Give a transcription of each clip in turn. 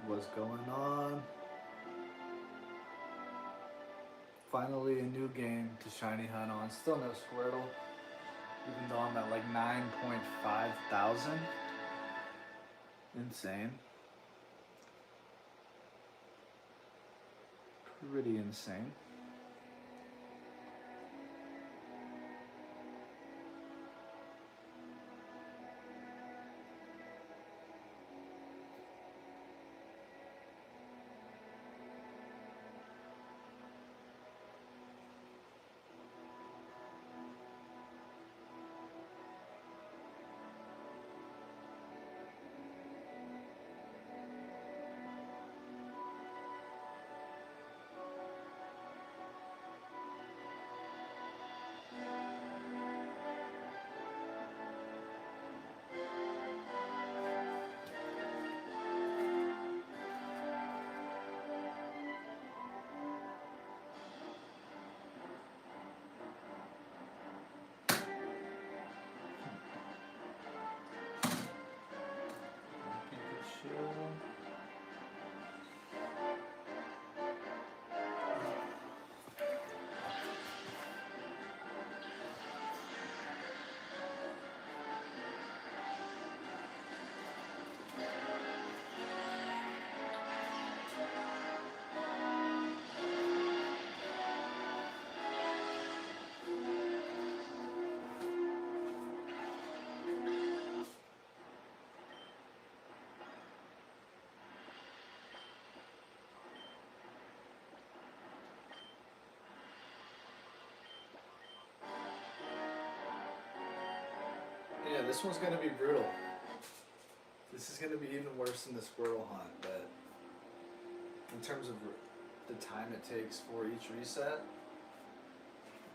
What's going on? Finally a new game to shiny hunt on. Still no Squirtle, even though I'm at like 9.5 thousand. Insane. Pretty insane. Pikachu. Yeah, this one's gonna be brutal. This is gonna be even worse than the Squirtle hunt, but in terms of the time it takes for each reset.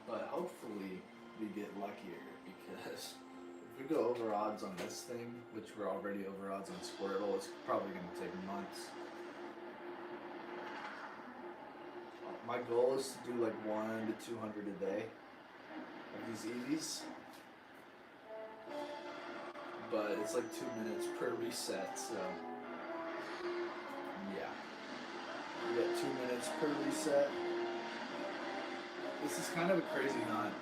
But hopefully we get luckier because if we go over odds on this thing, which we're already over odds on Squirtle, it's probably gonna take months. My goal is to do like 1 to 200 a day of these Eevees. But it's like 2 minutes per reset, so yeah. We got 2 minutes per reset. This is kind of a crazy hunt.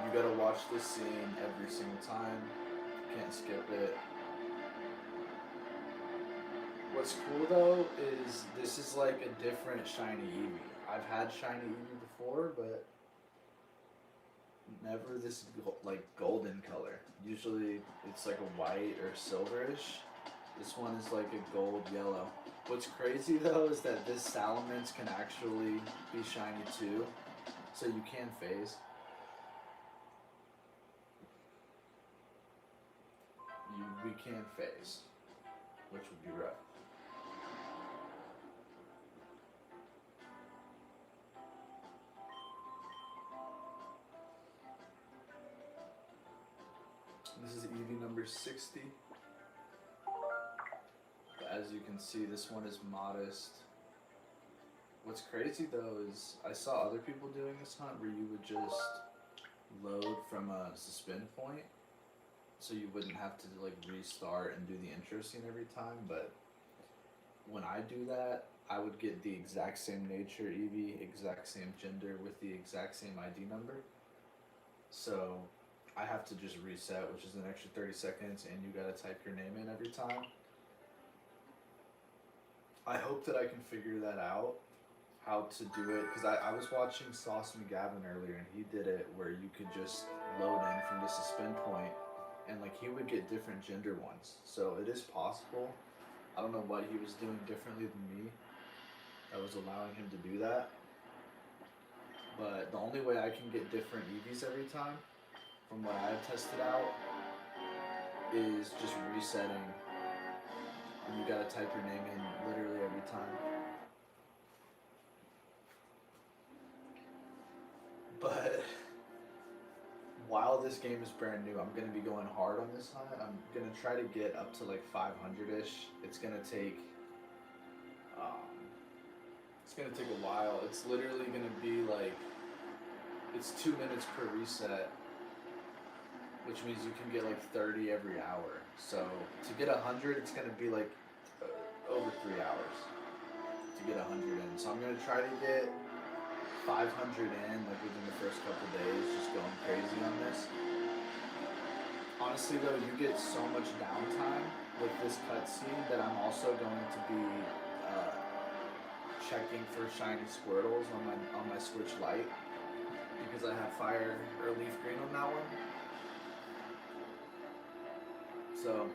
You gotta watch this scene every single time. Can't skip it. What's cool though is this is like a different shiny Eevee. I've had shiny Eevee before, but never this like golden color. Usually it's like a white or silverish. This one is like a gold yellow. What's crazy though is that this Salamence can actually be shiny too, so you can phase. We can phase, which would be rough. This is Eevee number 60. As you can see, this one is modest. What's crazy though is I saw other people doing this hunt where you would just load from a suspend point, so you wouldn't have to like restart and do the intro scene every time. But when I do that, I would get the exact same nature Eevee, exact same gender with the exact same ID number. So I have to just reset, which is an extra 30 seconds, and you gotta type your name in every time. I hope that I can figure that out, how to do it, because I was watching Sauce McGavin earlier, and he did it where you could just load in from the suspend point, and like he would get different gender ones. So it is possible. I don't know what he was doing differently than me that was allowing him to do that. But the only way I can get different Eevees every time, from what I've tested out, is just resetting. And you gotta type your name in literally every time. But while this game is brand new, I'm gonna be going hard on this hunt. I'm gonna try to get up to like 500-ish. It's gonna take a while. It's literally gonna be like, it's 2 minutes per reset, which means you can get like 30 every hour. So to get 100, it's gonna be like over 3 hours to get 100 in. So I'm gonna try to get 500 in like within the first couple days, just going crazy on this. Honestly though, you get so much downtime with this cutscene that I'm also going to be uh, checking for shiny Squirtles on my Switch Lite because I have fire or leaf green on that one. So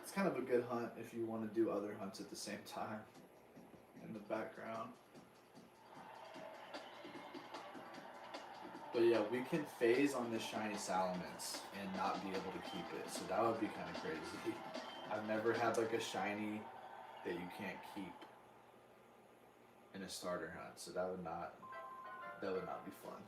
it's kind of a good hunt if you want to do other hunts at the same time in the background. But yeah, we can phase on this shiny Salamence and not be able to keep it, so that would be kind of crazy. I've never had like a shiny that you can't keep in a starter hunt, so that would not be fun.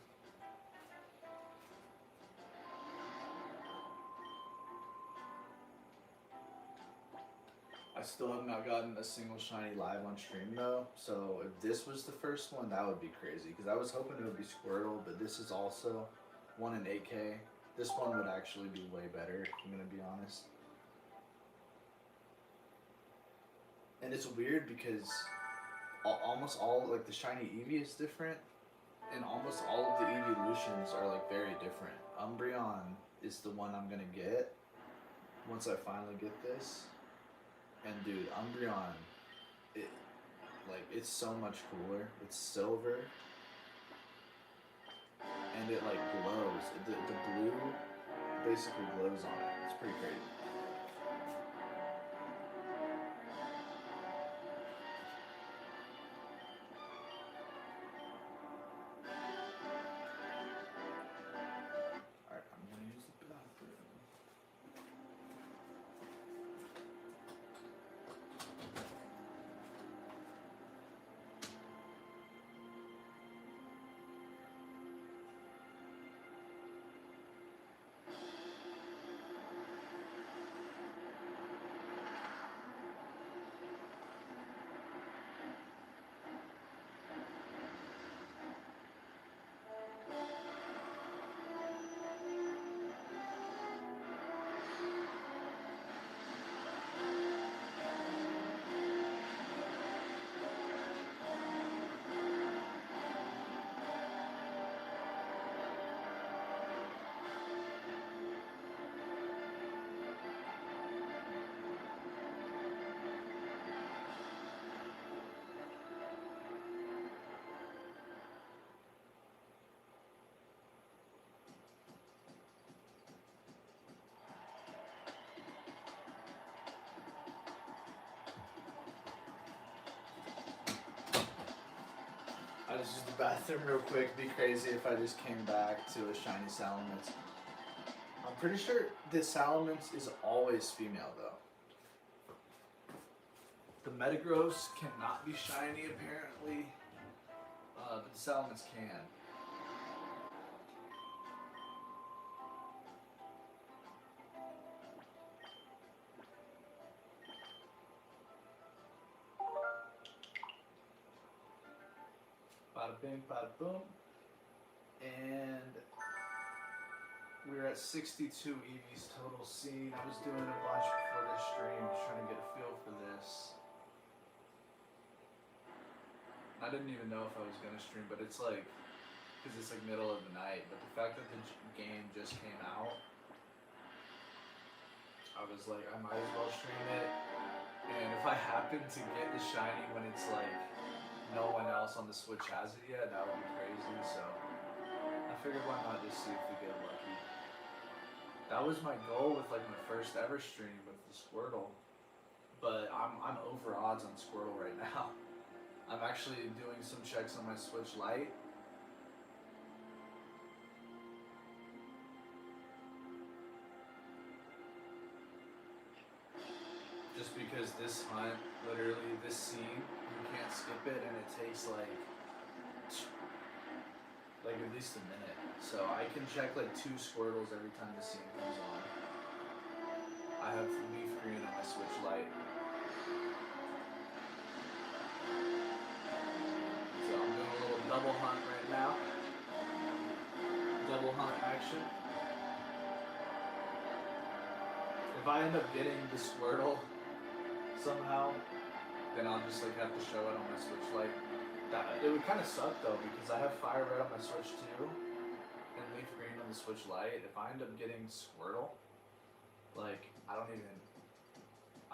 I still have not gotten a single shiny live on stream though, so if this was the first one, that would be crazy, because I was hoping it would be Squirtle, but this is also one in 8K. This one would actually be way better, if I'm gonna be honest. And it's weird because almost all, like the shiny Eevee is different, and almost all of the evolutions are like very different. Umbreon is the one I'm gonna get once I finally get this. And dude, Umbreon, it's so much cooler. It's silver, and it like glows. The blue basically glows on it. It's pretty crazy. Alright, I'm gonna use the bathroom. I just used the bathroom real quick. It'd be crazy if I just came back to a shiny Salamence. I'm pretty sure this Salamence is always female though. The Metagross cannot be shiny apparently, but the Salamence can. Bada bing, bada boom. And we're at 62 Eevees total seen. I was doing a bunch before this stream, just trying to get a feel for this. I didn't even know if I was gonna stream, but it's like, because it's like middle of the night, but the fact that the game just came out, I was like, I might as well stream it. And if I happen to get the shiny when it's like, no one else on the Switch has it yet, that would be crazy, so I figured why not just see if we get lucky. That was my goal with like my first ever stream with the Squirtle, but I'm over odds on Squirtle right now. I'm actually doing some checks on my Switch Lite. Just because this hunt, literally this scene, you can't skip it, and it takes like at least a minute. So I can check like 2 Squirtles every time the scene comes on. I have leaf green on my Switch Lite. So I'm doing a little double hunt right now. Double hunt action. If I end up getting the Squirtle somehow, then I'll just like have to show it on my Switch Lite. It would kind of suck though because I have Fire Red on my Switch too, and Leaf Green on the Switch Lite. If I end up getting Squirtle, like I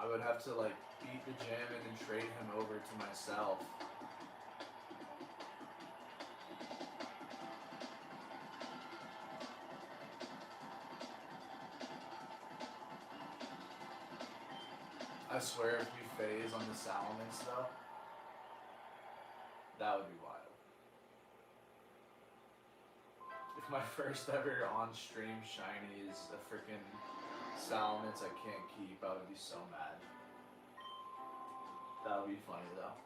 would have to like beat the gym and then trade him over to myself. I swear if we phase on the Salamence though, that would be wild. If my first ever on stream shiny is a freaking Salamence I can't keep, I would be so mad. That would be funny though.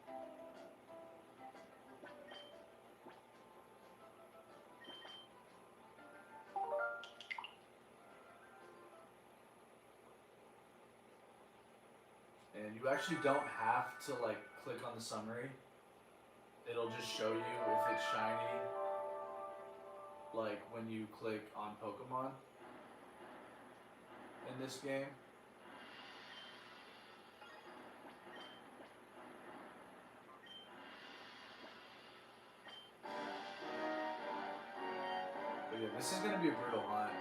And you actually don't have to like click on the summary. It'll just show you if it's shiny, like when you click on Pokemon in this game. But yeah, this is gonna be a brutal hunt.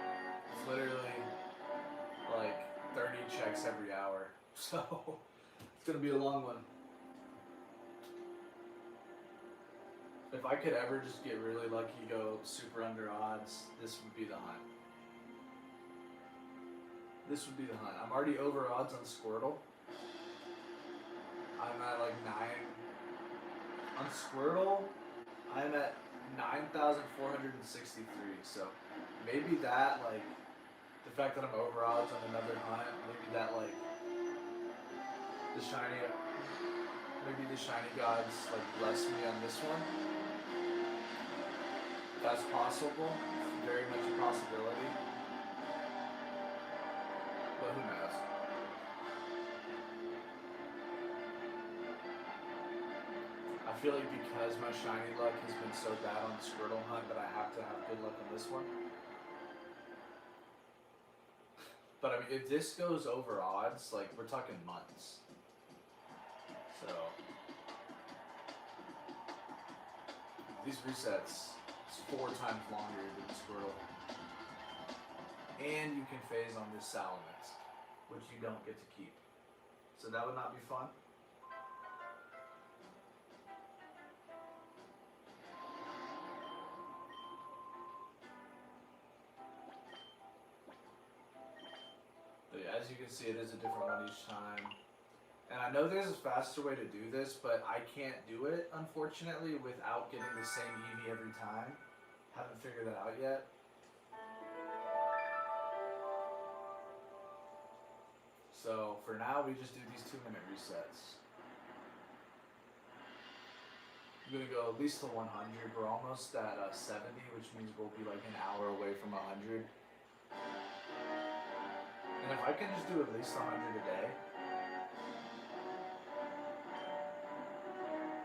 It's literally like 30 checks every hour. So it's gonna be a long one. If I could ever just get really lucky, go super under odds, this would be the hunt. This would be the hunt. I'm already over odds on Squirtle. I'm at like 9. On Squirtle, I'm at 9,463. So maybe that, like, the fact that I'm over odds on another hunt, maybe that, like, maybe the shiny gods, like, bless me on this one. That's possible. It's very much a possibility. But who knows? I feel like because my shiny luck has been so bad on the Squirtle hunt that I have to have good luck on this one. But I mean, if this goes over odds, like, we're talking months. So these resets, it's 4 times longer than the Squirtle. And you can phase on this Salamence, which you don't get to keep. So that would not be fun. But yeah, as you can see, it is a different one each time. And I know there's a faster way to do this, but I can't do it, unfortunately, without getting the same Eevee every time. Haven't figured that out yet. So for now, we just do these 2-minute resets. I'm gonna go at least to 100. We're almost at 70, which means we'll be like an hour away from 100. And if I can just do at least 100 a day,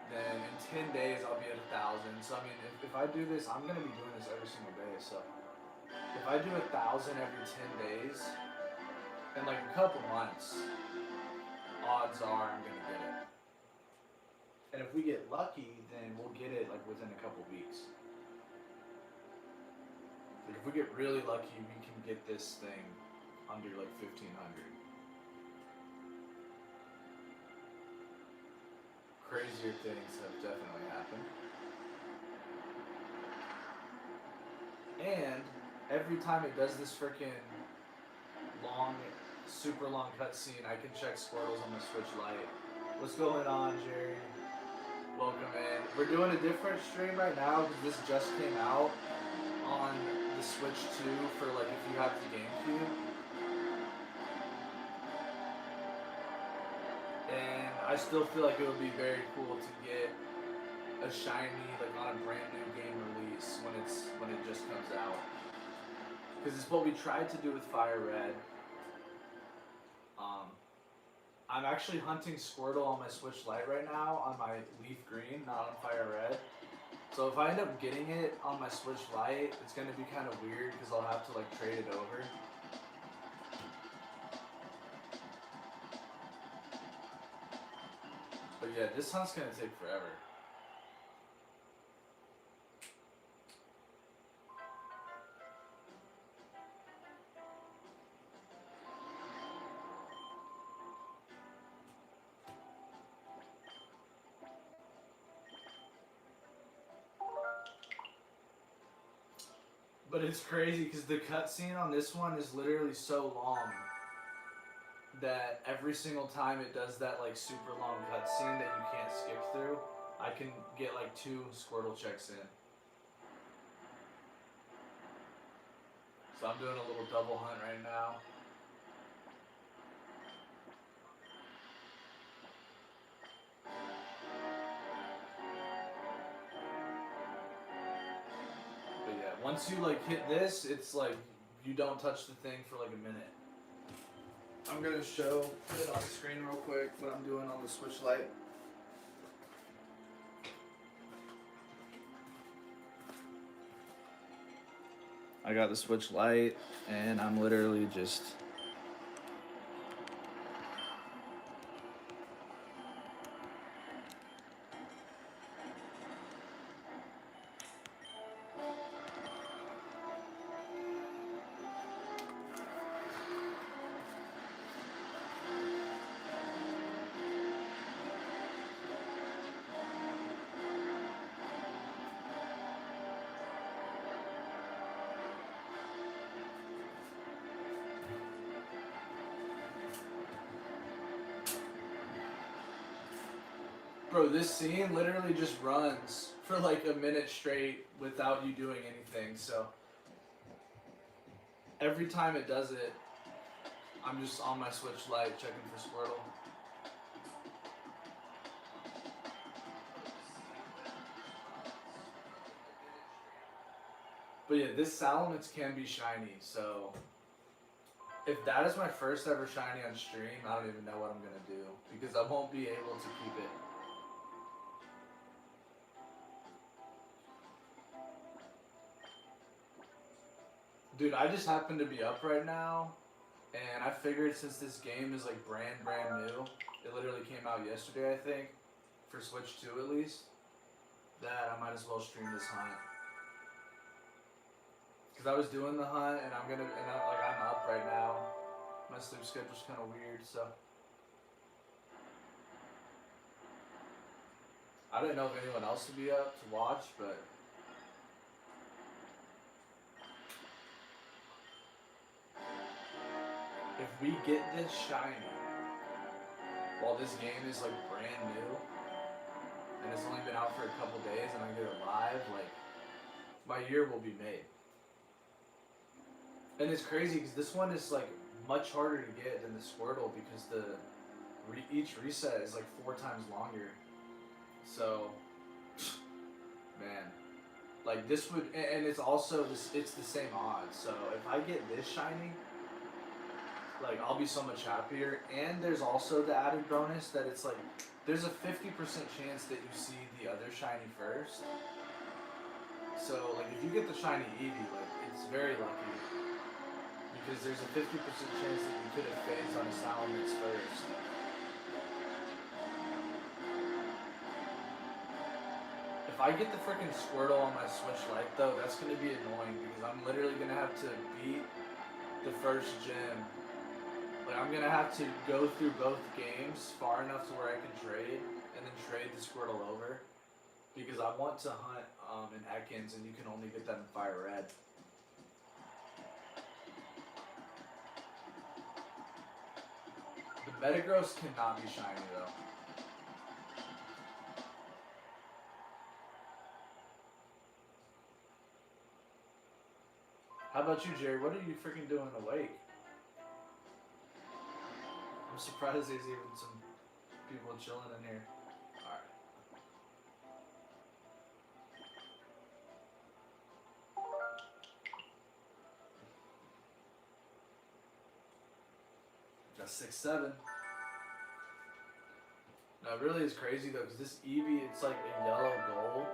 then in 10 days I'll be at 1,000. So I mean, if I do this, I'm gonna be doing this every single day. So if I do 1,000 every 10 days, in like a couple months, odds are I'm gonna get it. And if we get lucky, then we'll get it like within a couple weeks. Like if we get really lucky, we can get this thing under like 1,500. Crazier things have definitely happened. And every time it does this freaking long, super long cutscene, I can check Squirtles on my Switch Lite. What's going on, Jerry? Welcome in. We're doing a different stream right now because this just came out on the Switch 2 for like if you have the GameCube. And I still feel like it would be very cool to get a shiny like on a brand new game release when it just comes out. Because it's what we tried to do with Fire Red. I'm actually hunting Squirtle on my Switch Lite right now on my Leaf Green, not on Fire Red. So if I end up getting it on my Switch Lite, it's going to be kind of weird because I'll have to like trade it over. Yeah, this hunt's gonna take forever. But it's crazy because the cutscene on this one is literally so long that every single time it does that like super long cutscene that you can't skip through, I can get like 2 Squirtle checks in. So I'm doing a little double hunt right now. But yeah, once you like hit this, it's like you don't touch the thing for like a minute. I'm gonna show it on the screen real quick what I'm doing on the Switch Lite. I got the Switch Lite and I'm literally just Bro, this scene literally just runs for like a minute straight without you doing anything, so every time it does it, I'm just on my Switch Lite checking for Squirtle. But yeah, this Salamence can be shiny, so if that is my first ever shiny on stream, I don't even know what I'm gonna do because I won't be able to keep it. Dude, I just happen to be up right now, and I figured since this game is like brand new, it literally came out yesterday, I think, for Switch 2 at least, that I might as well stream this hunt. Because I was doing the hunt, and I'm up right now. My sleep schedule's kind of weird, so. I didn't know if anyone else would be up to watch, but. If we get this shiny, while this game is like brand new, and it's only been out for a couple days, and I get it live, like, my year will be made. And it's crazy because this one is like much harder to get than the Squirtle because each reset is like 4 times longer. So, man, like this would, and it's also it's the same odds. So if I get this shiny, like I'll be so much happier. And there's also the added bonus that it's like there's a 50% chance that you see the other shiny first. So like if you get the shiny Eevee, like it's very lucky. Because there's a 50% chance that you could have phased on a Salamence first. If I get the freaking Squirtle on my Switch Lite though, that's going to be annoying because I'm literally going to have to beat the first gym. Like I'm going to have to go through both games far enough to where I can trade and then trade the Squirtle over. Because I want to hunt in Ekans and you can only get that in Fire Red. The Metagross cannot be shiny though. How about you, Jerry? What are you freaking doing awake? I'm surprised there's even some people chilling in here. Alright. Got 6-7. No, it really is crazy though, because this Eevee, it's like a yellow gold.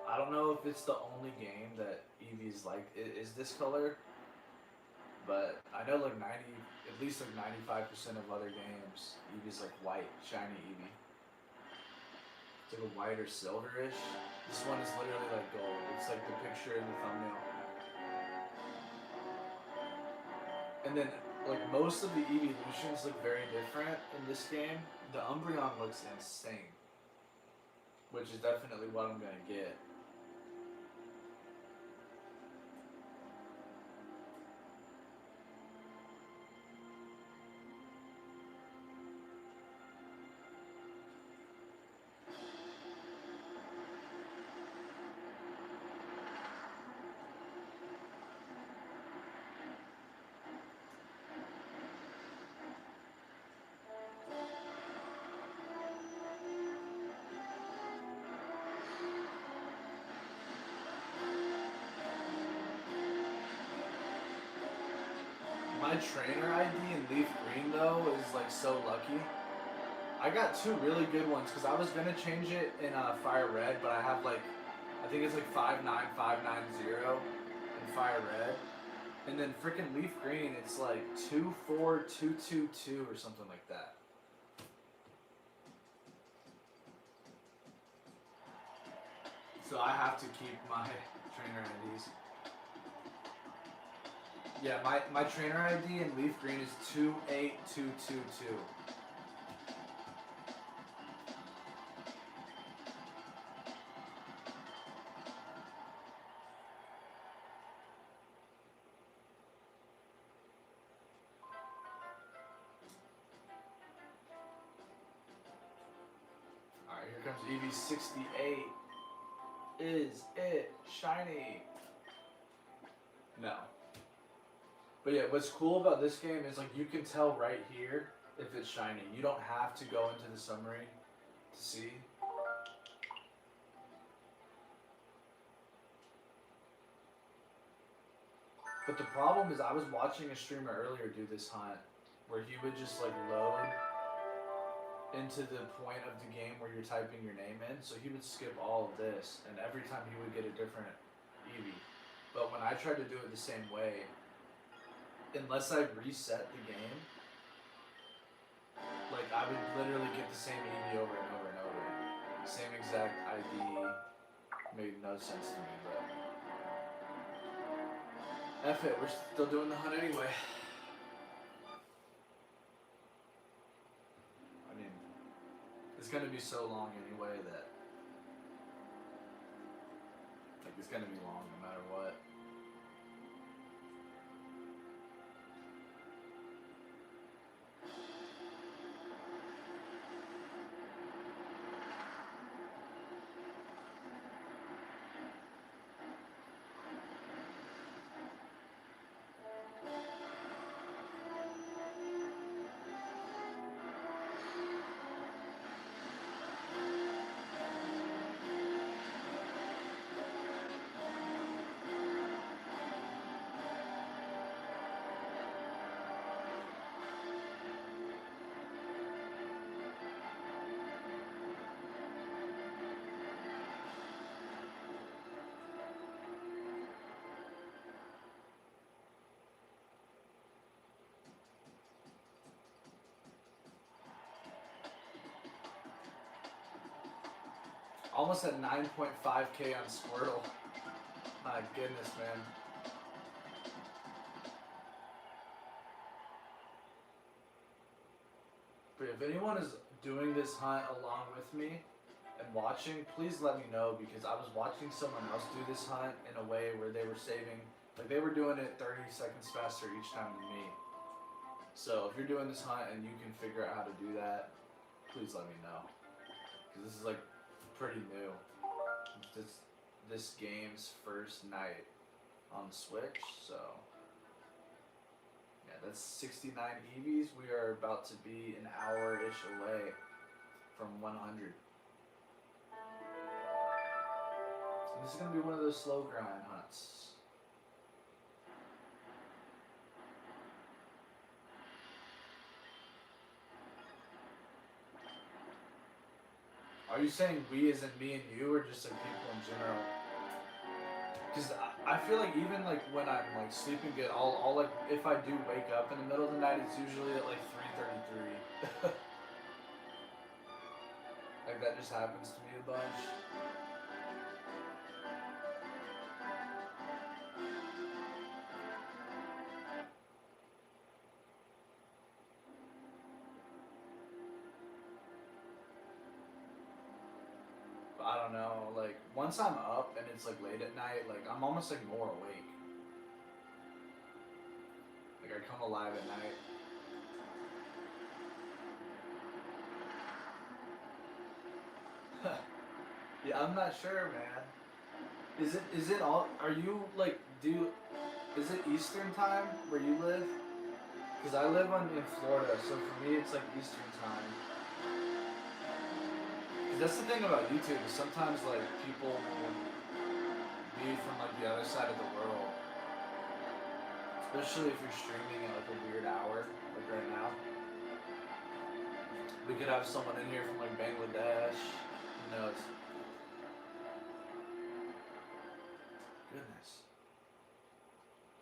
I don't know if it's the only game that Eevee's like is this color, but I know like at least like 95% of other games, Eevee's like white, shiny Eevee. It's like a white or silverish. This one is literally like gold. It's like the picture in the thumbnail. And then, like, most of the evolutions look very different in this game. The Umbreon looks insane, which is definitely what I'm gonna get. My trainer ID in Leaf Green though is like so lucky. I got two really good ones because I was gonna change it in Fire Red, but I have like, I think it's like 59590 in Fire Red, and then freaking Leaf Green it's like 24222 or something like that. So I have to keep my trainer IDs. Yeah, my trainer ID in Leaf Green is 28222. Alright, here comes Eevee 68. Is it shiny? No. But yeah, what's cool about this game is like you can tell right here if it's shiny. You don't have to go into the summary to see. But the problem is I was watching a streamer earlier do this hunt where he would just like load into the point of the game where you're typing your name in. So he would skip all of this and every time he would get a different Eevee. But when I tried to do it the same way, unless I reset the game, like I would literally get the same Eevee over and over and over. Same exact ID. Made no sense to me, but F it, we're still doing the hunt anyway. I mean, it's gonna be so long anyway that like it's gonna be long no matter what. Almost at 9.5k on Squirtle. My goodness, man. But if anyone is doing this hunt along with me and watching, please let me know because I was watching someone else do this hunt in a way where they were saving, like they were doing it 30 seconds faster each time than me. So if you're doing this hunt and you can figure out how to do that, please let me know. Because this is like pretty new. This game's first night on the Switch, so yeah, that's 69 Eevees. We are about to be an hour-ish away from 100. So this is gonna be one of those slow grind hunts. Are you saying we as in me and you, or just like people in general? Because I feel like even like when I'm like sleeping good, I'll like if I do wake up in the middle of the night, it's usually at like 3:33. Like that just happens to me a bunch. But I don't know, like once I'm up and it's like late at night, like I'm almost like more awake. Like I come alive at night. Yeah, I'm not sure, man. Is it all? Are you like do? Is it Eastern time where you live? Because I live in Florida, so for me it's like Eastern time. 'Cause that's the thing about YouTube is sometimes like people will be from like the other side of the world, especially if you're streaming at like a weird hour, like right now. We could have someone in here from like Bangladesh. Who knows? Goodness.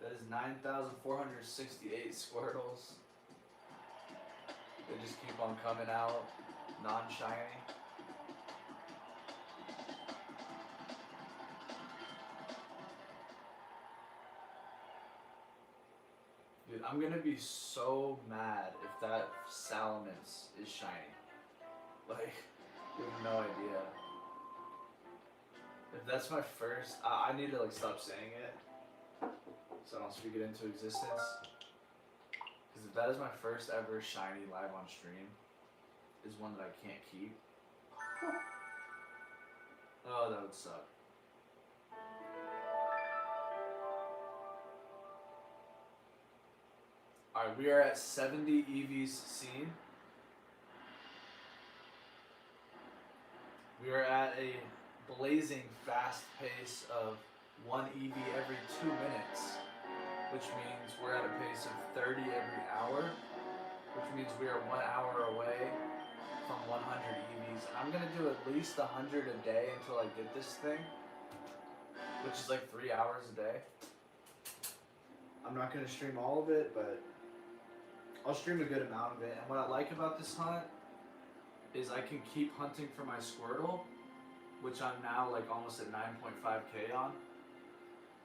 That is 9,468 Squirtles. They just keep on coming out, non-shiny. Dude, I'm gonna be so mad if that Salamence is shiny. Like, you have no idea. If that's my first, I need to like stop saying it, so I don't speak it into existence. Because if that is my first ever shiny live on stream, is one that I can't keep. Oh, that would suck. Alright, we are at 70 Eevees seen. We are at a blazing fast pace of 1 Eevee every 2 minutes, which means we're at a pace of 30 every hour, which means we are 1 hour away from 100 Eevees. And I'm gonna do at least 100 a day until I get this thing, which is like 3 hours a day. I'm not gonna stream all of it, but I'll stream a good amount of it. And what I like about this hunt is I can keep hunting for my Squirtle, which I'm now like almost at 9.5k on.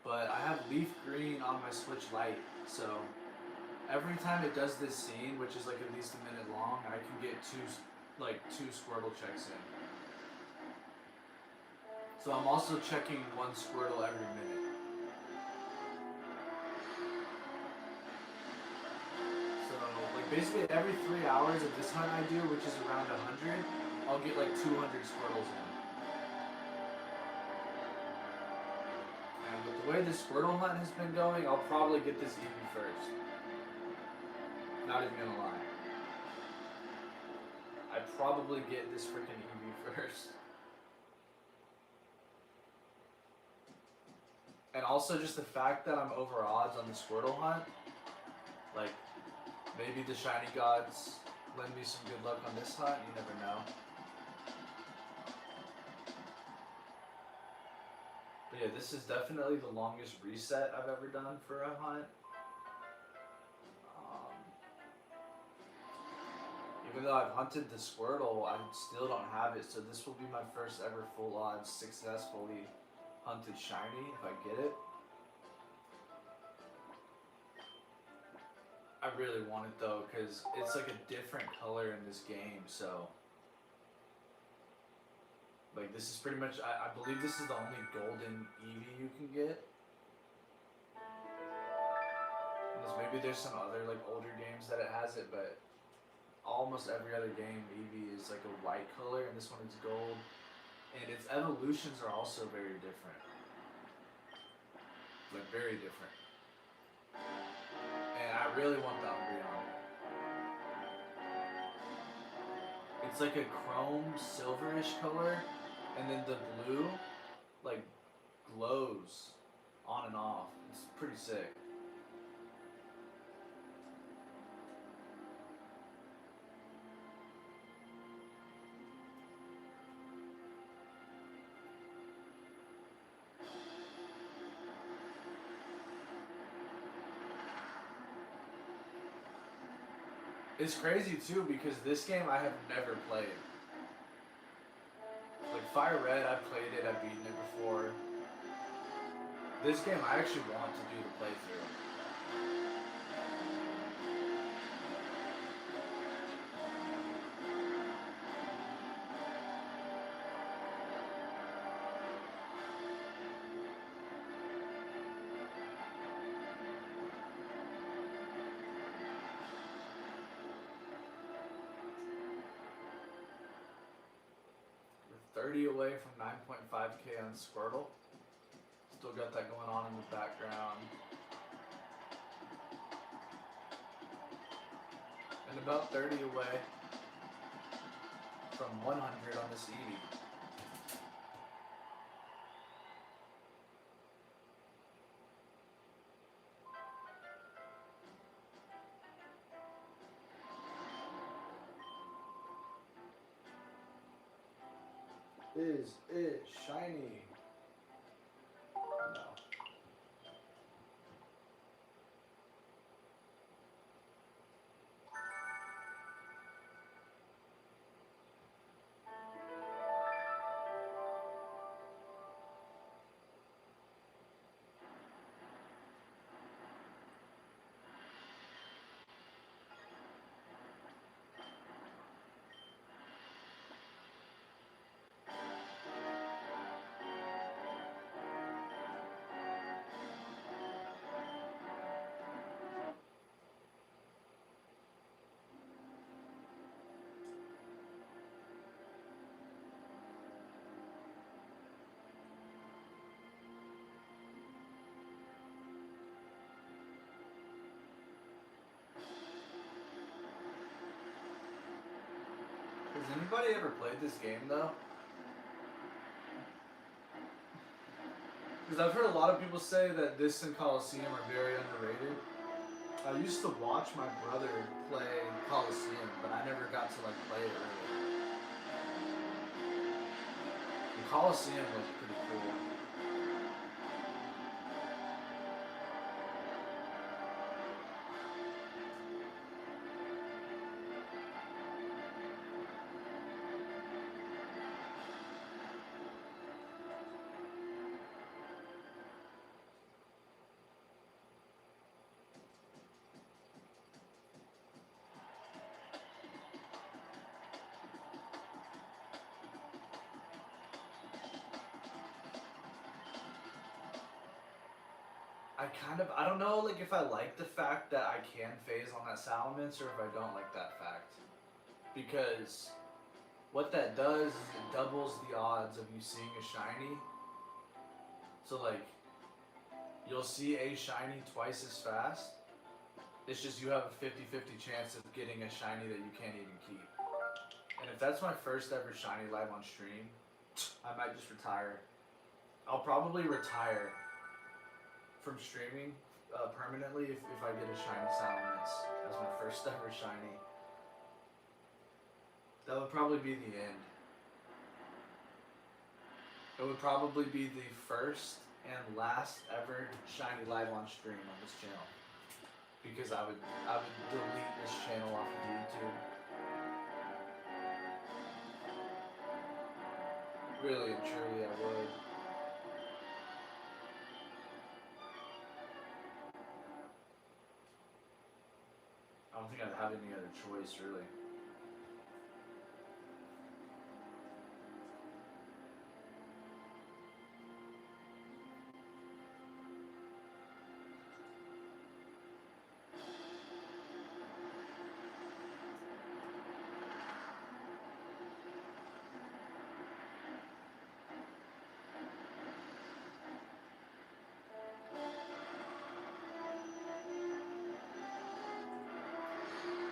But I have Leaf Green on my Switch Lite, so every time it does this scene, which is like at least a minute long, I can get two Squirtle checks in. So I'm also checking one Squirtle every minute. Basically every 3 hours of this hunt I do, which is around 100, I'll get like 200 Squirtles in. And with the way the Squirtle hunt has been going, I'll probably get this Eevee first. Not even gonna lie. I'd probably get this freaking Eevee first. And also just the fact that I'm over odds on the Squirtle hunt, like, maybe the shiny gods lend me some good luck on this hunt, you never know. But yeah, this is definitely the longest reset I've ever done for a hunt. Even though I've hunted the Squirtle, I still don't have it, so this will be my first ever full odds successfully hunted shiny if I get it. I really want it though, because it's like a different color in this game, so like this is pretty much, I believe this is the only golden Eevee you can get. Unless maybe there's some other like older games that it has it, but almost every other game Eevee is like a white color and this one is gold. And its evolutions are also very different. Like very different. And I really want the Umbreon. It's like a chrome silverish color, and then the blue like glows on and off. It's pretty sick. It's crazy too because this game I have never played. Fire Red, I've played it, I've beaten it before. This game, I actually want to do the playthrough. We're 30 away from 9.5k on Squirtle. Still got that going on in the background. And about 30 away from 100 on this Eevee. Is it shiny? No. Has anybody ever played this game though? Because I've heard a lot of people say that this and Coliseum are very underrated. I used to watch my brother play Coliseum, but I never got to like play it really. And Coliseum looked pretty cool. I don't know like if I like the fact that I can phase on that Salamence or if I don't like that fact. Because what that does is it doubles the odds of you seeing a shiny. So like, you'll see a shiny twice as fast. It's just you have a 50-50 chance of getting a shiny that you can't even keep. And if that's my first ever shiny live on stream, I might just retire. I'll probably retire from streaming permanently if I get a shiny Salamence as my first ever shiny. That would probably be the end. It would probably be the first and last ever shiny live on stream on this channel. Because I would delete this channel off of YouTube. Really and truly I would. I don't think I'd have any other choice, really.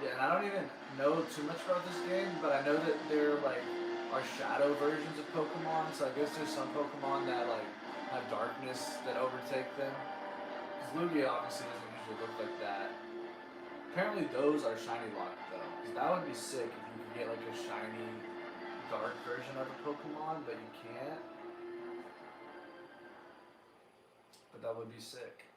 Yeah, and I don't even know too much about this game, but I know that there like are shadow versions of Pokemon, so I guess there's some Pokemon that like have darkness that overtake them. Because Lugia obviously doesn't usually look like that. Apparently those are shiny locked though, because that would be sick if you could get like a shiny dark version of a Pokemon, but you can't. But that would be sick.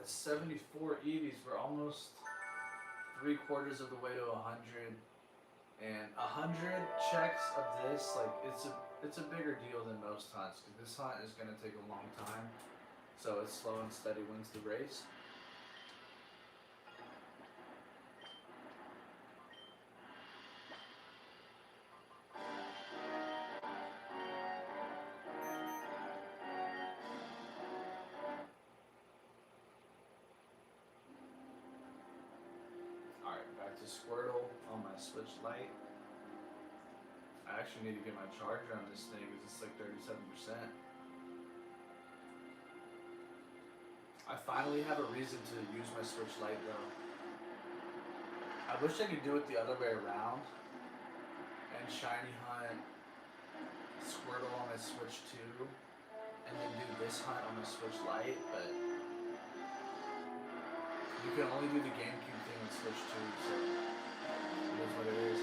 That's 74 Eevees. We're almost 3/4 of the way to 100. And 100 checks of this, like it's a bigger deal than most hunts because this hunt is going to take a long time. So it's slow and steady wins the race. Alright, back to Squirtle on my Switch Lite. I actually need to get my charger on this thing because it's like 37%. I finally have a reason to use my Switch Lite though. I wish I could do it the other way around and shiny hunt Squirtle on my Switch 2 and then do this hunt on my Switch Lite, but you can only do the GameCube thing on Switch 2, so it is what it is.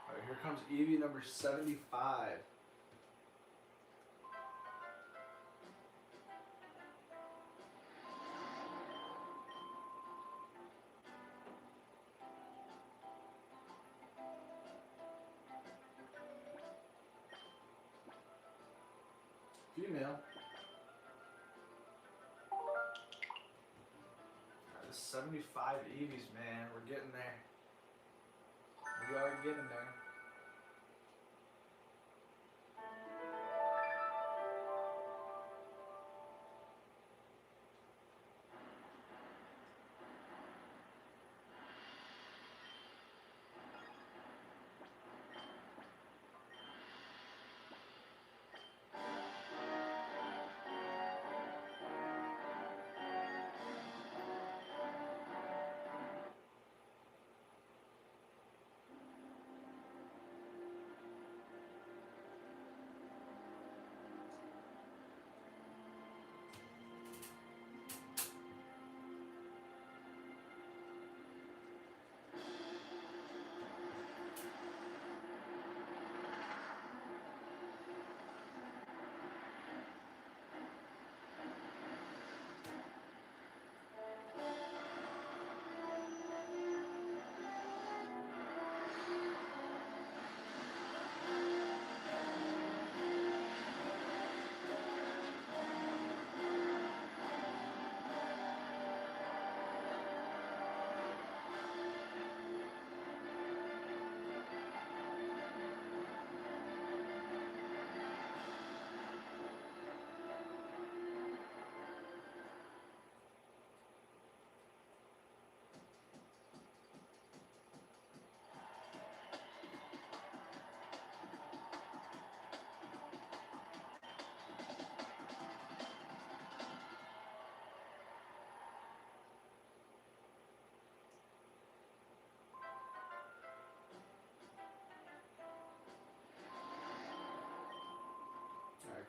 Alright, here comes Eevee number 75. Female. There's 75 Eevees, man. We're getting there. We are getting there.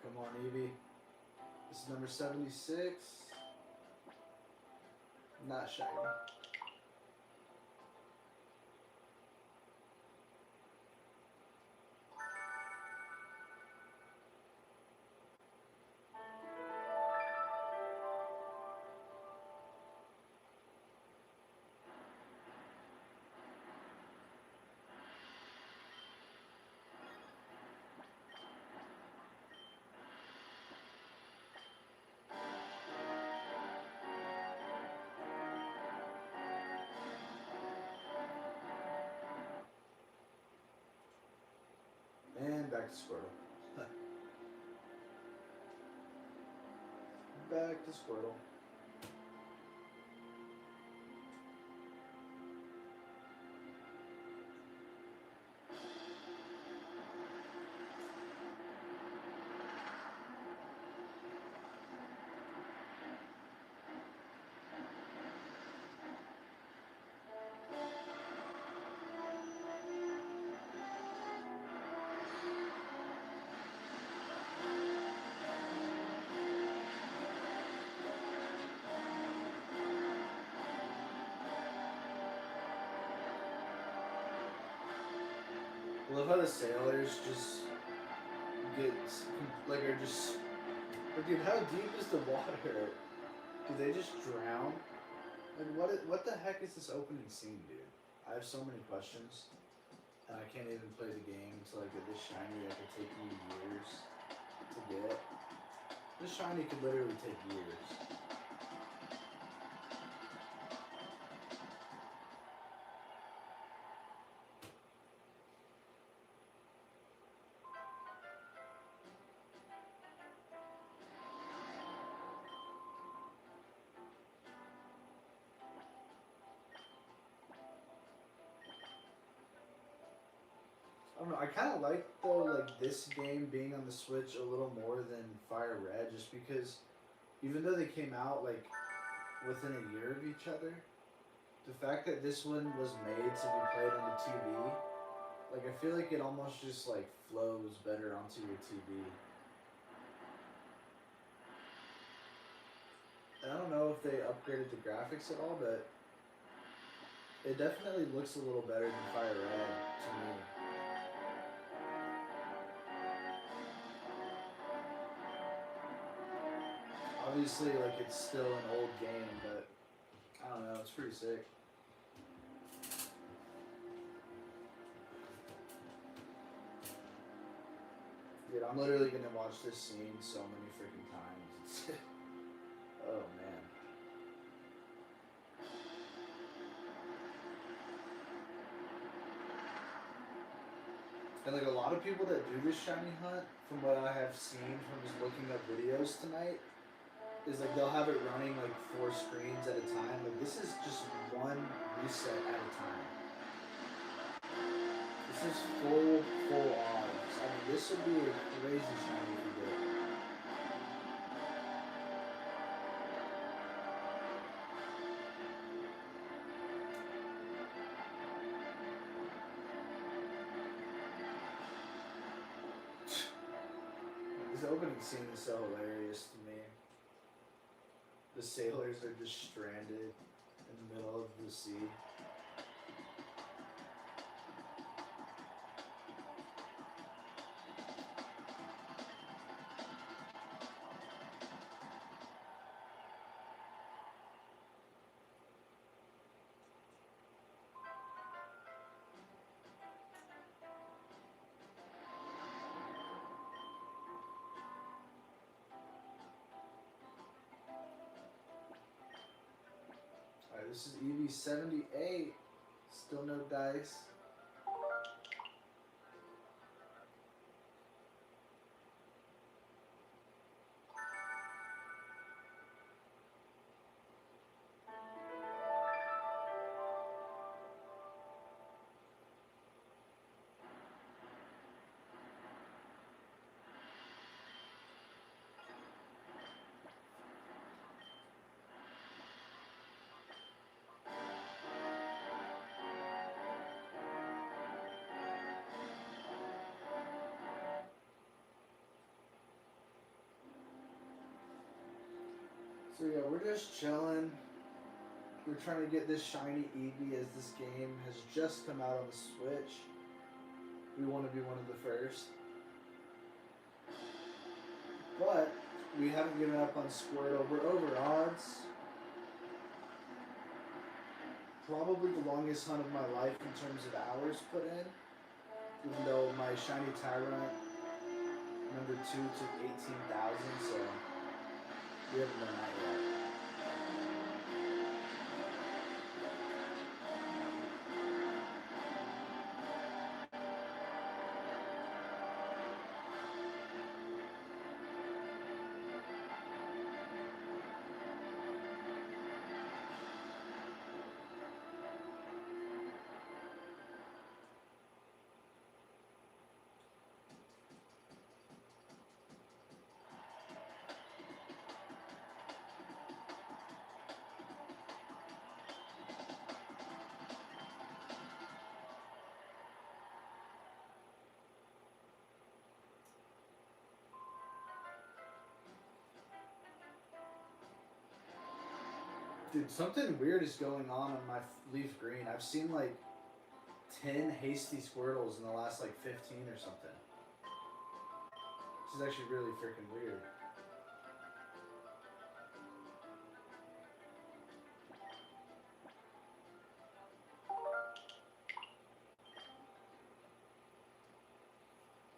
Come on, Eevee. This is number 76. Not shiny. And back to Squirtle. Back to Squirtle. I love how the sailors just get like are just. But dude, how deep is the water? Do they just drown? Like what the heck is this opening scene, dude? I have so many questions, and I can't even play the game until I get this shiny that could take me years to get. This shiny could literally take years. I don't know. I kind of like though, like this game being on the Switch a little more than Fire Red, just because even though they came out like within a year of each other, the fact that this one was made to be played on the TV, like I feel like it almost just like flows better onto your TV. And I don't know if they upgraded the graphics at all, but it definitely looks a little better than Fire Red to me. Obviously, like it's still an old game, but I don't know, it's pretty sick. Dude, I'm literally gonna watch this scene so many freaking times. Oh man. And like a lot of people that do this shiny hunt, from what I have seen from just looking up videos tonight, is like they'll have it running like 4 screens at a time. Like this is just one reset at a time. This is full odds. I mean, this would be a crazy shiny if you did it. This opening scene is so hilarious to me. The sailors are just stranded in the middle of the sea. Alright, this is Eevee 78. Still no dice. So yeah, we're just chilling. We're trying to get this shiny Eevee as this game has just come out on the Switch. We want to be one of the first. But we haven't given up on Squirtle. We're over odds. Probably the longest hunt of my life in terms of hours put in. Even though my shiny Tyrant number 2 took 18,000, so we haven't done that yet. Dude, something weird is going on my leaf green. I've seen like 10 hasty Squirtles in the last like 15 or something. Which is actually really freaking weird.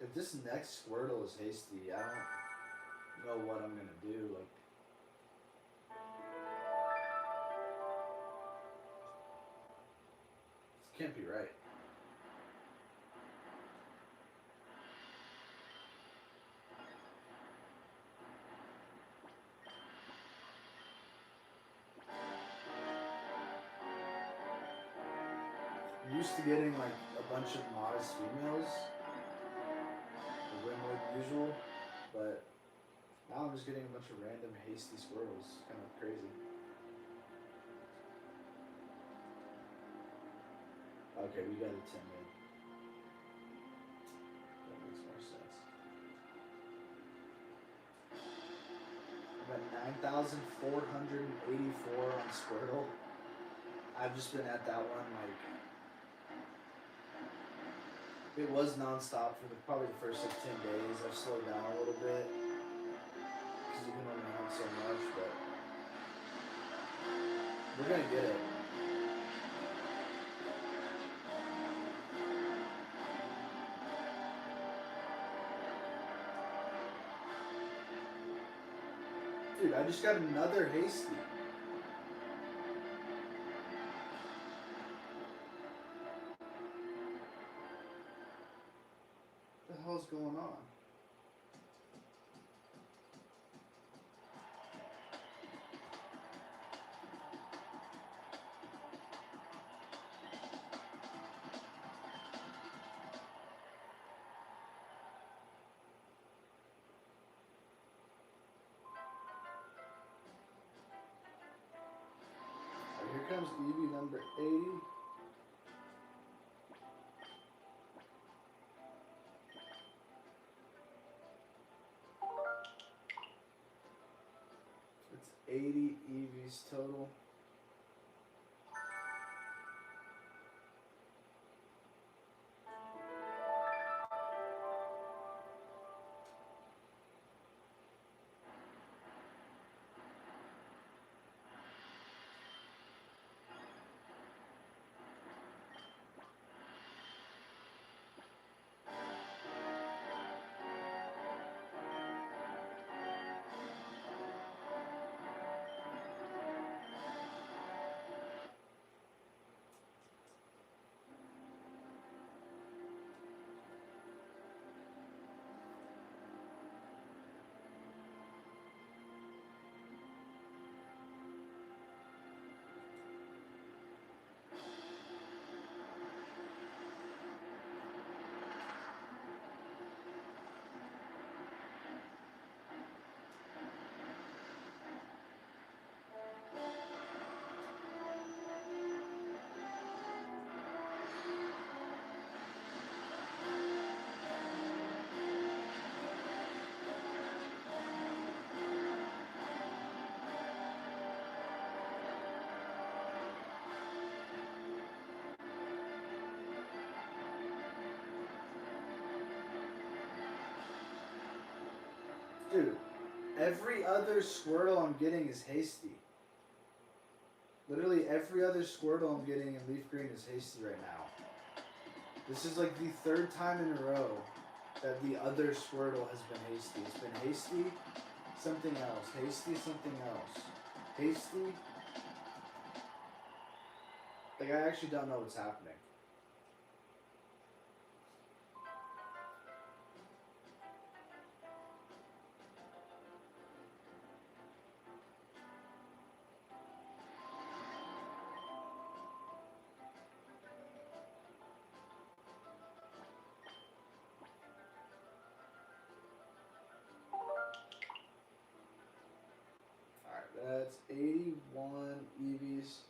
If this next Squirtle is hasty, I don't know what I'm gonna do. Like, this can't be right. I'm used to getting like a bunch of modest females, way more than usual, but now I'm just getting a bunch of random hasty Squirtles. Kind of crazy. Okay, we got a 10 mid. That makes more sense. I'm at 9,484 on Squirtle. I've just been at that one like, it was non-stop for probably the first like 10 days. I've slowed down a little bit because you can only hunt so much, but we're gonna get it. Dude, I just got another hasty. What the hell's going on? Here comes Eevee number 80. It's 80 Eevees total. Dude, every other Squirtle I'm getting is hasty. Literally every other Squirtle I'm getting in Leaf Green is hasty right now. This is like the third time in a row that the other Squirtle has been hasty. It's been hasty, something else. Hasty, something else. Hasty. Like, I actually don't know what's happening. That's 81 Eevees.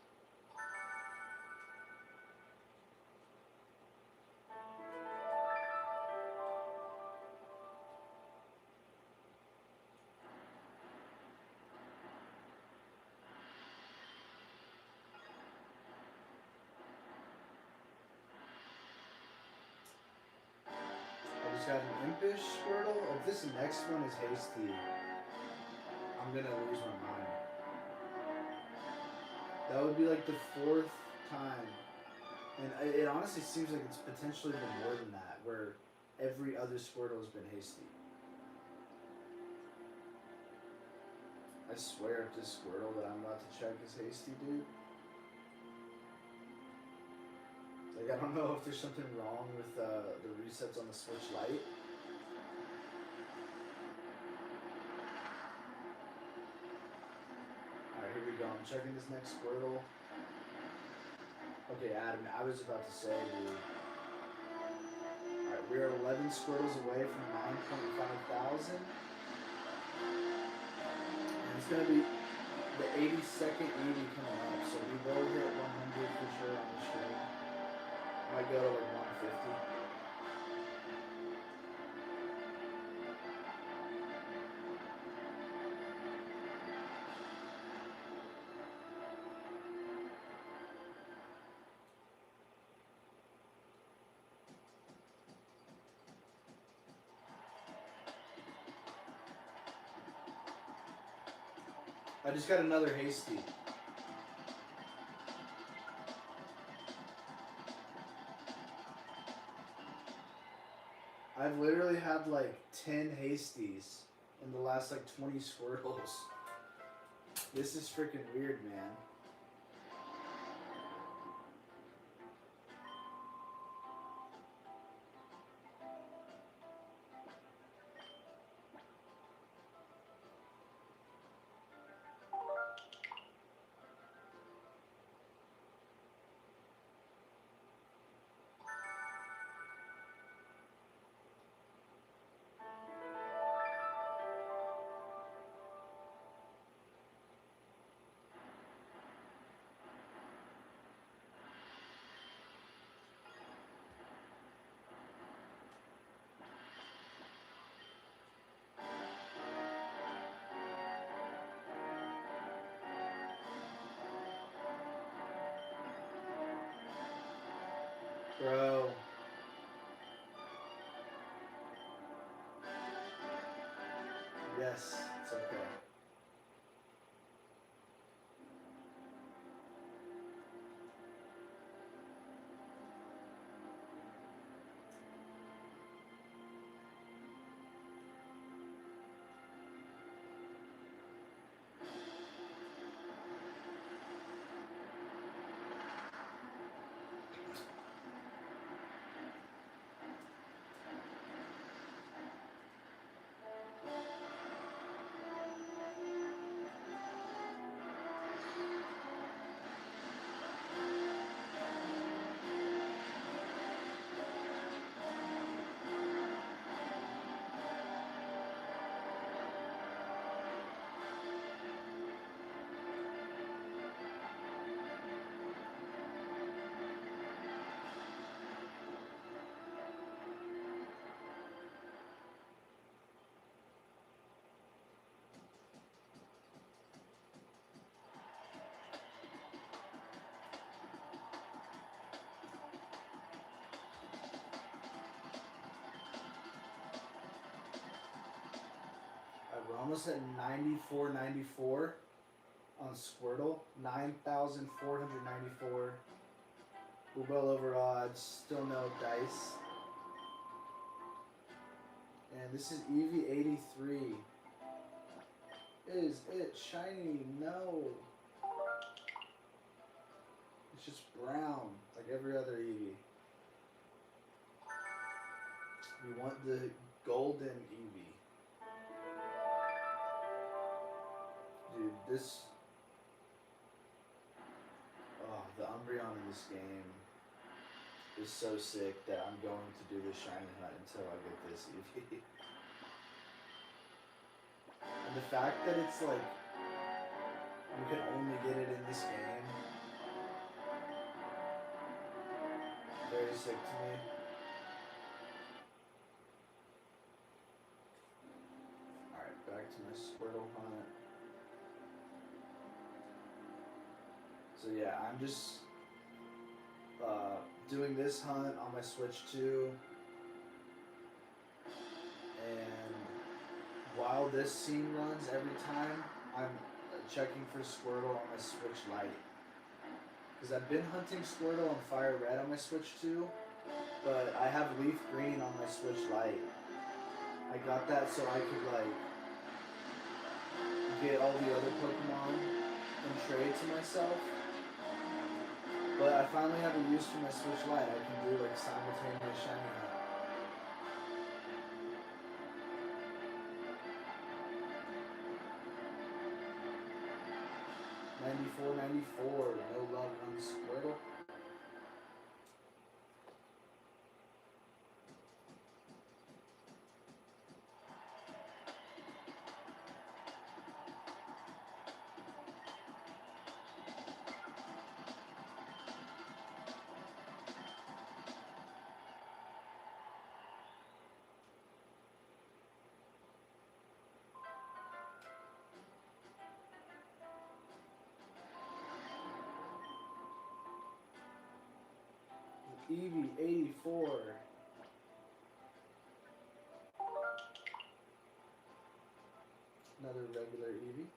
He's got an Impish Squirtle. If this next one is Hasty, I'm gonna lose my mind. That would be like the 4th time. And it honestly seems like it's potentially even more than that, where every other Squirtle has been Hasty. I swear if this Squirtle that I'm about to check is Hasty, dude. Like, I don't know if there's something wrong with the resets on the Switch Lite. Alright, here we go. I'm checking this next Squirtle. Okay, Adam, I was about to say, dude. Alright, we are 11 Squirtles away from 9.5 thousand. And it's going to be the 82nd Eevee coming up, so we will hit 100 for sure on the stream. Might go to like 150. I just got another Hasty. I've literally had like 10 Hasties in the last like 20 Squirtles. This is freaking weird, man. Bro. Yes, it's okay. We're almost at 94.94 on Squirtle. 9,494. We're well over odds. Still no dice. And this is Eevee 83. Is it shiny? No. It's just brown, like every other Eevee. We want the golden Eevee. Dude, this... Oh, the Umbreon in this game is so sick that I'm going to do the shiny hunt until I get this Eevee. And the fact that it's like, you can only get it in this game, very sick to me. Alright, back to my Squirtle hunt. So yeah, I'm just doing this hunt on my Switch 2. while this scene runs, every time I'm checking for Squirtle on my Switch Lite. Because I've been hunting Squirtle on Fire Red on my Switch 2, but I have Leaf Green on my Switch Lite. I got that so I could like get all the other Pokemon and trade to myself. But I finally have a use for my Switch Lite. I can do like simultaneous shiny hunt. 94, no love on Squirtle. Eevee 84. Another regular Eevee.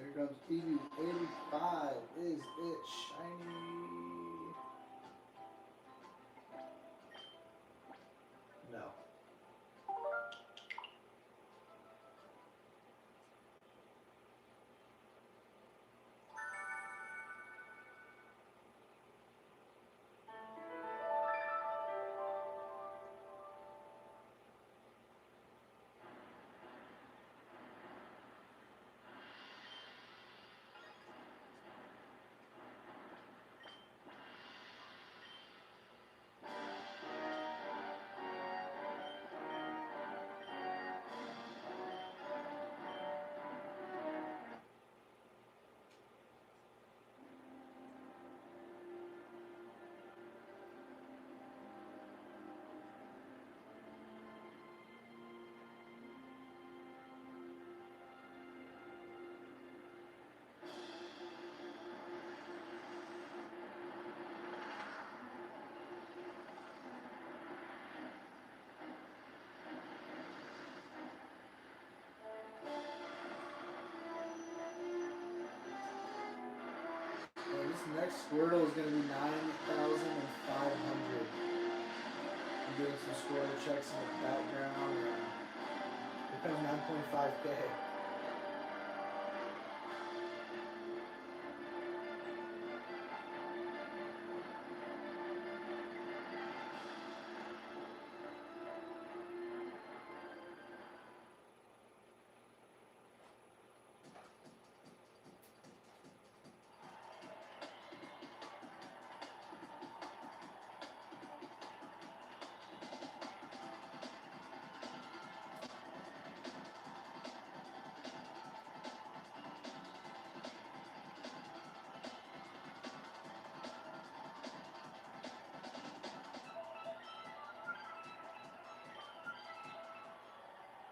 Here comes Eevee 85. Is it shiny? No. This next Squirtle is going to be 9,500. I'm doing some Squirtle checks in the background. Here comes 9.5K.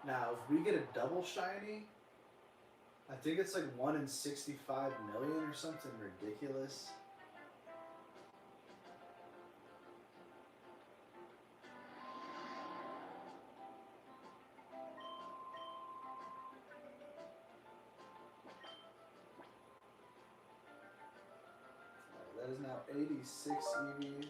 Now, if we get a double shiny, I think it's like 1 in 65 million or something ridiculous. That is now 86 EVs.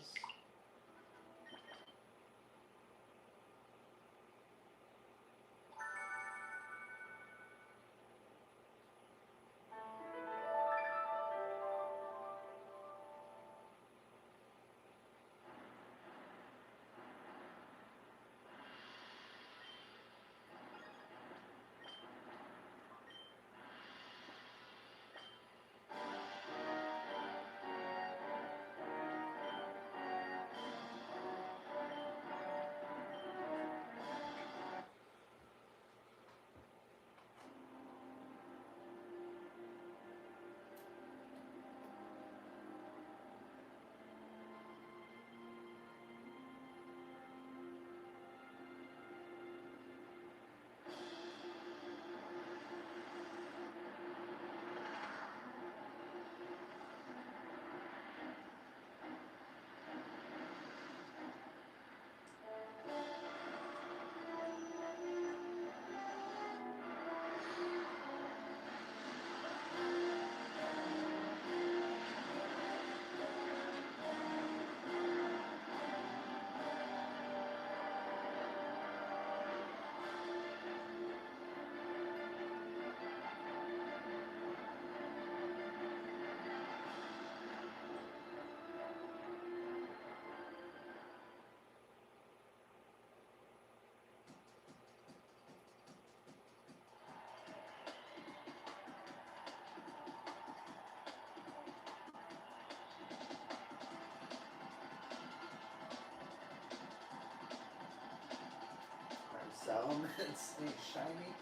Salamence ain't shiny.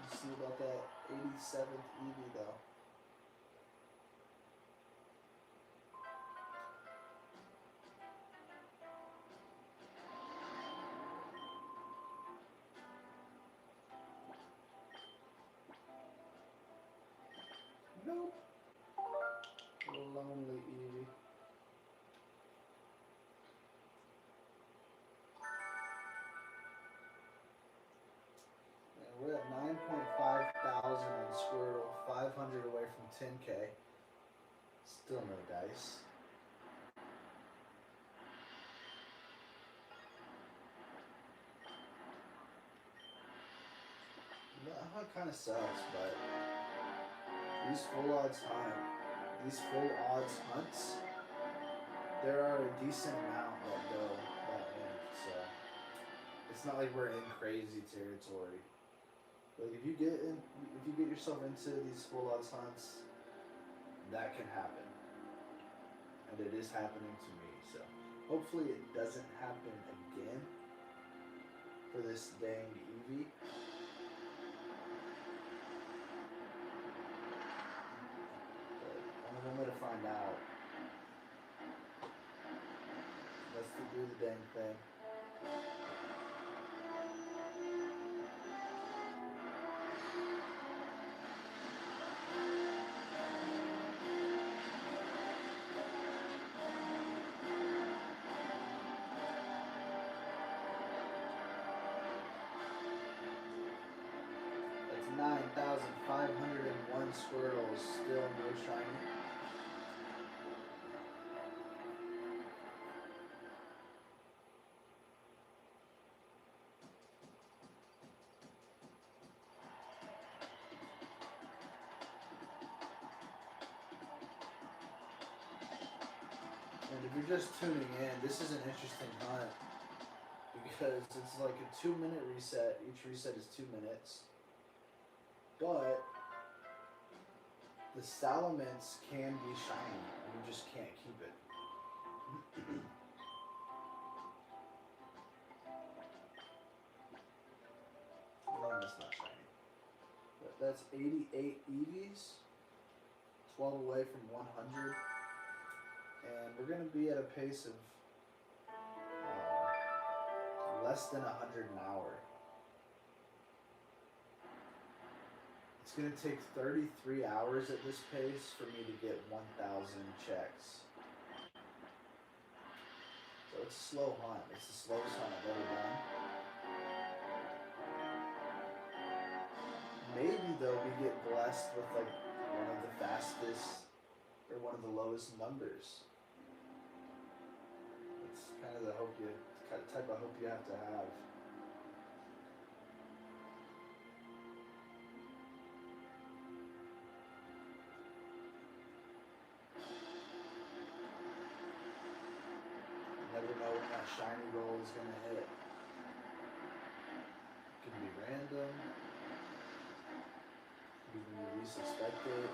Let's see about that 87th Eevee though. Nope. Lonely Eevee. We're at 9.5 thousand on Squirtle, 500 away from 10K. Still no dice. That kind of sucks, but these full odds hunts, there are a decent amount that go that in, so it's not like we're in crazy territory. Like if you get yourself into these full odds hunts, that can happen, and it is happening to me. So hopefully it doesn't happen again for this dang Eevee. But only one way to find out. Let's do the dang thing. That's 9,501 Squirtles, still no shiny. And if you're just tuning in, this is an interesting hunt because it's like a 2-minute reset. Each reset is 2 minutes. But the Salamence can be shiny. You just can't keep it. No, that's not shiny. But that's 88 Eevees. 12 away from 100. And we're going to be at a pace of less than 100 an hour. It's going to take 33 hours at this pace for me to get 1,000 checks. So it's a slow hunt. It's the slowest hunt I've ever done. Maybe though we get blessed with like one of the fastest or one of the lowest numbers. It's kind of the hope you, type of hope you have to have. Never know when that shiny roll is going to hit. It can be random. It can be when you least expect it.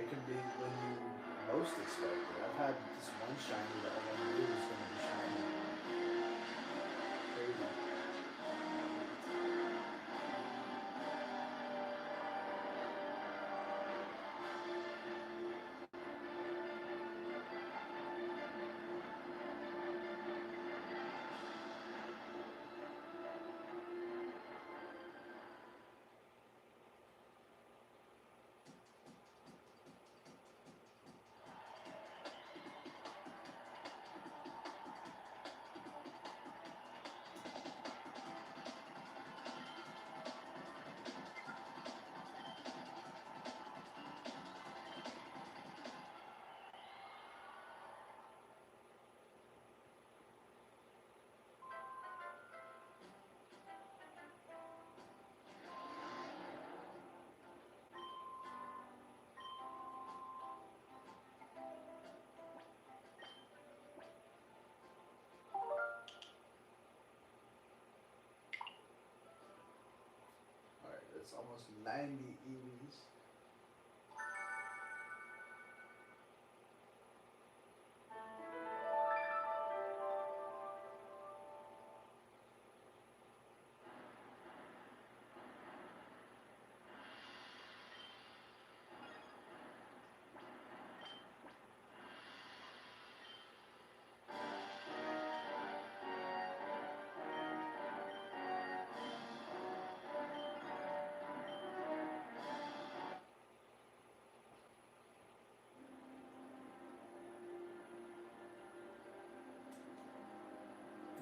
It can be when you most expect it. I've had this one shiny that I knew was going to be shiny. Crazy. Alright, that's almost 90 Eevees.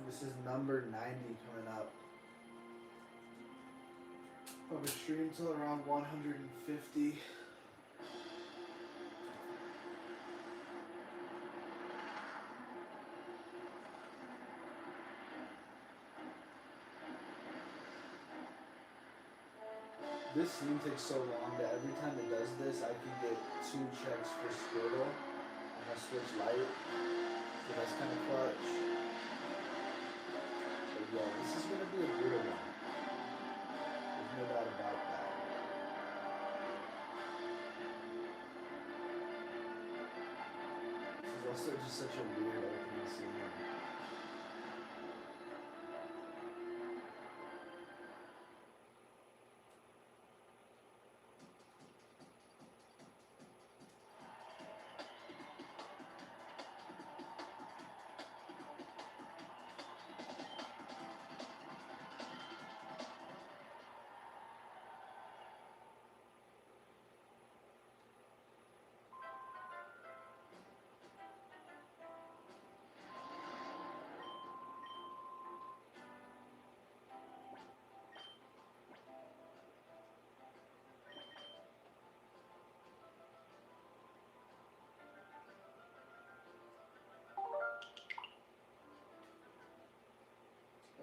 This is number 90 coming up. I'll be streaming till around 150. This scene takes so long that every time it does this, I can get 2 checks for Squirtle, and I switch light, so that's kind of clutch. But yeah, this is going to be a brutal one. There's no doubt about that. This is also just such a weird opening scene.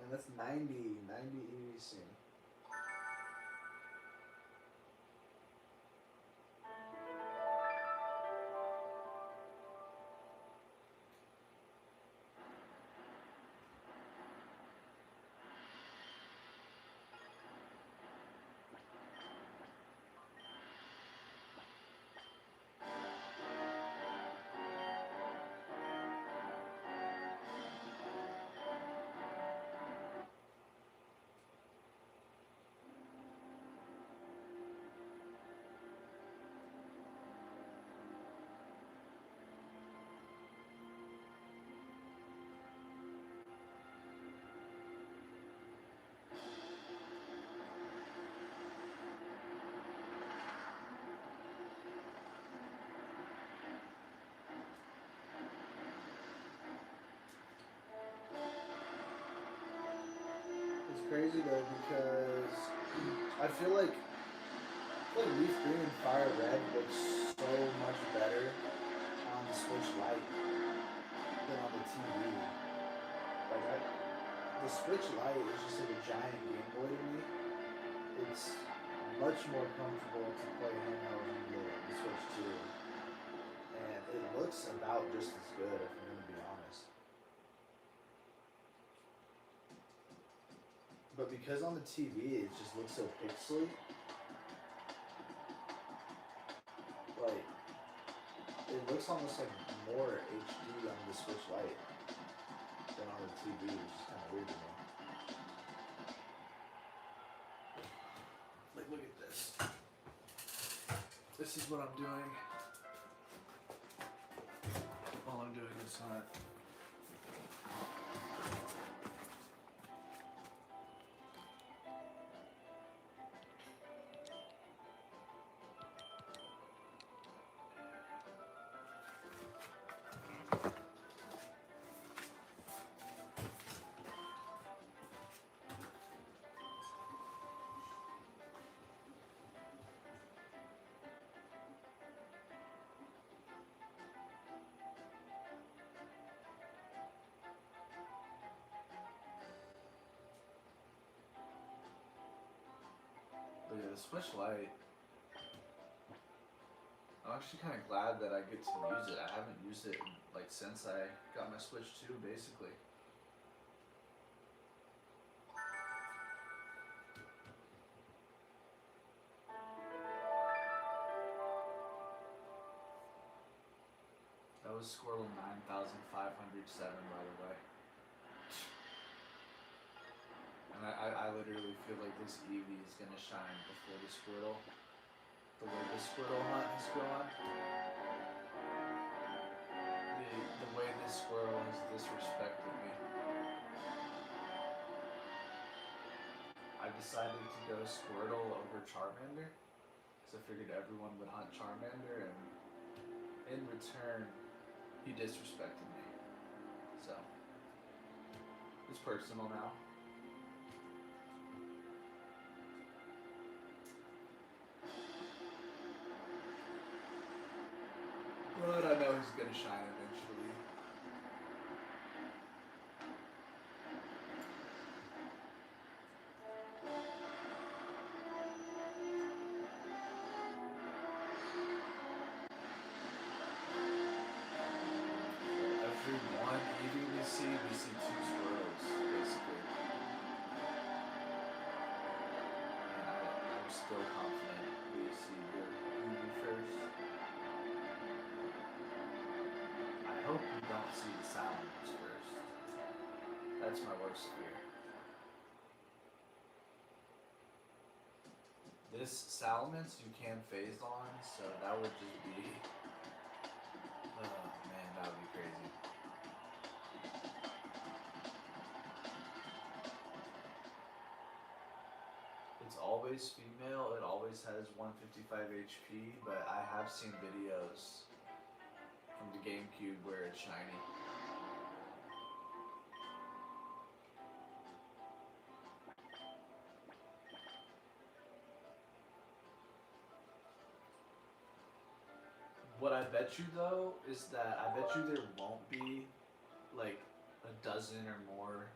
And that's 90 Eevee scene. crazy though because I feel like Leaf Green and Fire Red looks so much better on the Switch Lite than on the TV. Like the Switch Lite is just like a giant Game Boy to me. It's much more comfortable to play handheld than the Switch 2. And it looks about just as good, if I'm going to be honest. But because on the TV it just looks so pixely, like, it looks almost like more HD on the Switch Lite than on the TV, which is kind of weird to me. Like, look at this. This is what I'm doing while I'm doing this hunt. But yeah, the Switch Lite, I'm actually kind of glad that I get to use it. I haven't used it like since I got my Switch 2, basically. That was Squirtle 9507, by the way. And I literally feel like this Eevee is gonna shine before the Squirtle. The way the Squirtle hunt has gone. The way this squirrel has disrespected me. I decided to go Squirtle over Charmander. Because I figured everyone would hunt Charmander, and in return, he disrespected me. So, it's personal now. But I know he's gonna shine eventually. Every one Eevee we see two squirrels, basically. And I'm still confident we see the Eevee first. I hope we don't see the Salamence first. That's my worst fear. This Salamence you can phase on, so that would just be... Oh man, that would be crazy. It's always female, it always has 155 HP, but I have seen videos from the GameCube where it's shiny. What I bet you though is that I bet you there won't be like a dozen or more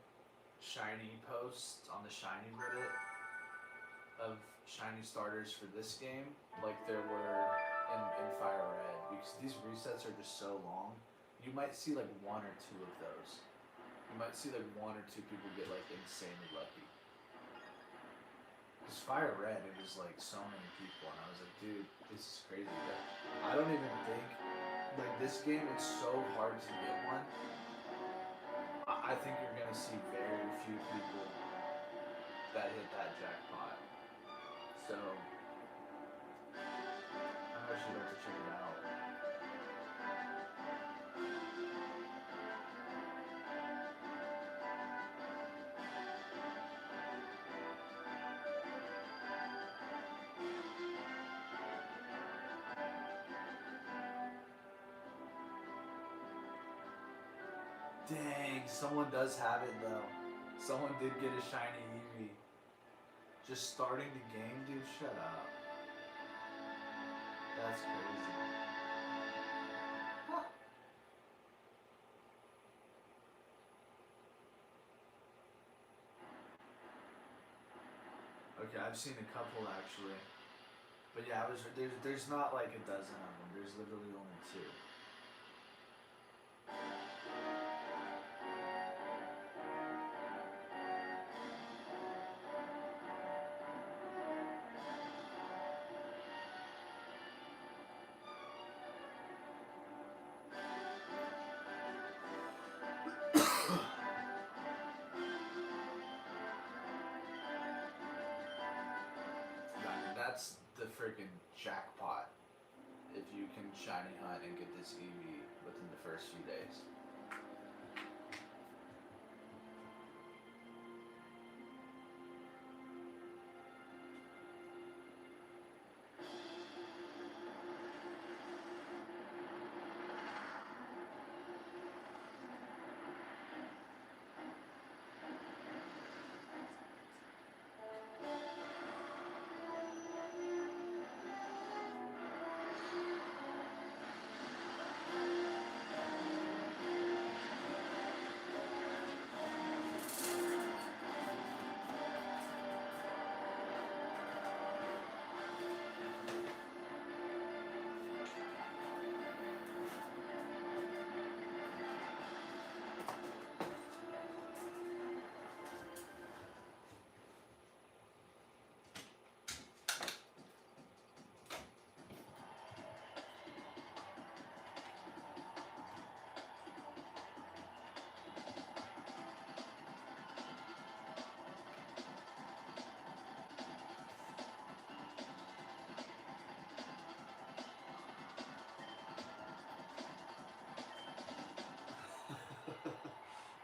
shiny posts on the shiny Reddit of shiny starters for this game like there were in Fire Red, because these resets are just so long. You might see like one or two of those. You might see like one or two people get like insanely lucky. Because Fire Red, it was like so many people, and I was like, dude, this is crazy. But I don't even think, like this game, it's so hard to get one. I think you're gonna see very few people that hit that jackpot. So, I'm actually about to check it out. Dang, someone does have it though. Someone did get a shiny Eevee. Just starting the game, dude? Shut up. That's crazy. Huh. Okay, I've seen a couple actually. But yeah, there's not like a dozen of them. There's literally only two. That's the freaking jackpot if you can shiny hunt and get this Eevee within the first few days.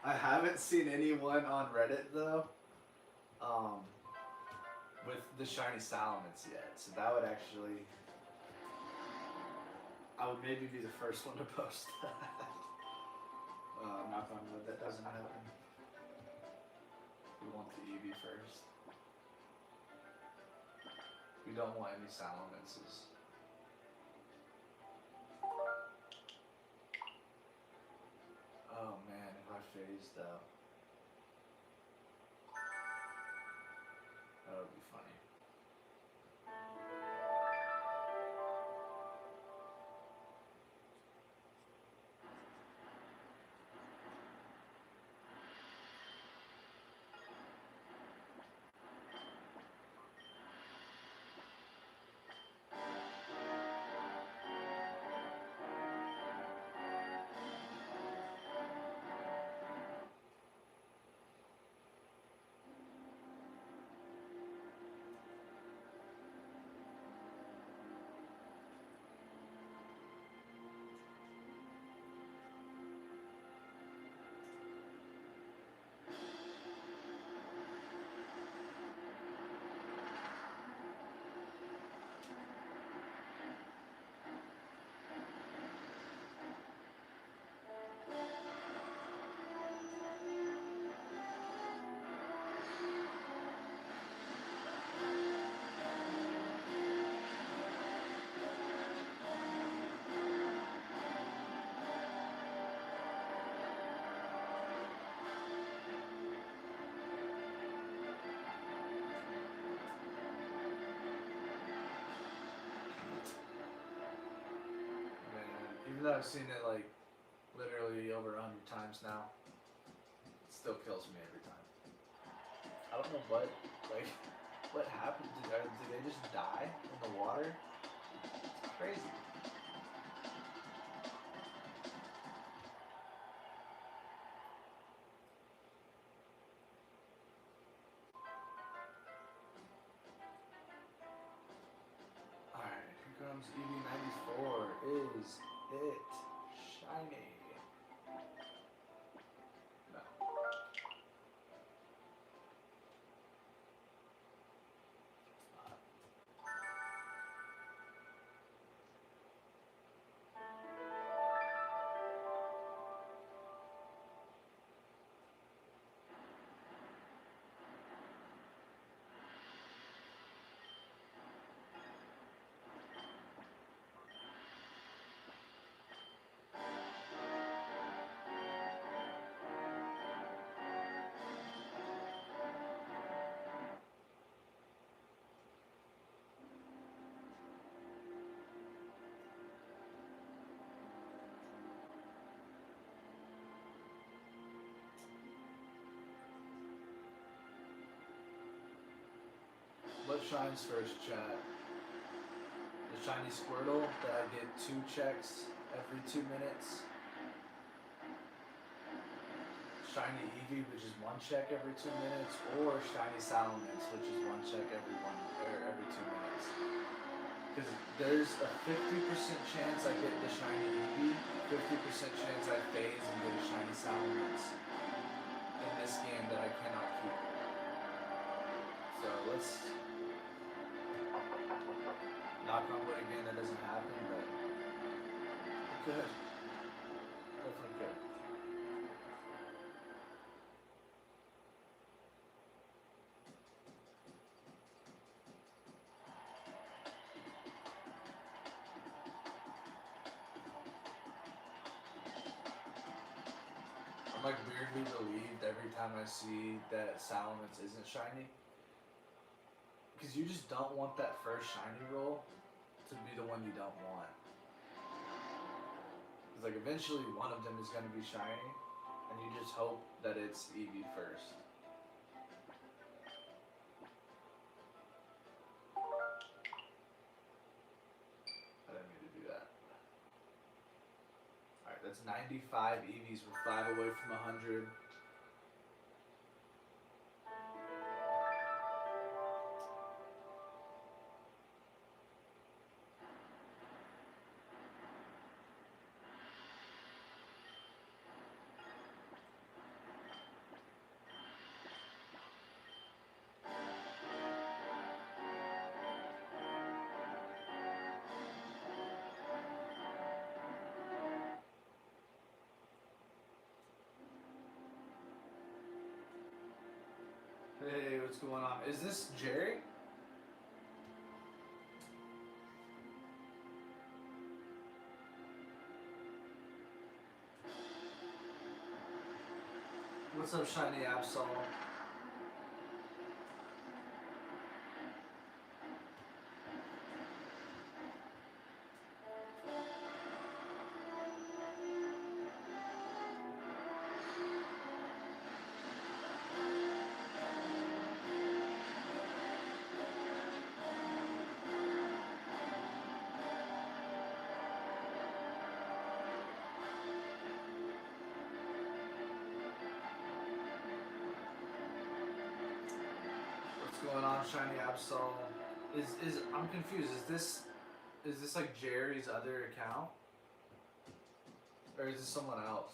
I haven't seen anyone on Reddit though, with the shiny Salamence yet. So that would actually, I would maybe be the first one to post that. Knock on wood, that doesn't happen. We want the Eevee first. We don't want any Salamences. Oh man, if I phased though. That would be funny. Even though I've seen it like literally over 100 times now, it still kills me every time. I don't know what happened. Did they just die in the water? It's crazy. Alright, here comes Eevee 94. Is it shiny? No. what shines first, chat? The shiny Squirtle that I get 2 checks every 2 minutes. Shiny Eevee, which is 1 check every 2 minutes, or shiny Salamence, which is 1 check every 2 minutes. Because there's a 50% chance I get the shiny Eevee, 50% chance I phase and get a shiny Salamence in this game that I cannot keep. So let's knock on wood again that doesn't happen, but it could. Definitely could. I'm like weirdly relieved every time I see that Salamence isn't shiny. Because you just don't want that first shiny roll to be the one you don't want. Because like eventually one of them is going to be shiny, and you just hope that it's Eevee first. I didn't mean to do that. Alright, that's 95 Eevees. We're 5 away from 100. Hey, what's going on? Is this Jerry? What's up, Shiny Absol? What's going on, Shiny Absol? Is I'm confused. Is this like Jerry's other account? Or is this someone else?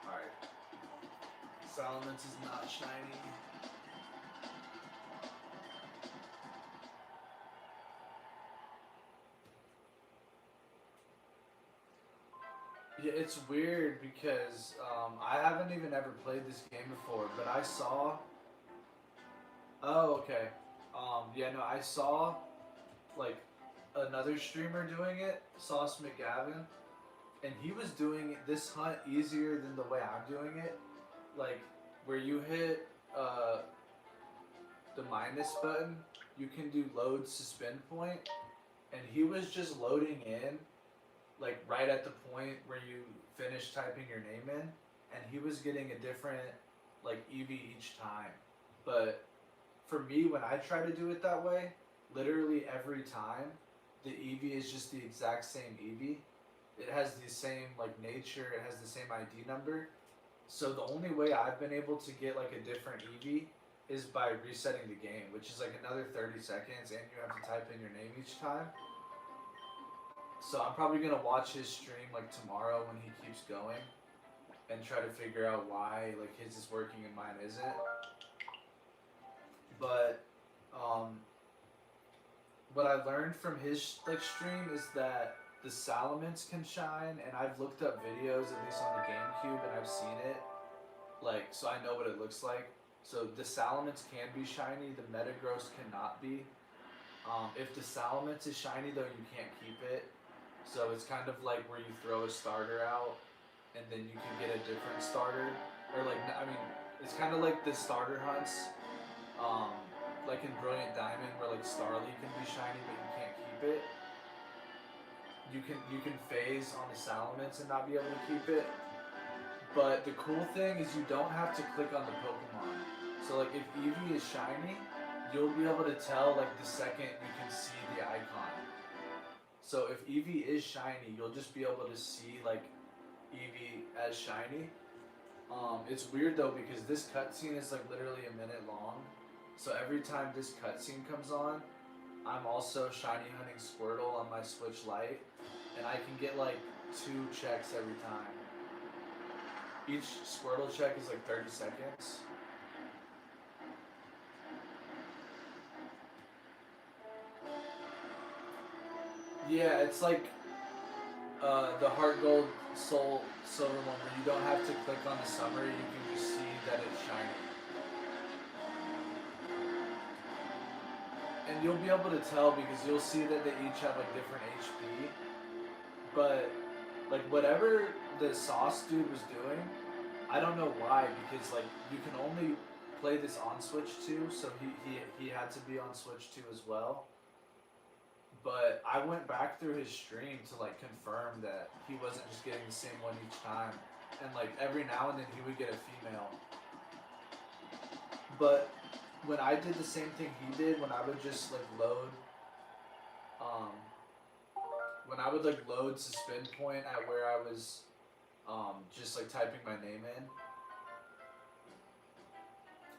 Alright. Salamence is not shiny. Yeah, it's weird because I haven't even ever played this game before, but I saw. Oh, okay. Yeah, no, I saw like another streamer doing it, Sauce McGavin, and he was doing this hunt easier than the way I'm doing it. Like where you hit the minus button, you can do load suspend point, and he was just loading in like right at the point where you finish typing your name in, and he was getting a different like Eevee each time. But for me, when I try to do it that way, literally every time the Eevee is just the exact same Eevee. It has the same like nature, it has the same ID number. So the only way I've been able to get like a different Eevee is by resetting the game, which is like another 30 seconds, and you have to type in your name each time. So I'm probably gonna watch his stream like tomorrow when he keeps going, and try to figure out why like his is working and mine isn't. But what I learned from his like stream is that the Salamence can shine, and I've looked up videos at least on the GameCube, and I've seen it. Like, so I know what it looks like. So the Salamence can be shiny, the Metagross cannot be. If the Salamence is shiny though, you can't keep it. So it's kind of like where you throw a starter out, and then you can get a different starter. Or like, I mean, it's kind of like the starter hunts. Like in Brilliant Diamond, where like Starly can be shiny but you can't keep it. You can phase on the Salamence and not be able to keep it, But the cool thing is you don't have to click on the Pokemon. So like if Eevee is shiny, you'll be able to tell like the second you can see the icon. So if Eevee is shiny, you'll just be able to see like Eevee as shiny. It's weird though because this cutscene is like literally a minute long. So every time this cutscene comes on, I'm also shiny hunting Squirtle on my Switch Lite, and I can get like 2 checks every time. Each Squirtle check is like 30 seconds. Yeah, it's like the Heart Gold Soul Silver one where you don't have to click on the summary, you can just see that it's shiny. And you'll be able to tell because you'll see that they each have like different HP. But like whatever the sauce dude was doing, I don't know why, because like you can only play this on Switch 2, so he had to be on Switch 2 as well. But I went back through his stream to like confirm that he wasn't just getting the same one each time. And like every now and then he would get a female. But when I did the same thing he did, when I would just like load when I would like load suspend point at where I was just like typing my name in,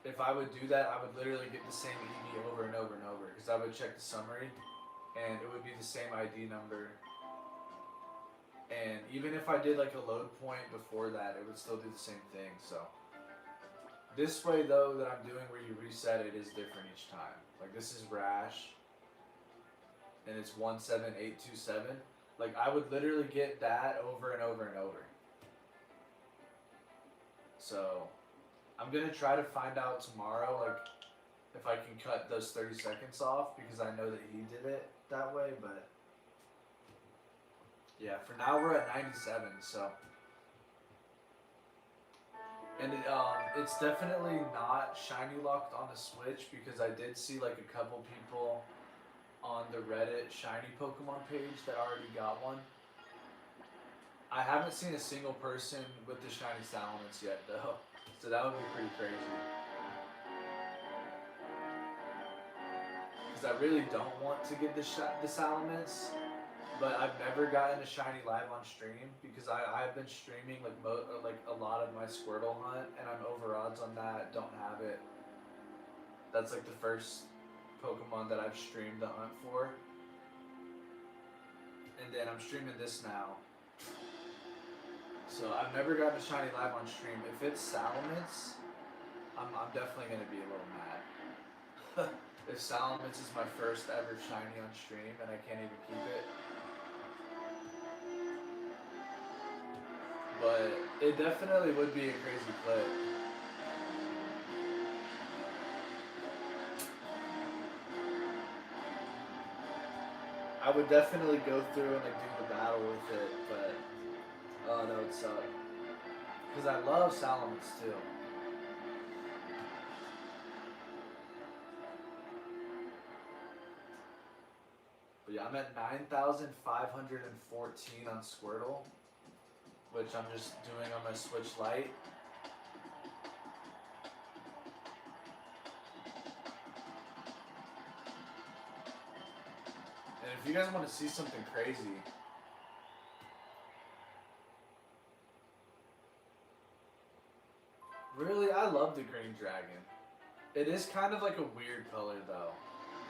if I would do that, I would literally get the same Eevee over and over and over because I would check the summary and it would be the same ID number. And even if I did like a load point before that, it would still do the same thing. So this way though that I'm doing where you reset it is different each time. Like this is Rash and it's 17827. Like I would literally get that over and over and over. So I'm gonna try to find out tomorrow, like if I can cut those 30 seconds off because I know that he did it that way. But yeah, for now we're at 97. So and it's definitely not shiny locked on the Switch because I did see like a couple people on the Reddit shiny Pokemon page that already got one. I haven't seen a single person with the shiny Salamence yet though, so that would be pretty crazy. Because I really don't want to get the Salamence, but I've never gotten a shiny live on stream because I've been streaming like a lot of my Squirtle hunt and I'm over odds on that, don't have it. That's like the first Pokemon that I've streamed the hunt for. And then I'm streaming this now. So I've never gotten a shiny live on stream. If it's Salamence, I'm definitely going to be a little mad. If Salamence is my first ever shiny on stream and I can't even keep it. But it definitely would be a crazy clip. I would definitely go through and like do the battle with it, but oh, that would suck. Because I love Salamence too. But yeah, I'm at 9,514 on Squirtle, which I'm just doing on my Switch Lite. And if you guys want to see something crazy, really, I love the green dragon. It is kind of like a weird color though.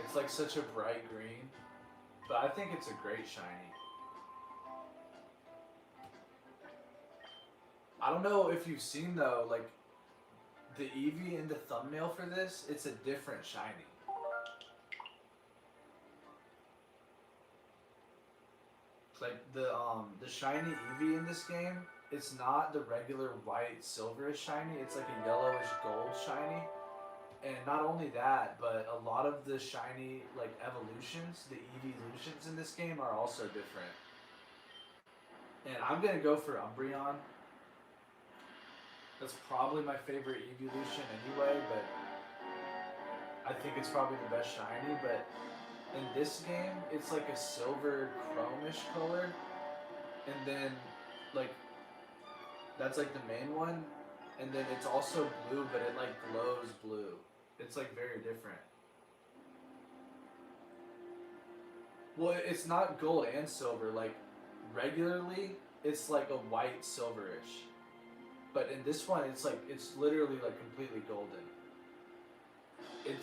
It's like such a bright green, but I think it's a great shiny. I don't know if you've seen though, like the Eevee in the thumbnail for this, it's a different shiny. Like the shiny Eevee in this game, it's not the regular white silverish shiny, it's like a yellowish gold shiny. And not only that, but a lot of the shiny like evolutions, the evolutions in this game are also different. And I'm gonna go for Umbreon. That's probably my favorite evolution anyway, but I think it's probably the best shiny. But in this game, it's like a silver chromish color, and then like That's like the main one, and then it's also blue, but it like glows blue. It's like very different. Well, it's not gold and silver. Like regularly, it's like a white silverish, but in this one, it's literally like completely golden.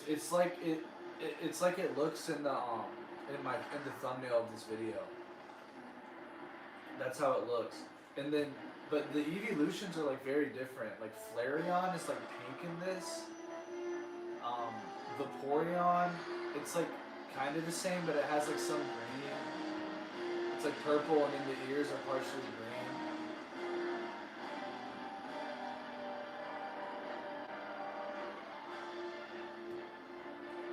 It's like it's like it looks in the thumbnail of this video. That's how it looks. And then, but the evolutions are like very different. Like Flareon is like pink in this. Um, Vaporeon, it's like kind of the same, but it has like some green. It's like purple, and then the ears are partially green.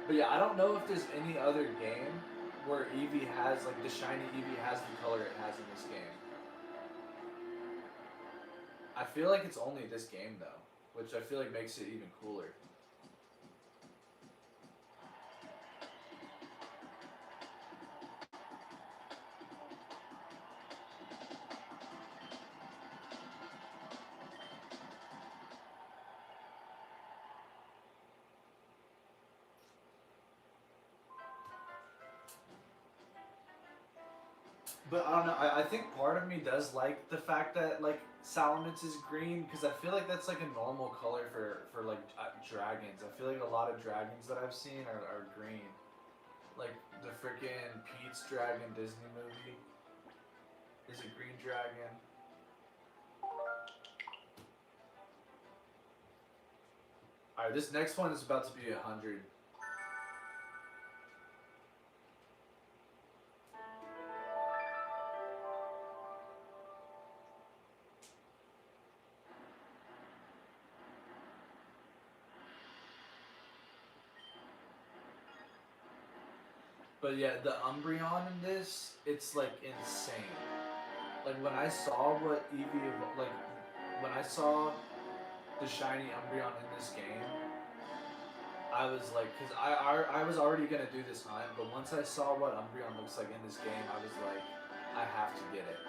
But yeah, I don't know if there's any other game where Eevee has, like the shiny Eevee has the color it has in this game. I feel like it's only this game though, which I feel like makes it even cooler. But I don't know. I think part of me does like the fact that like Salamence is green, because I feel like that's like a normal color for like dragons. I feel like a lot of dragons that I've seen are green. Like the freaking Pete's Dragon Disney movie is a green dragon. Alright, this next one is about to be 100. But yeah, the Umbreon in this, it's like insane. Like when I saw what Eevee, like when I saw the shiny Umbreon in this game, I was like, because I was already going to do this hunt, but once I saw what Umbreon looks like in this game, I was like, I have to get it.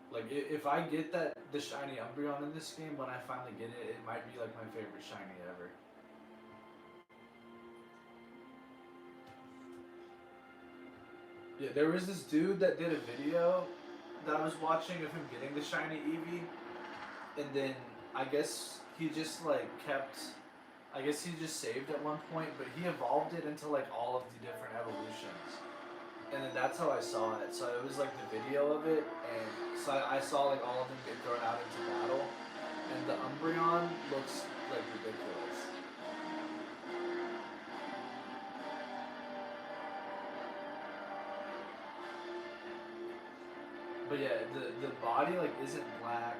Like, if I get the shiny Umbreon in this game, when I finally get it, it might be like my favorite shiny ever. Yeah, there was this dude that did a video that I was watching of him getting the shiny Eevee, and then I guess he just like kept, I guess he just saved at one point, but he evolved it into like all of the different evolutions. And then that's how I saw it. So it was like the video of it, and so I saw like all of them get thrown out into battle, and the Umbreon looks like ridiculous. But yeah, the body like isn't black.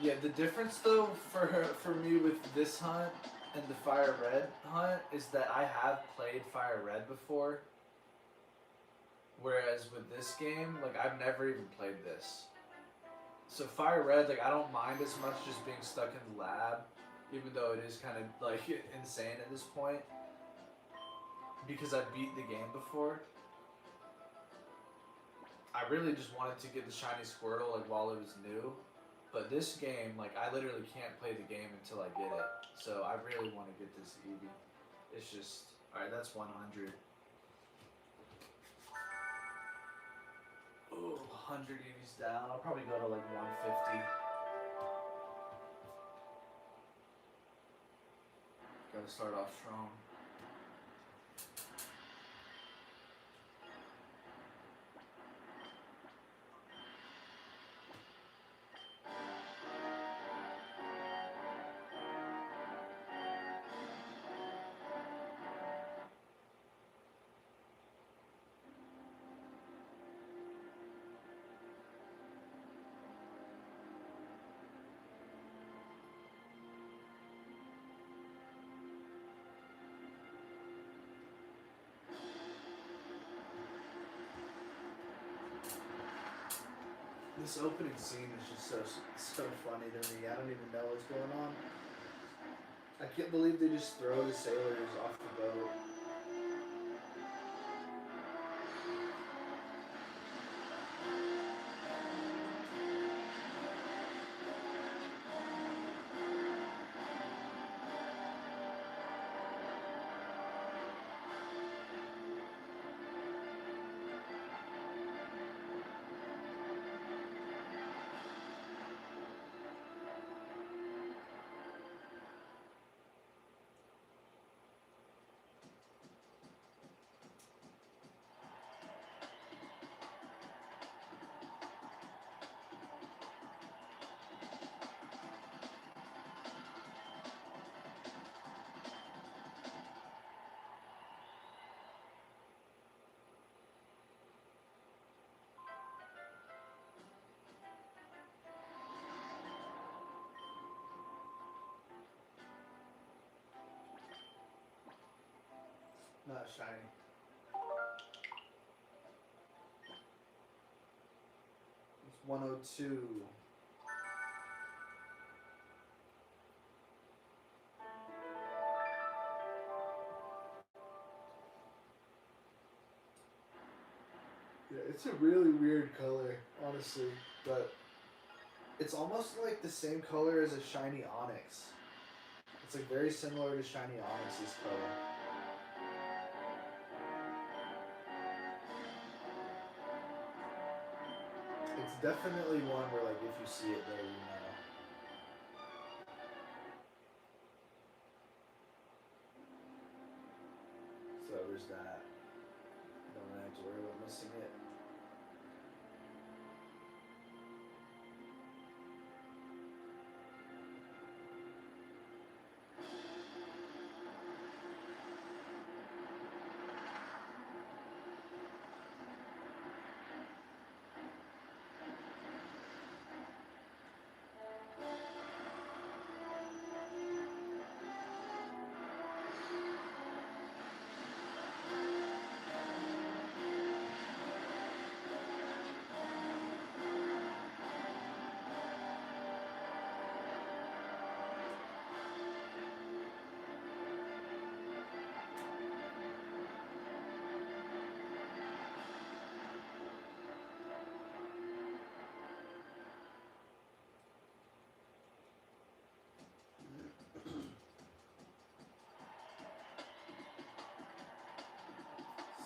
Yeah, the difference though for me with this hunt and the Fire Red hunt is that I have played Fire Red before. Whereas with this game, like I've never even played this. So Fire Red, like I don't mind as much just being stuck in the lab, even though it is kind of like insane at this point. Because I beat the game before. I really just wanted to get the shiny Squirtle like while it was new. But this game, like I literally can't play the game until I get it. So I really want to get this Eevee. It's just, alright, that's 100. Ooh, 100 Eevees down. I'll probably go to like 150. Gotta start off strong. This opening scene is just so funny to me. I don't even know what's going on. I can't believe they just throw the sailors off the boat. Not shiny. It's 102. Yeah, it's a really weird color, honestly, but it's almost like the same color as a shiny onyx. It's like very similar to shiny onyx's color. It's definitely one where, like, if you see it there, you know. So there's that. Don't really have to worry about missing it.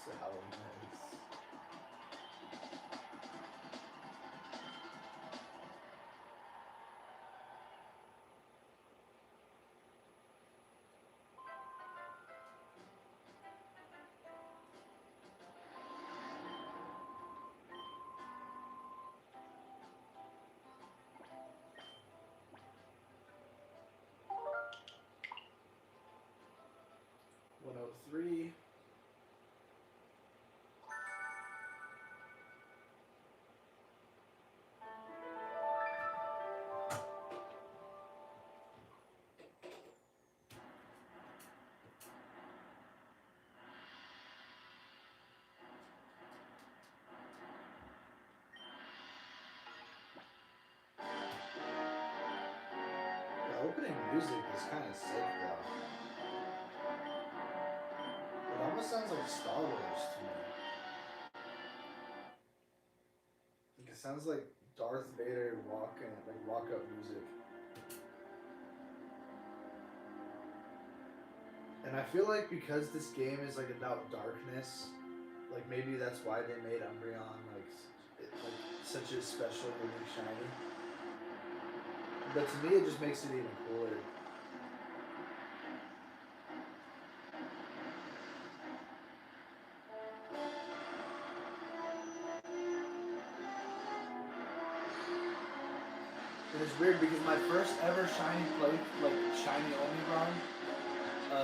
So nice. One oh three. The opening music is kind of sick though. It almost sounds like Star Wars to me. Like, it sounds like Darth Vader walking, like walk-up music. And I feel like because this game is like about darkness, like maybe that's why they made Umbreon like such a special, unique shiny. But to me, it just makes it even cooler. And it's weird because my first ever shiny play, like shiny only run,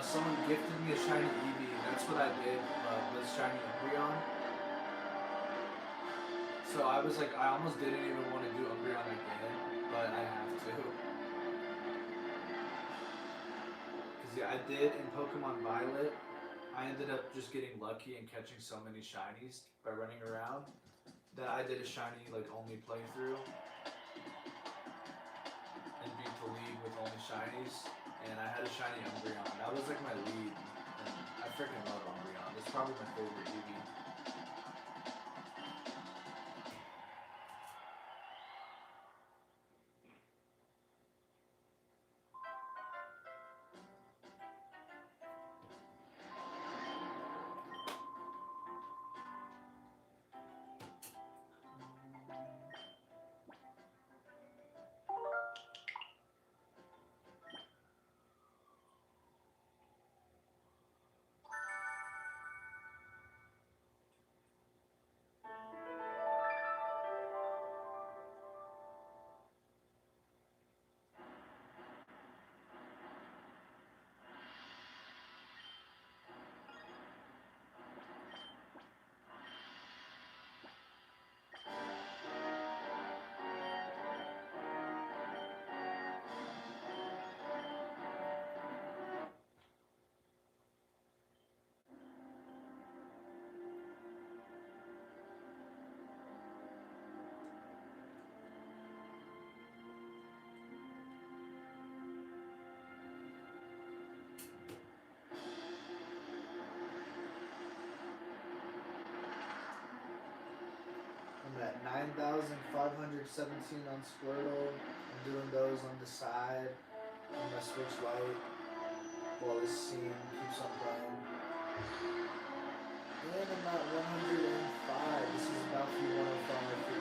someone gifted me a shiny Eevee, and that's what I did with shiny Umbreon. So I was like, I almost didn't even want to do Umbreon again, but I have to. Because yeah, I did in Pokemon Violet. I ended up just getting lucky and catching so many shinies by running around that I did a shiny like only playthrough and beat the league with only shinies, and I had a shiny Umbreon. That was like my lead, and I freaking love Umbreon. It's probably my favorite Eevee. I'm at 9,517 on Squirtle. I'm doing those on the side on my Switch Lite while this scene keeps on playing. And I'm at 105. This is about to be 105 for you.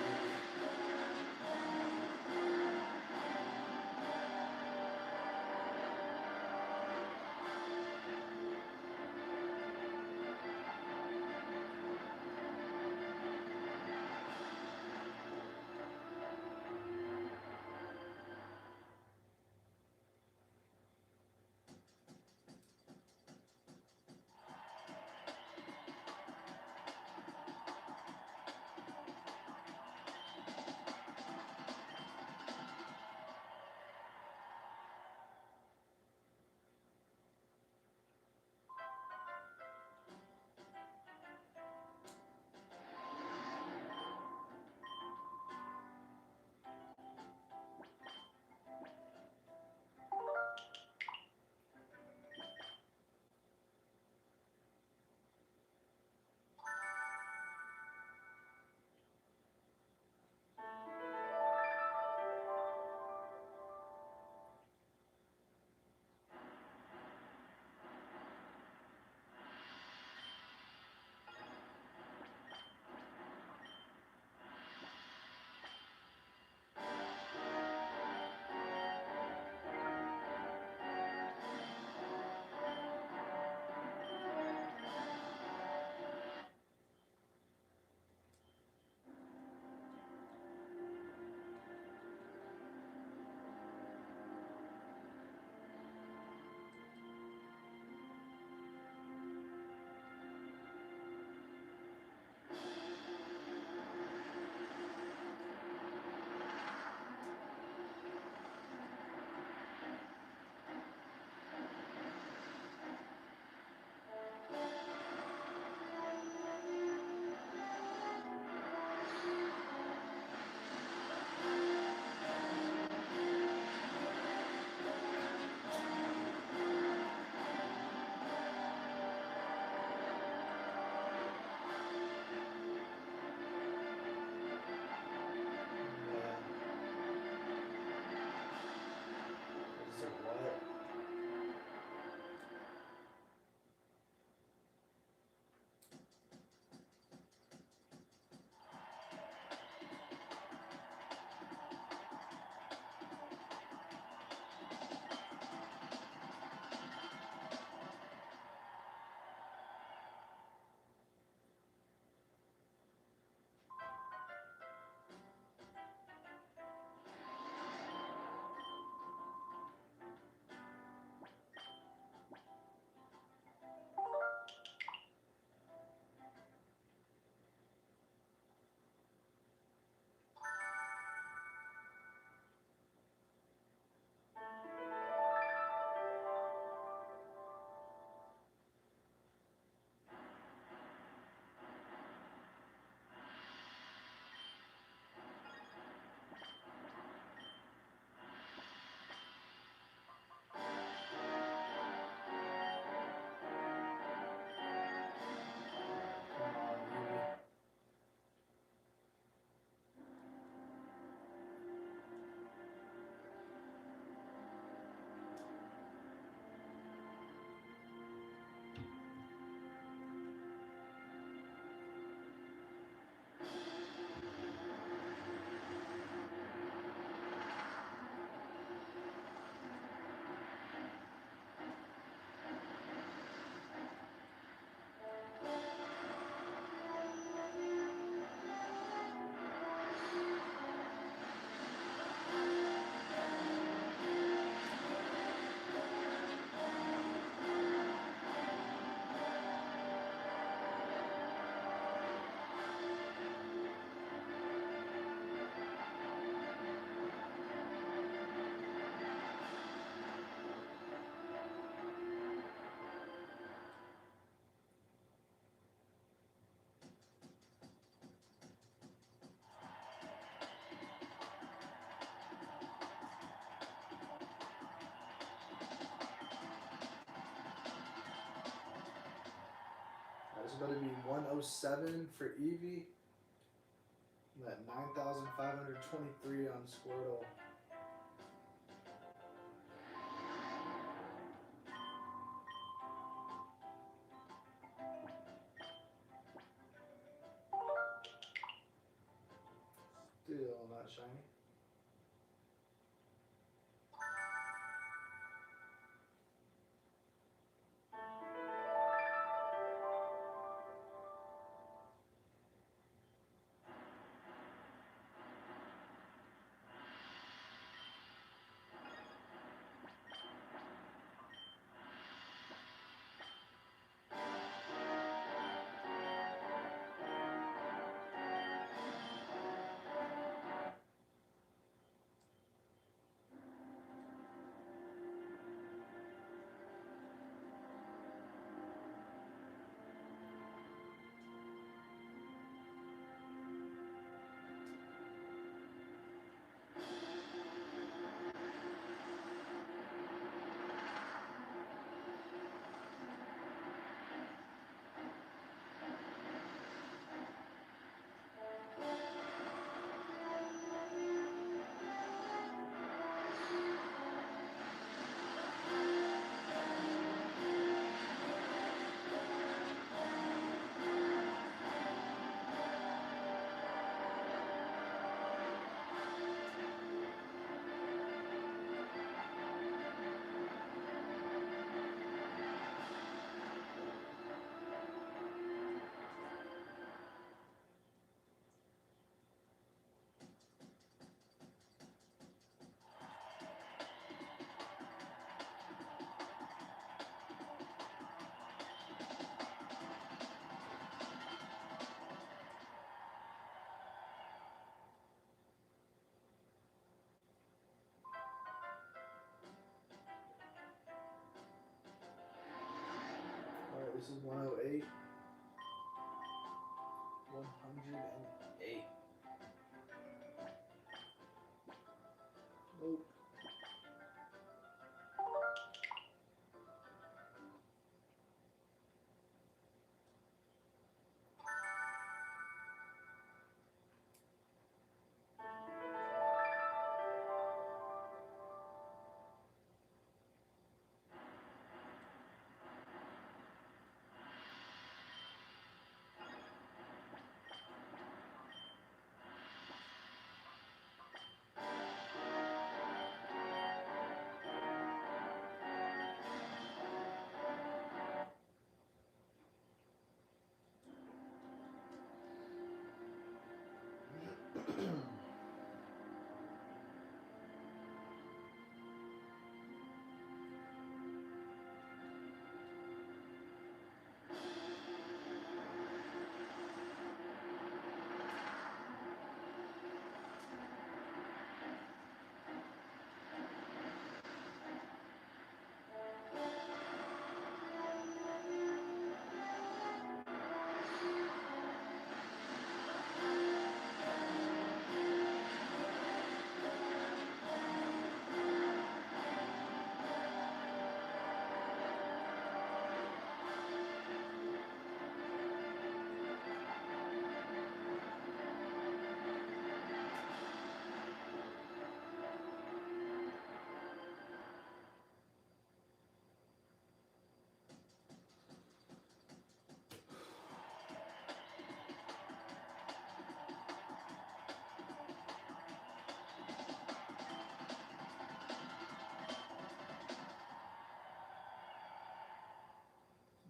about to be 107 for Eevee. I'm at 9,523 on Squirtle. Still not shiny. Alright, this is 108. 108. Nope.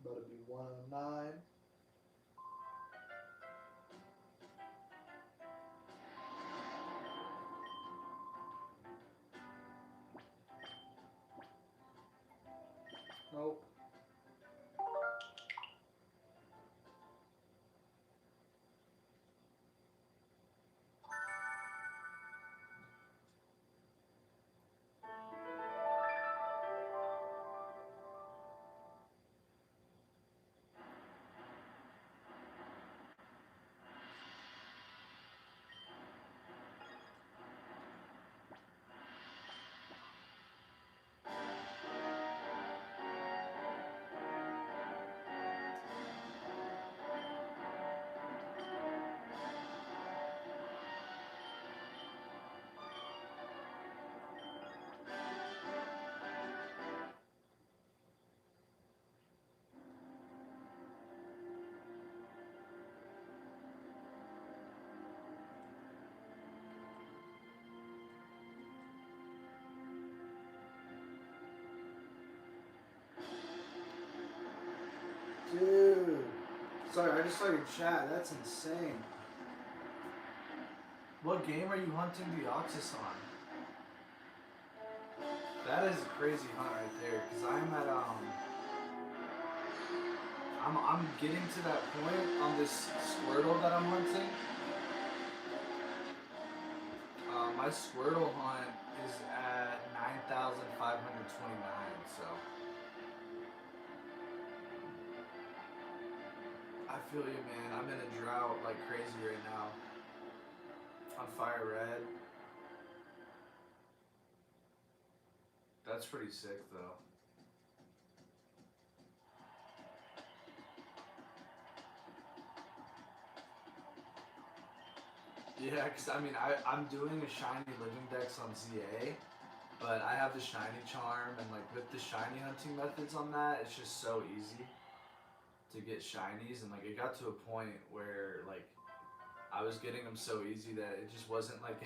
About to be 109. Nope. Dude. Sorry, I just saw your chat. That's insane. What game are you hunting the Oxus on? That is a crazy hunt right there, because I'm at I'm getting to that point on this Squirtle that I'm hunting. My Squirtle hunt is at 9,529, so I feel you, man. I'm in a drought like crazy right now. On Fire Red. That's pretty sick, though. Yeah, because I mean, I'm doing a shiny living dex on ZA, but I have the shiny charm, and like with the shiny hunting methods on that, it's just so easy to get shinies, and like it got to a point where like I was getting them so easy that it just wasn't like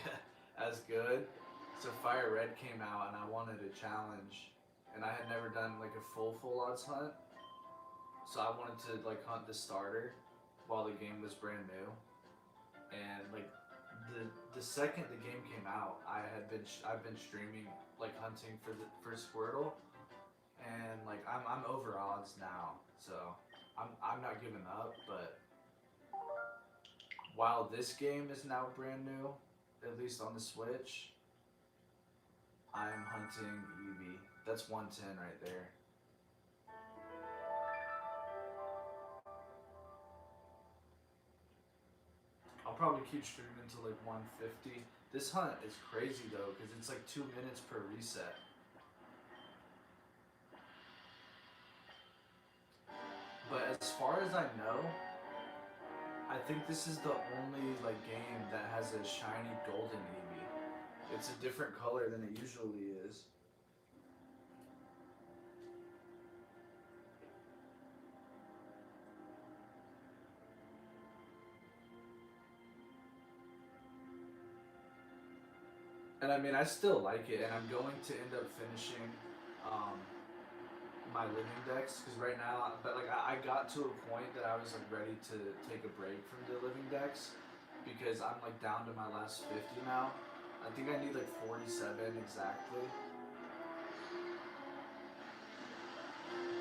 as good. So Fire Red came out, and I wanted a challenge, and I had never done like a full odds hunt, so I wanted to like hunt the starter while the game was brand new, and like the second the game came out, I've been streaming like hunting for Squirtle, and like I'm over odds now, so I'm not giving up. But while this game is now brand new, at least on the Switch, I'm hunting Eevee. That's 110 right there. I'll probably keep streaming until like 150. This hunt is crazy though, because it's like 2 minutes per reset. But as far as I know, I think this is the only like game that has a shiny golden Eevee. It's a different color than it usually is. And I mean, I still like it, and I'm going to end up finishing my living dex, because right now, but like I got to a point that I was like ready to take a break from the living dex, because I'm like down to my last 50 now. I think I need like 47 exactly.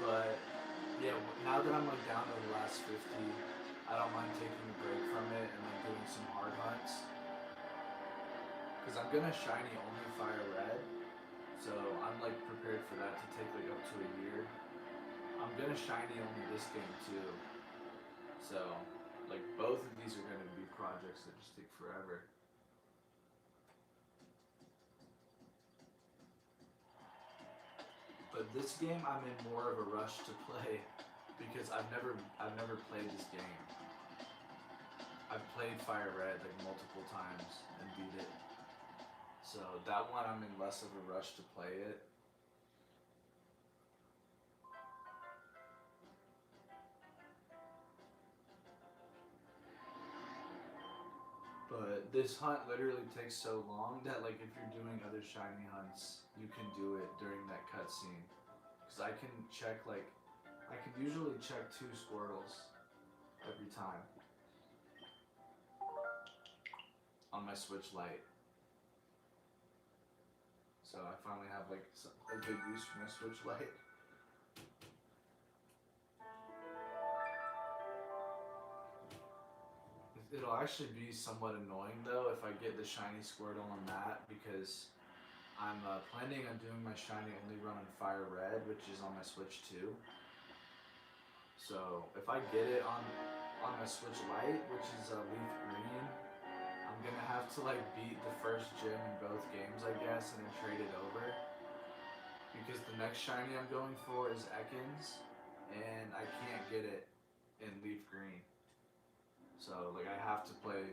But yeah, now that I'm like down to the last 50, I don't mind taking a break from it and like doing some hard hunts. Because I'm gonna shiny only Fire Red, so I'm like prepared for that to take like up to a year. I'm gonna shiny only this game too, so like both of these are gonna be projects that just take forever. But this game I'm in more of a rush to play, because I've never played this game. I've played Fire Red like multiple times and beat it. So that one I'm in less of a rush to play it. But this hunt literally takes so long that like if you're doing other shiny hunts, you can do it during that cutscene. Because I can check like, I can usually check 2 Squirtles every time on my Switch Lite. So I finally have like a good use for my Switch Lite. It'll actually be somewhat annoying though if I get the shiny Squirtle on that, because I'm planning on doing my shiny only run on Fire Red, which is on my Switch 2. So if I get it on my Switch Lite, which is Leaf Green, I'm gonna have to like beat the first gym in both games, I guess, and then trade it over. Because the next shiny I'm going for is Ekans, and I can't get it in Leaf Green. So like I have to play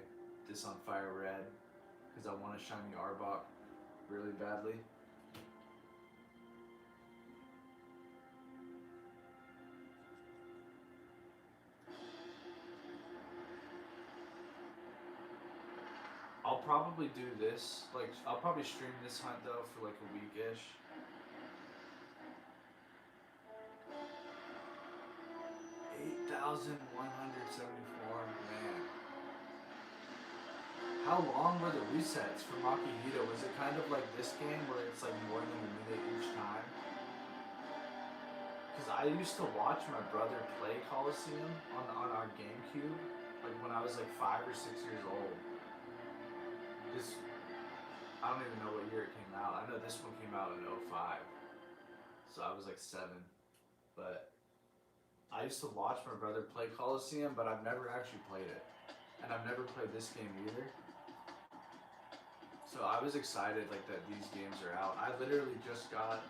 this on Fire Red, because I want a shiny Arbok really badly. I'll probably do this, like I'll probably stream this hunt though for like a week-ish. man. How long were the resets for Makihito? Was it kind of like this game where it's like more than a minute each time? Because I used to watch my brother play Coliseum on our GameCube, like when I was like 5 or 6 years old. This, I don't even know what year it came out. I know this one came out in 05. So I was like 7. But I used to watch my brother play Coliseum, but I've never actually played it. And I've never played this game either. So I was excited like that these games are out. I literally just got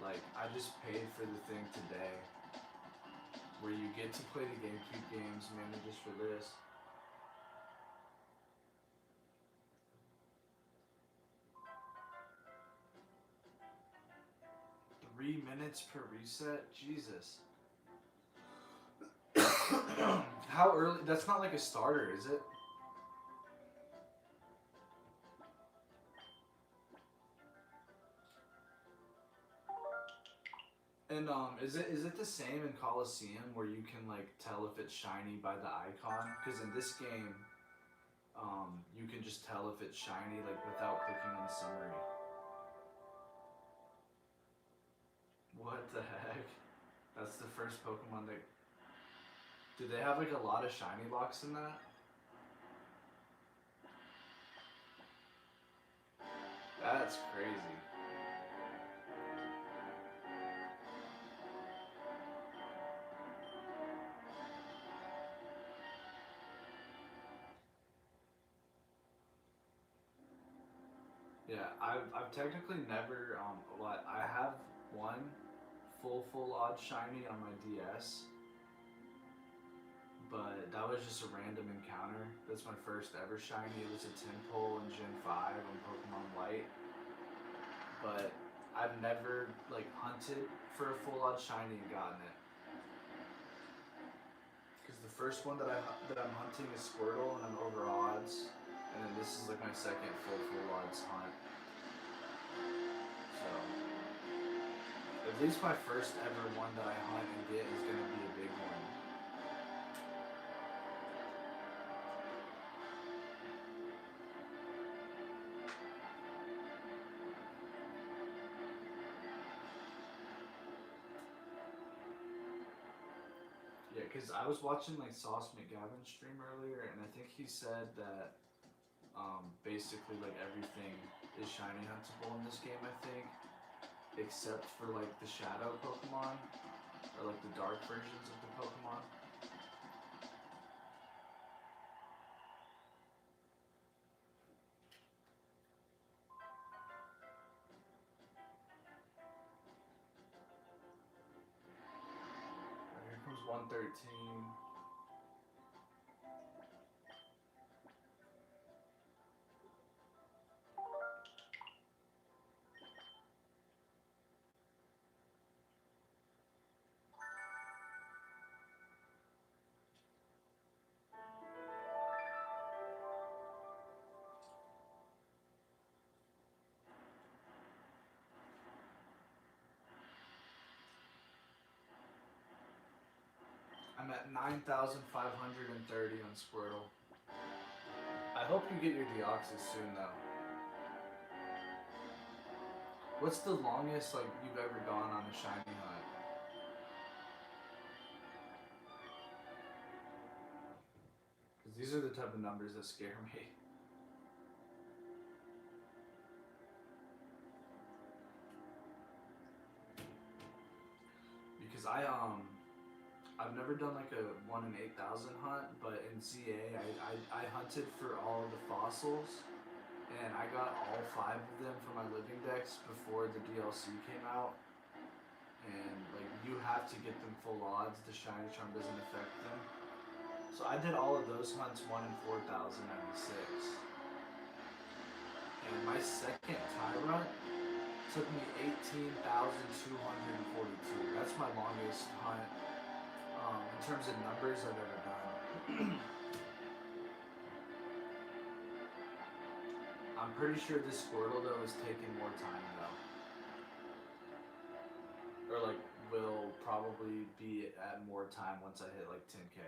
I just paid for the thing today. Where you get to play the GameCube games mainly just for this. $3 minutes per reset? Jesus. How early? That's not like a starter, is it? And is it the same in Coliseum where you can like tell if it's shiny by the icon? Because in this game, you can just tell if it's shiny like without clicking on the summary. What the heck? That's the first Pokemon that. Do they have like a lot of shiny locks in that? That's crazy. Yeah, I've technically never I have one full odd shiny on my DS, but that was just a random encounter. That's my first ever shiny. It was a Tenpole in Gen 5 on Pokemon White, but I've never like hunted for a full odd shiny and gotten it. Because the first one that I'm hunting is Squirtle and I'm over odds. And then this is like my second full odds hunt. So, at least my first ever one that I hunt and get is going to be a big one. Yeah, because I was watching like Sauce McGavin's stream earlier and I think he said that basically like everything is shiny huntable in this game, I think, except for like the shadow Pokemon or like the dark versions of the Pokemon. Here comes 113. I'm at 9,530 on Squirtle. I hope you get your Deoxys soon though. What's the longest like you've ever gone on a shiny hunt? Because these are the type of numbers that scare me. Because I've never done like a 1 in 8,000 hunt, but in ZA I hunted for all of the fossils, and I got all 5 of them for my living dex before the DLC came out. And like you have to get them full odds. The shiny charm doesn't affect them. So I did all of those hunts 1 in 4,096. And my second tie run took me 18,242. That's my longest hunt in terms of numbers I've ever done. I'm pretty sure this Squirtle though is taking more time though. Or like will probably be at more time once I hit like 10K.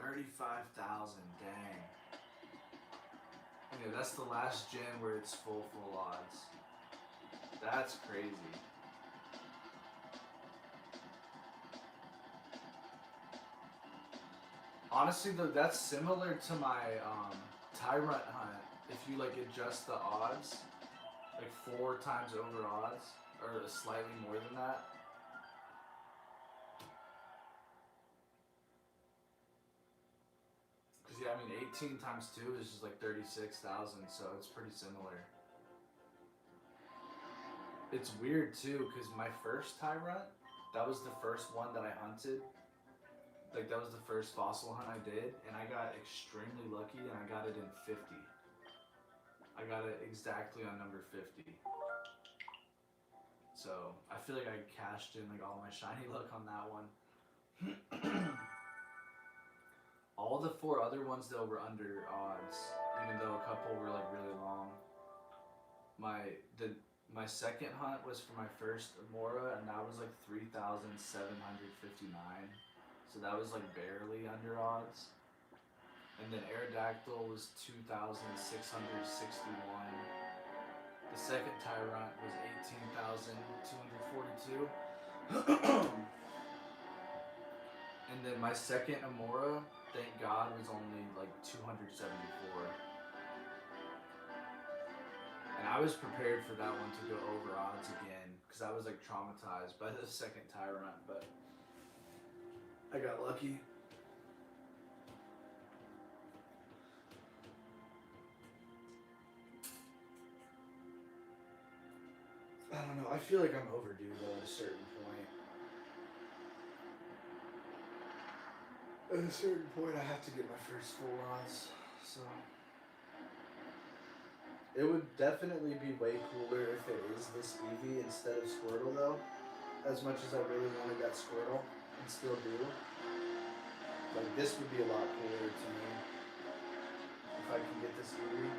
35,000, dang. Okay, that's the last gen where it's full odds. That's crazy. Honestly though, that's similar to my Tyrant hunt. If you like adjust the odds, like 4 times over odds, or slightly more than that. Because yeah, I mean 18 times 2 is just like 36,000, so it's pretty similar. It's weird too, because my first Tyrant, that was the first one that I hunted. Like that was the first fossil hunt I did, and I got extremely lucky, and I got it in 50. I got it exactly on number 50. So I feel like I cashed in like all my shiny luck on that one. All the 4 other ones though were under odds, even though a couple were like really long. My second hunt was for my first Amora, and that was like 3,759. So that was like barely under odds. And then Aerodactyl was 2,661. The second Tyrant was 18,242. And then my second Amora, thank God, was only like 274. And I was prepared for that one to go over odds again, because I was like traumatized by the second Tyrant, but I got lucky. I don't know, I feel like I'm overdue though at a certain point. At a certain point I have to get my first full odds, so. It would definitely be way cooler if it is this Eevee instead of Squirtle though. As much as I really wanted that Squirtle, and still do. Like this would be a lot cooler to me. If I can get this Eevee.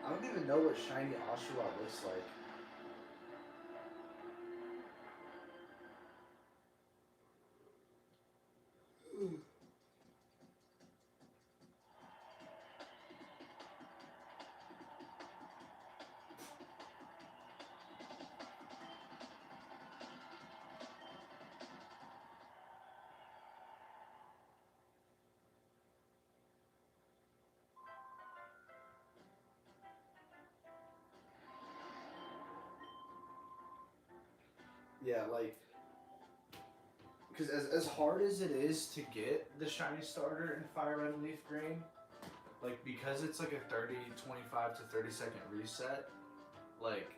I don't even know what shiny Oshawott looks like. Yeah, like, because as hard as it is to get the shiny starter in Fire Red and Leaf Green, like, because it's like a 25 to 30 second reset, like,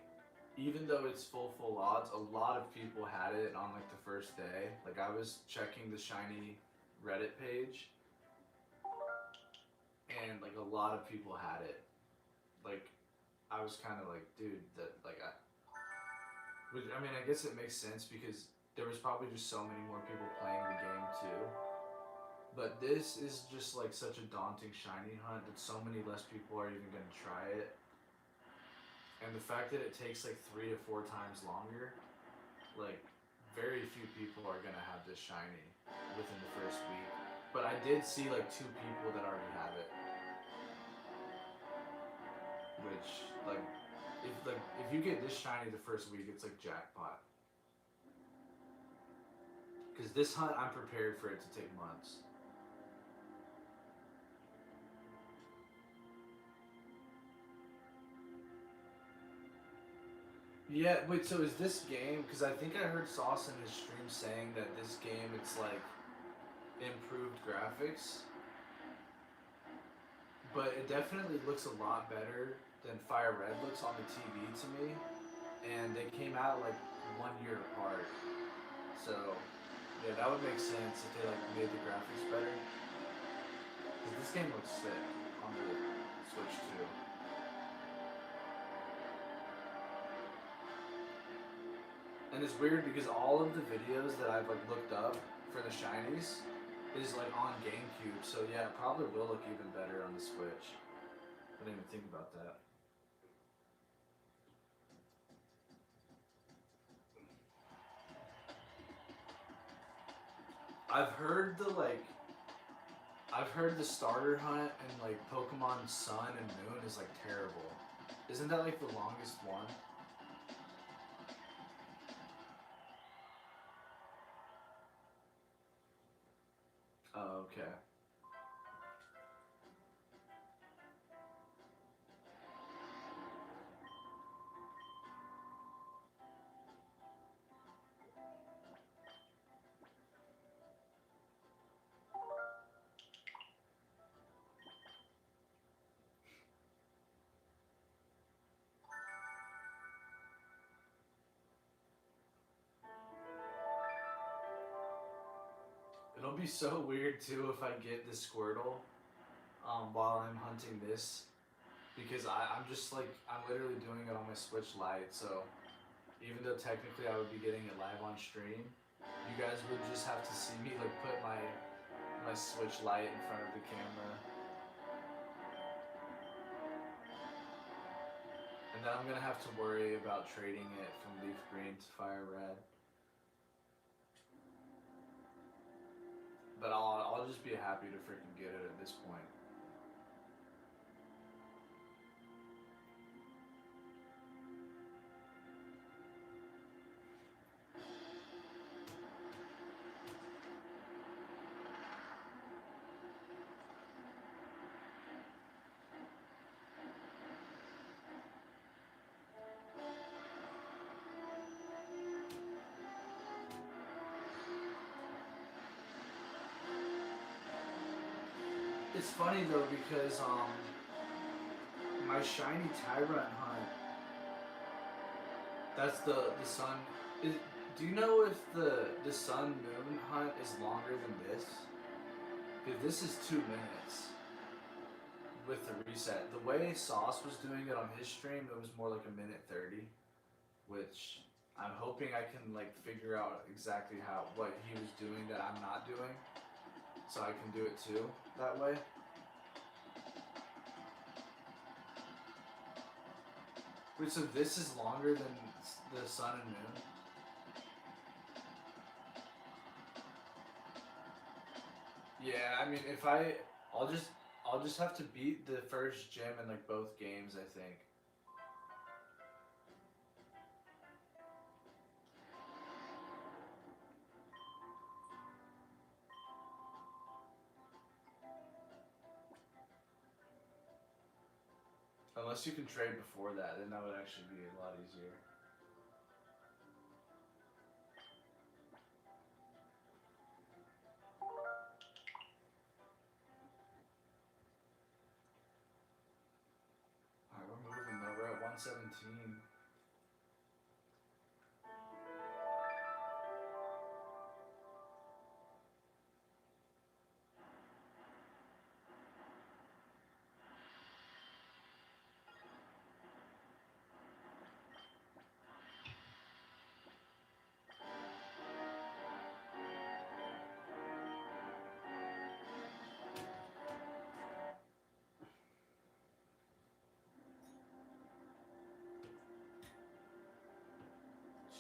even though it's full odds, a lot of people had it on like the first day. Like I was checking the shiny Reddit page, and like a lot of people had it. Like I was kind of like, dude, that like I mean, I guess it makes sense because there was probably just so many more people playing the game too. But this is just like such a daunting shiny hunt that so many less people are even gonna try it. And the fact that it takes like 3 to 4 times longer, like very few people are gonna have this shiny within the first week. But I did see like 2 people that already have it. Which if you get this shiny the first week, it's like jackpot. Because this hunt, I'm prepared for it to take months. Yeah, wait, so is this game, because I think I heard Sauce in his stream saying that this game, it's like improved graphics. But it definitely looks a lot better than Fire Red looks on the TV to me. And they came out like 1 year apart. So, yeah, that would make sense if they like made the graphics better. Because this game looks sick on the Switch too. And it's weird because all of the videos that I've like looked up for the shinies, is like on GameCube, so yeah, it probably will look even better on the Switch. I didn't even think about that. I've heard the starter hunt and like Pokemon Sun and Moon is like terrible. Isn't that like the longest one? Oh, okay. It'll be so weird too if I get the Squirtle while I'm hunting this, because I'm just like, I'm literally doing it on my Switch Lite, so even though technically I would be getting it live on stream, you guys would just have to see me like put my Switch Lite in front of the camera. And then I'm gonna have to worry about trading it from Leaf Green to Fire Red. But I'll just be happy to freaking get it at this point. It's funny though because my shiny Tyrant hunt, that's the sun. Is, do you know if the Sun Moon hunt is longer than this? Because this is 2 minutes with the reset. The way Sauce was doing it on his stream, it was more like 1:30, which I'm hoping I can like figure out exactly what he was doing that I'm not doing, so I can do it too that way. Wait, so this is longer than the Sun and Moon? Yeah, I mean, I'll just have to beat the first gym in like both games, I think. Unless you can trade before that, then that would actually be a lot easier. Alright, we're moving though. We're at 117.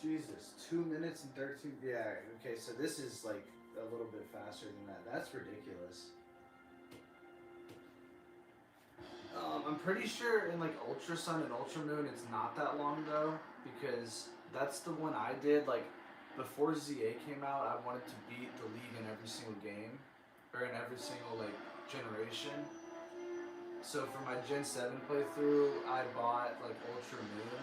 Jesus, 2 minutes and 13. Yeah, okay, so this is like a little bit faster than that. That's ridiculous. I'm pretty sure in like Ultra Sun and Ultra Moon it's not that long though, because that's the one I did like before ZA came out. I wanted to beat the league in every single game, or in every single like generation. So for my Gen 7 playthrough, I bought like Ultra Moon.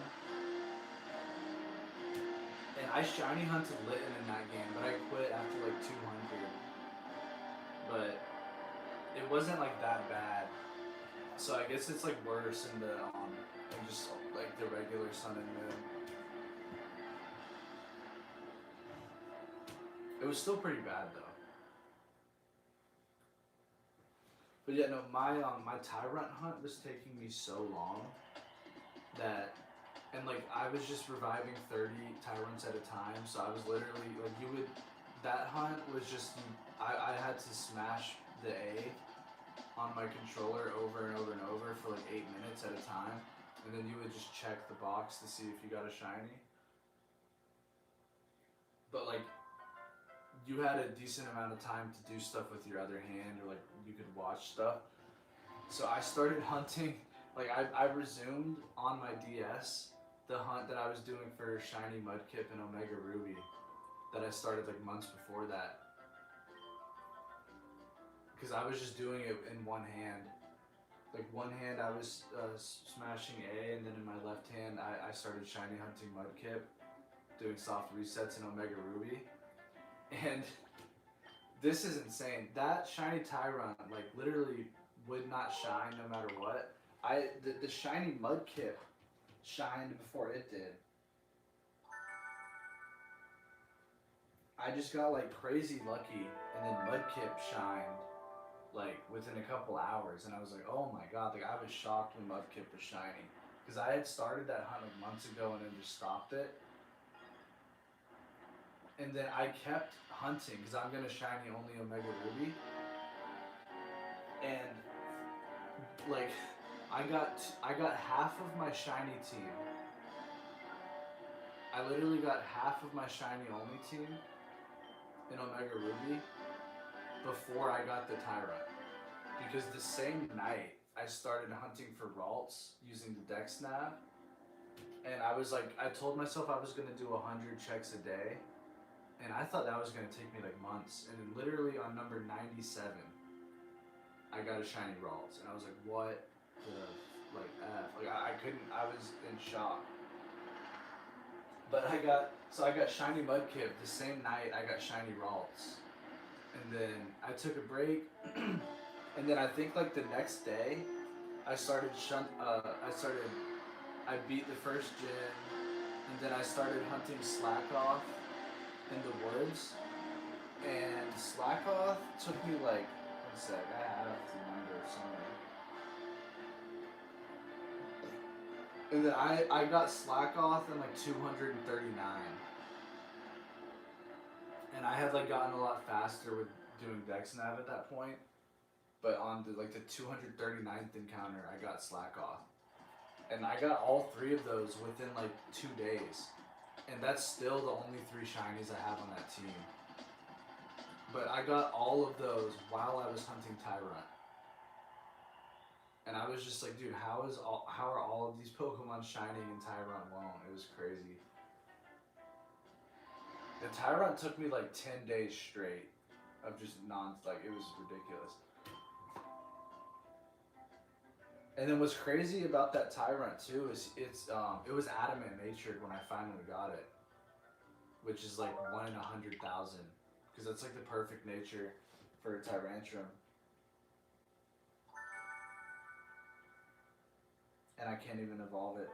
And I shiny hunted Litten in that game, but I quit after like 200. But it wasn't like that bad. So I guess it's like worse in the in just like the regular Sun and Moon. It was still pretty bad though. But yeah, no, my Tyrant hunt was taking me so long that, and like I was just reviving 30 Tyrants at a time. So I was literally like, that hunt was just I had to smash the A on my controller over and over and over for like 8 minutes at a time, and then you would just check the box to see if you got a shiny. But like, you had a decent amount of time to do stuff with your other hand, or like you could watch stuff. So I started hunting, like I resumed on my DS the hunt that I was doing for Shiny Mudkip and Omega Ruby that I started like months before that. Because I was just doing it in one hand. Like one hand I was smashing A, and then in my left hand I started shiny hunting Mudkip, doing soft resets in Omega Ruby. And this is insane. That shiny Tyrunt like literally would not shine no matter what. The shiny Mudkip shined before it did. I just got like crazy lucky, and then Mudkip shined like within a couple hours, and I was like, oh my god, like I was shocked when Mudkip was shiny, because I had started that hunt like months ago and then just stopped it. And then I kept hunting because I'm gonna shiny only Omega Ruby, and like I got half of my shiny team. I literally got half of my shiny only team in Omega Ruby before I got the Tyrunt. Because the same night I started hunting for Ralts using the Dex Nav, and I was like, I told myself I was gonna do 100 checks a day, and I thought that was gonna take me like months. And then literally on number 97, I got a shiny Ralts, and I was like, what the like F? Like I couldn't. I was in shock. But I got shiny Mudkip the same night I got shiny Ralts, and then I took a break, and then I think like the next day, I beat the first gym, and then I started hunting Slackoth in the woods, and Slackoth took me like, one sec, I have the number somewhere. And then I got Slackoth in like 239. And I had like gotten a lot faster with doing Dex Nav at that point. But on the 239th encounter, I got Slackoth. And I got all 3 of those within like 2 days. And that's still the only 3 shinies I have on that team. But I got all of those while I was hunting Tyrunt. And I was just like, dude, how are all of these Pokemon shining and Tyrunt won't? It was crazy. The Tyrunt took me like 10 days straight of just it was ridiculous. And then what's crazy about that Tyrunt too is it was adamant natured when I finally got it, which is like 1 in 100,000, because that's like the perfect nature for a Tyrantrum. And I can't even evolve it.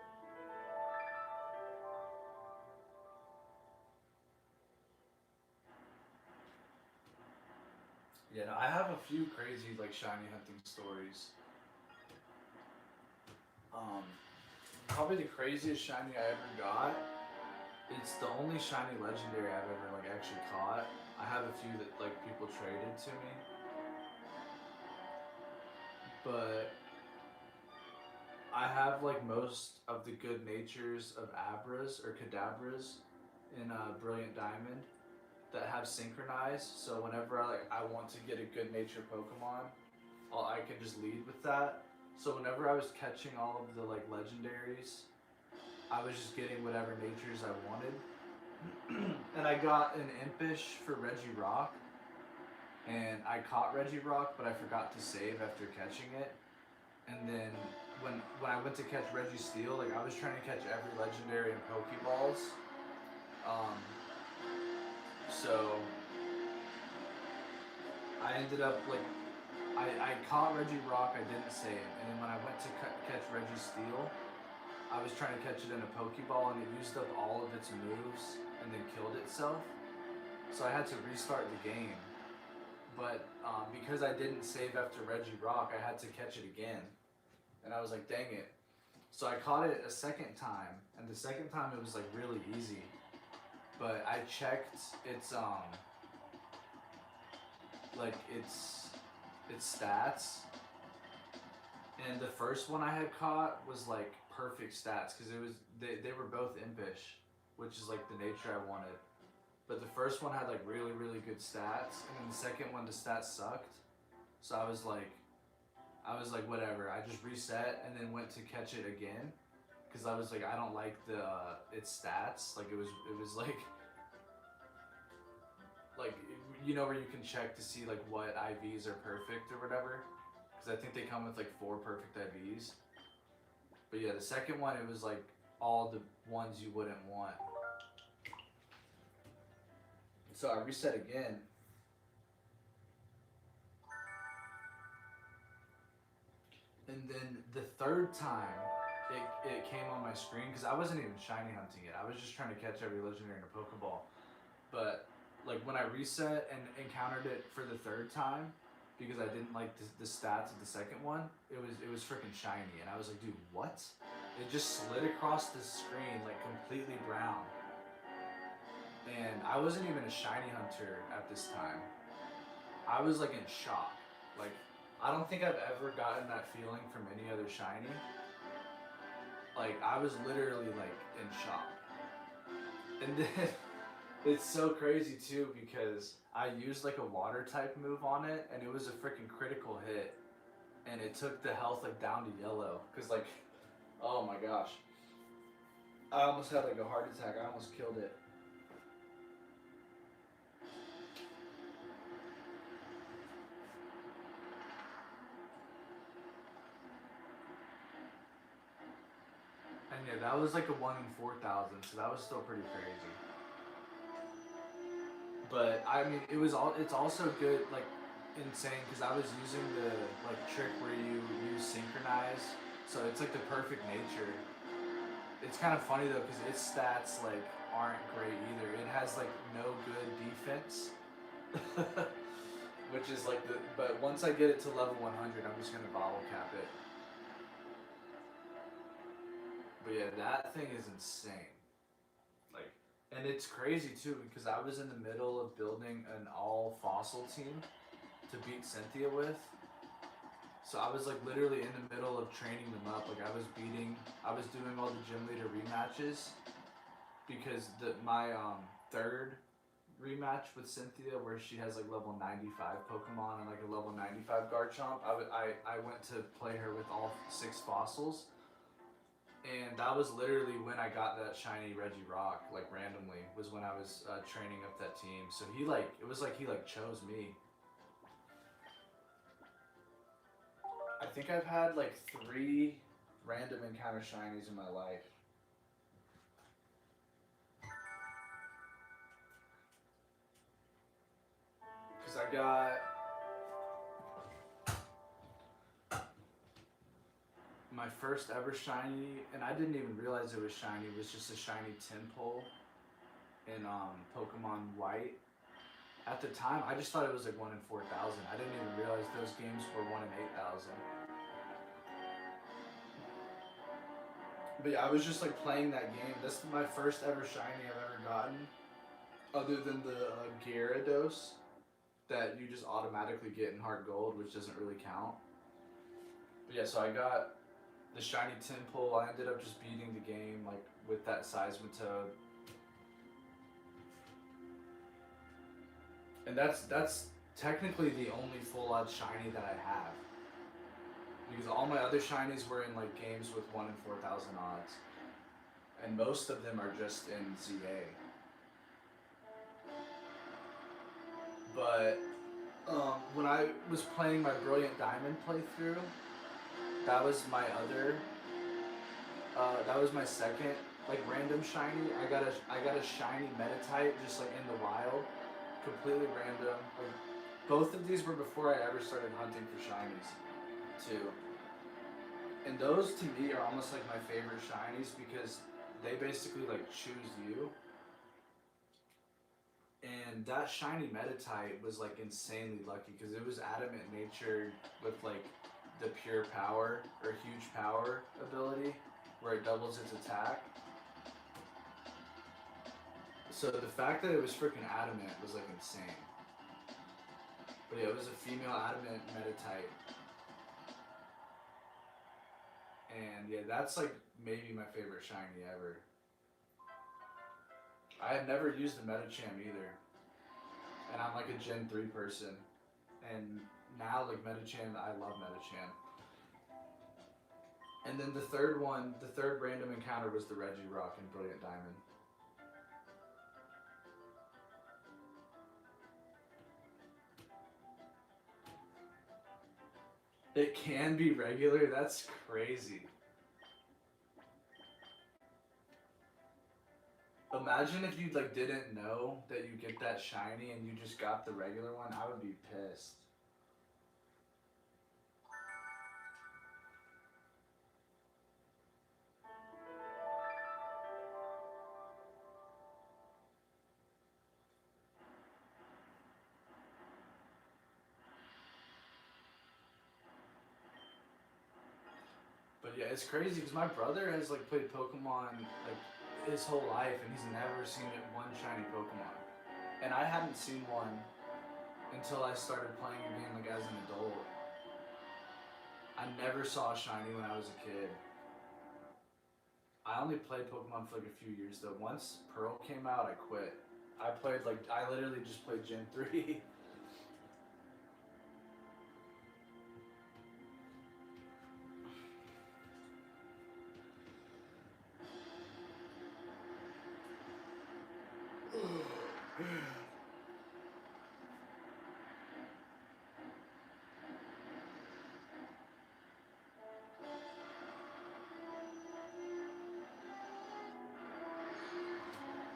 Yeah, no, I have a few crazy like shiny hunting stories. Probably the craziest shiny I ever got. It's the only shiny legendary I've ever like actually caught. I have a few that like people traded to me, but I have like most of the good natures of Abras or Kadabras in Brilliant Diamond that have synchronized. So whenever I want to get a good natured Pokemon, I can just lead with that. So whenever I was catching all of the like legendaries, I was just getting whatever natures I wanted. And I got an Impish for Regirock, and I caught Regirock, but I forgot to save after catching it. And then when I went to catch Registeel, like I was trying to catch every legendary in Pokeballs. So I ended up like I caught Regirock, I didn't save, and then when I went to catch Registeel, I was trying to catch it in a Pokeball, and it used up all of its moves and then killed itself. So I had to restart the game. But because I didn't save after Regirock, I had to catch it again. And I was like, dang it. So I caught it a second time, and the second time it was like really easy. But I checked its like its stats, and the first one I had caught was like perfect stats because it was they were both impish, which is like the nature I wanted. But the first one had like really really good stats, and then the second one the stats sucked. So I was like whatever. I just reset and then went to catch it again because I was like I don't like the its stats. Like it was like you know where you can check to see like what IVs are perfect or whatever. Because I think they come with like 4 perfect IVs. But yeah, the second one it was like all the ones you wouldn't want. So I reset again. And then the third time, it came on my screen because I wasn't even shiny hunting it. I was just trying to catch every legendary in a Pokeball. But like when I reset and encountered it for the third time, because I didn't like the stats of the second one, it was freaking shiny, and I was like, dude, what? It just slid across the screen like completely brown, and I wasn't even a shiny hunter at this time. I was like in shock. Like I don't think I've ever gotten that feeling from any other shiny. Like I was literally like in shock. And then it's so crazy too because I used like a water type move on it and it was a freaking critical hit. And it took the health like down to yellow. Cause like, oh my gosh. I almost had like a heart attack. I almost killed it. And yeah, that was like a 1 in 4,000, so that was still pretty crazy. But I mean, it's also good, like insane, because I was using the like trick where you use synchronize, so it's like the perfect nature. It's kind of funny though, because its stats like aren't great either. It has like no good defense, which is like the. But once I get it to level 100, I'm just gonna bottle cap it. But yeah, that thing is insane. Like, and it's crazy too because I was in the middle of building an all fossil team to beat Cynthia with. So I was like literally in the middle of training them up. Like I was doing all the gym leader rematches because my third rematch with Cynthia where she has like level 95 Pokemon and like a level 95 Garchomp. I went to play her with all 6 fossils. And that was literally when I got that shiny Regirock, like randomly, was when I was training up that team. So he like, it was like he like chose me. I think I've had like 3 random encounter shinies in my life. Because I got my first ever shiny, and I didn't even realize it was shiny. It was just a shiny Tinpole in Pokemon White. At the time, I just thought it was like 1 in 4,000. I didn't even realize those games were 1 in 8,000. But yeah, I was just like playing that game. That's my first ever shiny I've ever gotten, other than the Gyarados that you just automatically get in Heart Gold, which doesn't really count. But yeah, so I got the shiny Tinpole. I ended up just beating the game like with that Seismitoad. And that's technically the only full odds shiny that I have. Because all my other shinies were in like games with 1 in 4,000 odds. And most of them are just in ZA. But when I was playing my Brilliant Diamond playthrough, that was my other. That was my second like random shiny. I got a shiny Metatite just like in the wild, completely random. Like, both of these were before I ever started hunting for shinies, too. And those to me are almost like my favorite shinies because they basically like choose you. And that shiny Metatite was like insanely lucky because it was adamant nature with like the pure power or huge power ability where it doubles its attack. So the fact that it was freaking adamant was like insane. But yeah, it was a female adamant Meditite. And yeah, that's like maybe my favorite shiny ever. I have never used the Medicham either. And I'm like a Gen 3 person. And now like Medicham, I love Medicham. And then the third random encounter was the Regirock and Brilliant Diamond. It can be regular? That's crazy. Imagine if you like didn't know that you get that shiny and you just got the regular one. I would be pissed. But yeah, it's crazy because my brother has like played Pokemon like his whole life and he's never seen one shiny Pokemon. And I hadn't seen one until I started playing a game like as an adult. I never saw a shiny when I was a kid. I only played Pokemon for like a few years though. Once Pearl came out, I quit. I literally just played Gen 3.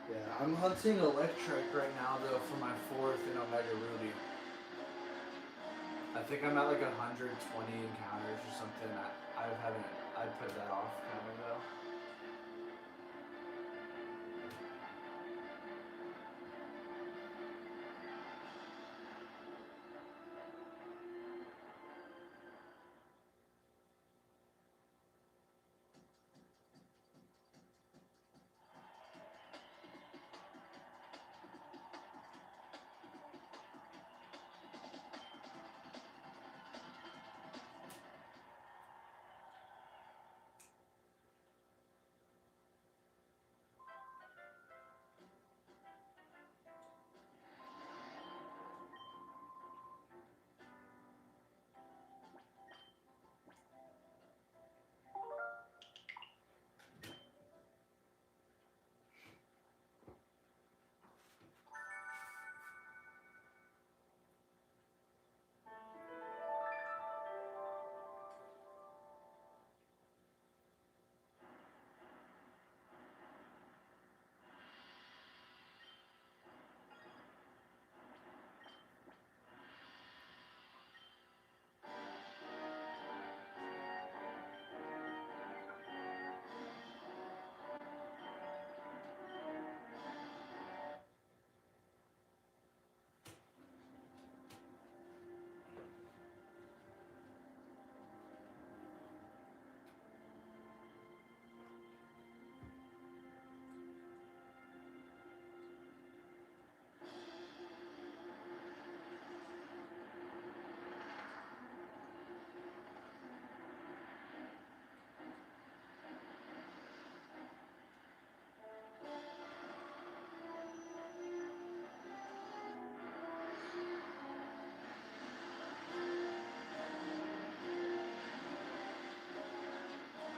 Yeah, I'm hunting Electric right now though for my 4th in Omega Ruby. I think I'm at like 120 encounters or something. I put that off kind of though.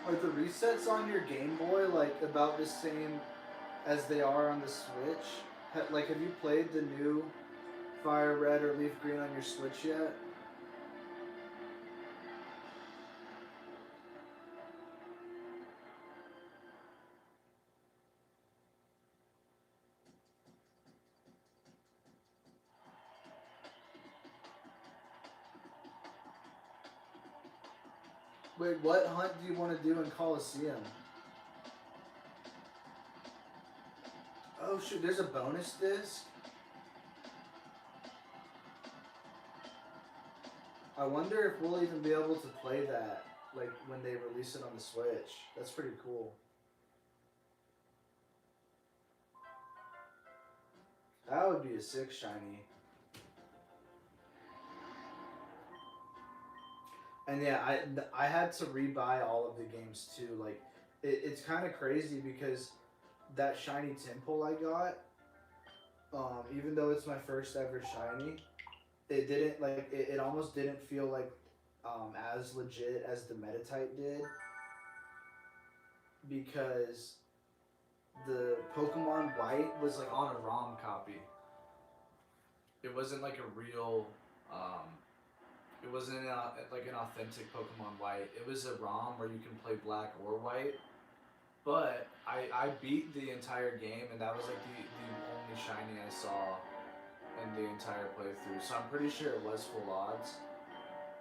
Are the resets on your Game Boy like about the same as they are on the Switch? Like, have you played the new Fire Red or Leaf Green on your Switch yet? Wait, what hunt do you want to do in Coliseum? Oh shoot, there's a bonus disc? I wonder if we'll even be able to play that, like, when they release it on the Switch. That's pretty cool. That would be a sick shiny. And yeah, I had to rebuy all of the games too. Like, it's kind of crazy because that shiny temple I got, even though it's my first ever shiny, it didn't like it almost didn't feel like as legit as the Metatite did because the Pokemon White was like on a ROM copy. It wasn't like a real. Um, it wasn't like an authentic Pokemon White. It was a ROM where you can play Black or White. But I beat the entire game, and that was like the only shiny I saw in the entire playthrough. So I'm pretty sure it was full odds.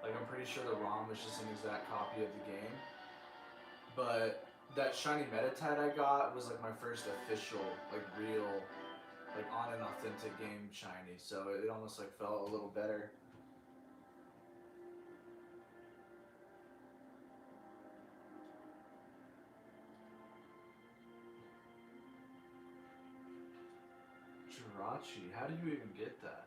Like I'm pretty sure the ROM was just an exact copy of the game. But that shiny Metatite I got was like my first official, like real, like on an authentic game shiny. So it almost like felt a little better. Jirachi, how do you even get that?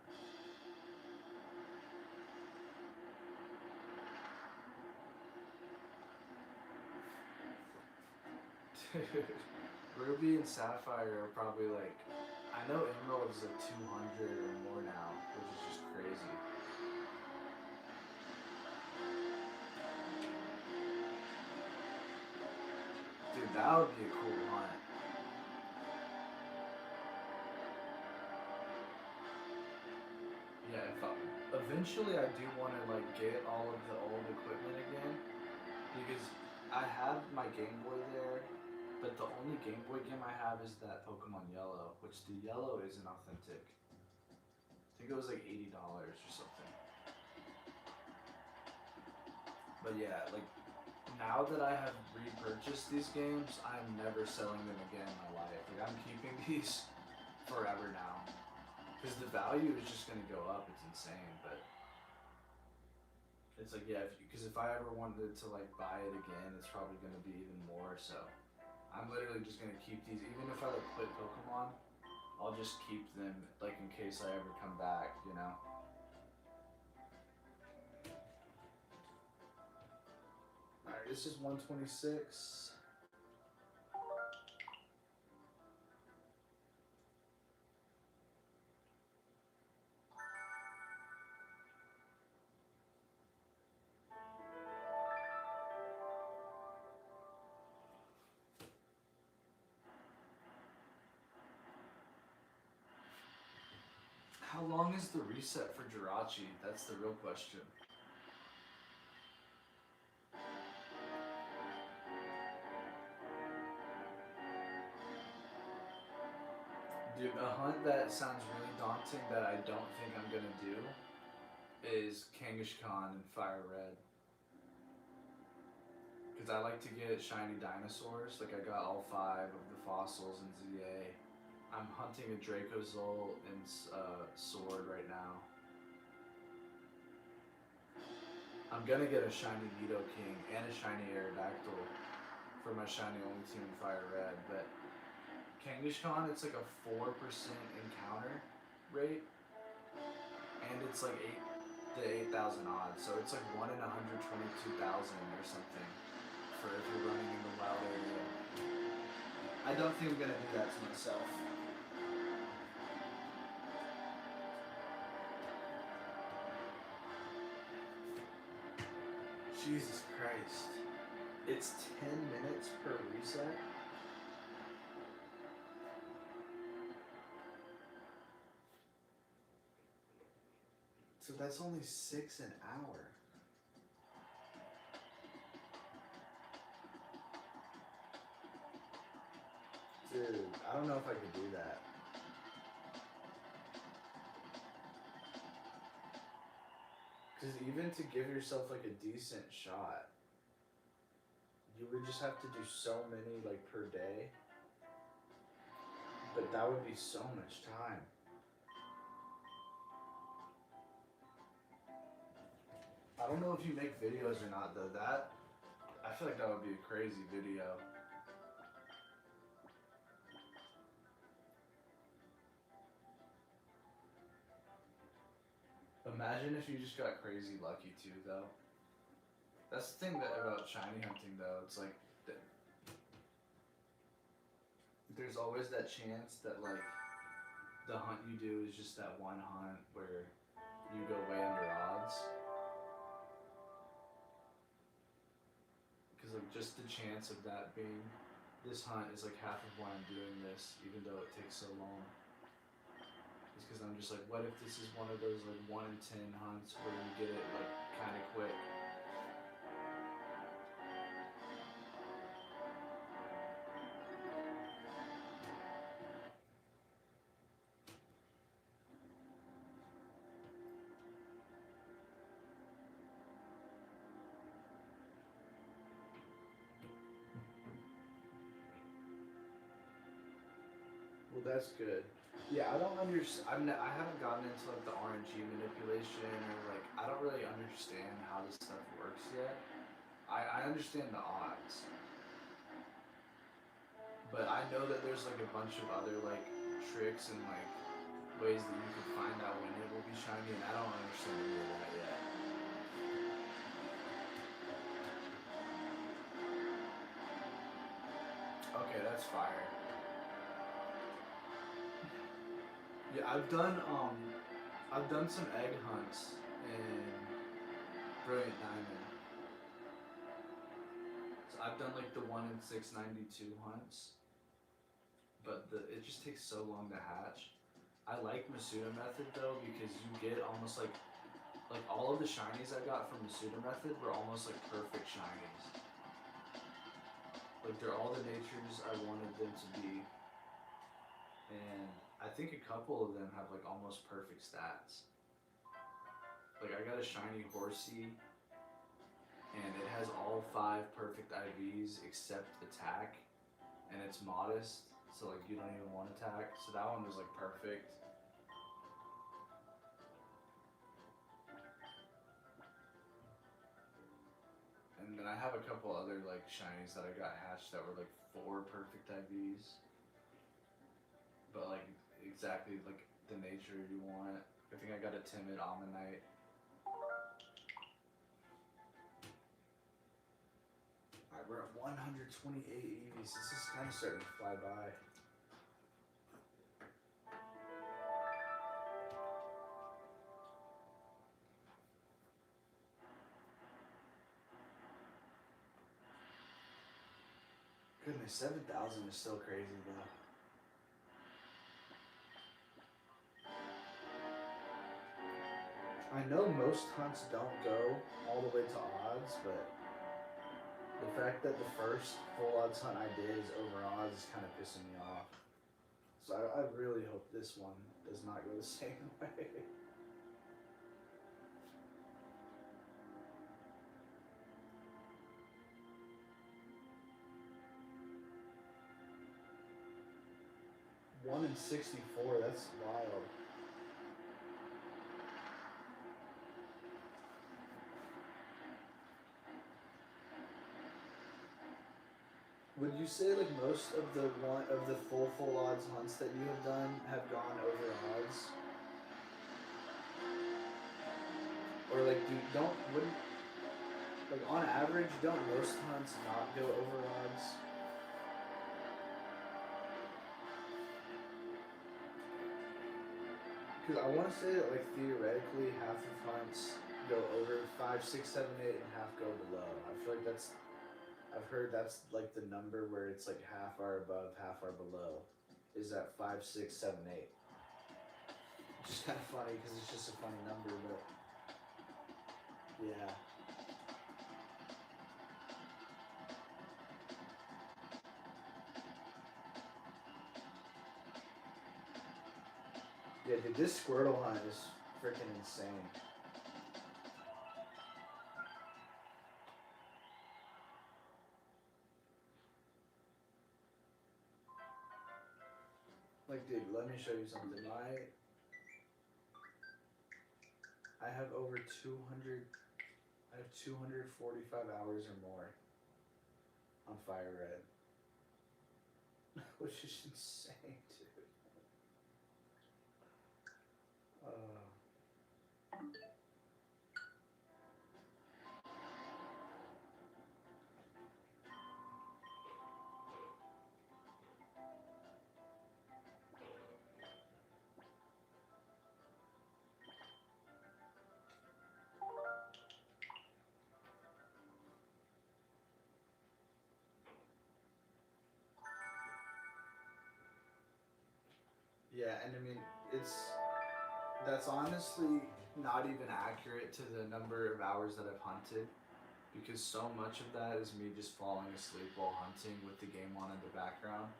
Ruby and Sapphire are probably like, I know Emerald is like 200 or more now, which is just crazy. Dude, that would be a cool hunt. Yeah, if eventually I do want to like get all of the old equipment again because I have my Game Boy there, but the only Game Boy game I have is that Pokemon Yellow, which the Yellow isn't authentic. I think it was like $80 or something. But yeah, like now that I have repurchased these games, I'm never selling them again in my life. Like I'm keeping these forever now because the value is just gonna go up. It's insane, but it's like yeah, because if I ever wanted to like buy it again, it's probably gonna be even more. So I'm literally just gonna keep these, even if I like quit Pokemon. I'll just keep them like in case I ever come back. You know. All right, this is 126. How long is the reset for Jirachi? That's the real question. Dude, a hunt that sounds really daunting that I don't think I'm gonna do is Kangaskhan and Fire Red. Because I like to get shiny dinosaurs. Like I got all 5 of the fossils in ZA. I'm hunting a Dracozolt and Sword right now. I'm gonna get a shiny Nidoking and a shiny Aerodactyl for my shiny only team in Fire Red, but Kangaskhan, it's like a 4% encounter rate, and it's like 8,000 odds, so it's like 1 in 122,000 or something for if you're running in the wild area. I don't think I'm gonna do that to myself. Jesus Christ. It's 10 minutes per reset? So that's only 6 an hour. Dude, I don't know if I could do that. Because even to give yourself like a decent shot, you would just have to do so many like per day. But that would be so much time. I don't know if you make videos or not though. That I feel like that would be a crazy video. Imagine if you just got crazy lucky too though. That's the thing that about shiny hunting though. It's like there's always that chance that like the hunt you do is just that one hunt where you go way under odds. Because like just the chance of that being this hunt is like half of why I'm doing this, even though it takes so long. It's because I'm just like, what if this is one of those like 1 in 10 hunts where you get it like kind of quick. Well, that's good. Yeah, I don't understand. I haven't gotten into like the RNG manipulation or like I don't really understand how this stuff works yet. I understand the odds, but I know that there's like a bunch of other like tricks and like ways that you can find out when it will be shiny, and I don't understand any of that yet. Okay, that's fire. Yeah, I've done some egg hunts in Brilliant Diamond. So I've done like the 1 in 692 hunts, but it just takes so long to hatch. I like Masuda method though because you get almost like all of the shinies I got from Masuda method were almost like perfect shinies. Like they're all the natures I wanted them to be, and I think a couple of them have like almost perfect stats. Like I got a shiny Horsey, and it has all 5 perfect IVs except attack, and it's modest, so like you don't even want attack. So that one was like perfect. And then I have a couple other like shinies that I got hatched that were like 4 perfect IVs, but like exactly like the nature you want. I think I got a timid Ammonite. Alright, we're at 128 Eevees. This is kind of starting to fly by. Goodness, 7,000 is still crazy though. I know most hunts don't go all the way to odds, but the fact that the first full odds hunt I did is over odds is kind of pissing me off. So I really hope this one does not go the same way. One in 64, that's wild. Would you say like most of the full odds hunts that you have done have gone over odds? Or like wouldn't like on average don't most hunts not go over odds? Because I want to say that like theoretically half of hunts go over 5, 6, 7, 8, and half go below. I feel like I've heard that's like the number where it's like half are above, half are below. Is that 5, 6, 7, 8? Which is kind of funny because it's just a funny number, but yeah. Yeah, dude, this Squirtle hunt is freaking insane. Like, dude, let me show you something. I have over 200. I have 245 hours or more on Fire Red, which is insane, dude. Yeah, and I mean, that's honestly not even accurate to the number of hours that I've hunted, because so much of that is me just falling asleep while hunting with the game on in the background.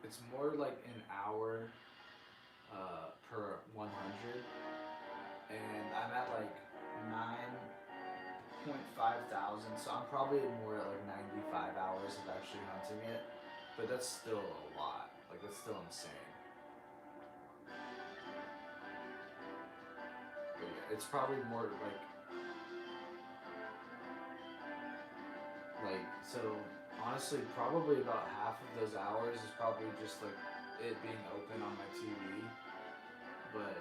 It's more like an hour per 100, and I'm at like 9.5 thousand, so I'm probably more at like 95 hours of actually hunting it, but that's still a lot. Like, that's still insane. But yeah, it's probably more so honestly, probably about half of those hours is probably just like it being open on my TV, but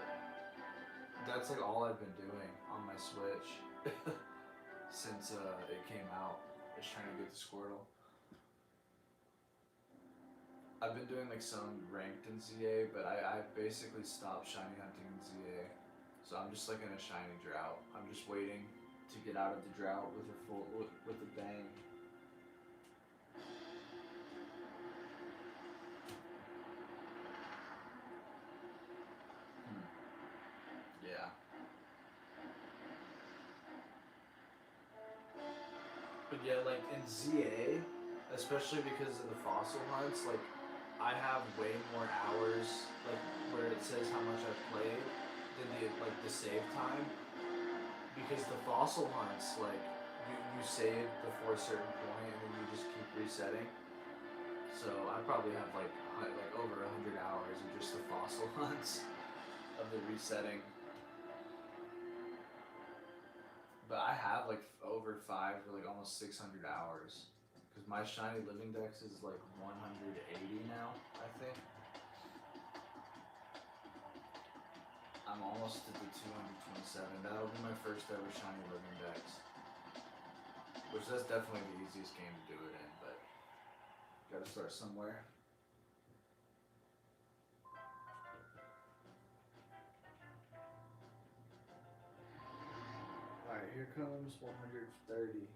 that's like all I've been doing on my Switch since it came out, is trying to get the Squirtle. I've been doing like some ranked in ZA, but I basically stopped shiny hunting in ZA, so I'm just like in a shiny drought. I'm just waiting to get out of the drought with a bang. Yeah. But yeah, like in ZA, especially because of the fossil hunts, like I have way more hours, like where it says how much I've played, than the save time. Because the fossil hunts, like you save before a certain point and then you just keep resetting. So I probably have like over 100 hours of just the fossil hunts of the resetting. But I have like over 5 or like almost 600 hours, because my shiny living dex is like 180 now, I think. I'm almost at the 227. That'll be my first ever shiny living dex, which that's definitely the easiest game to do it in, but gotta start somewhere. Alright, here comes 130.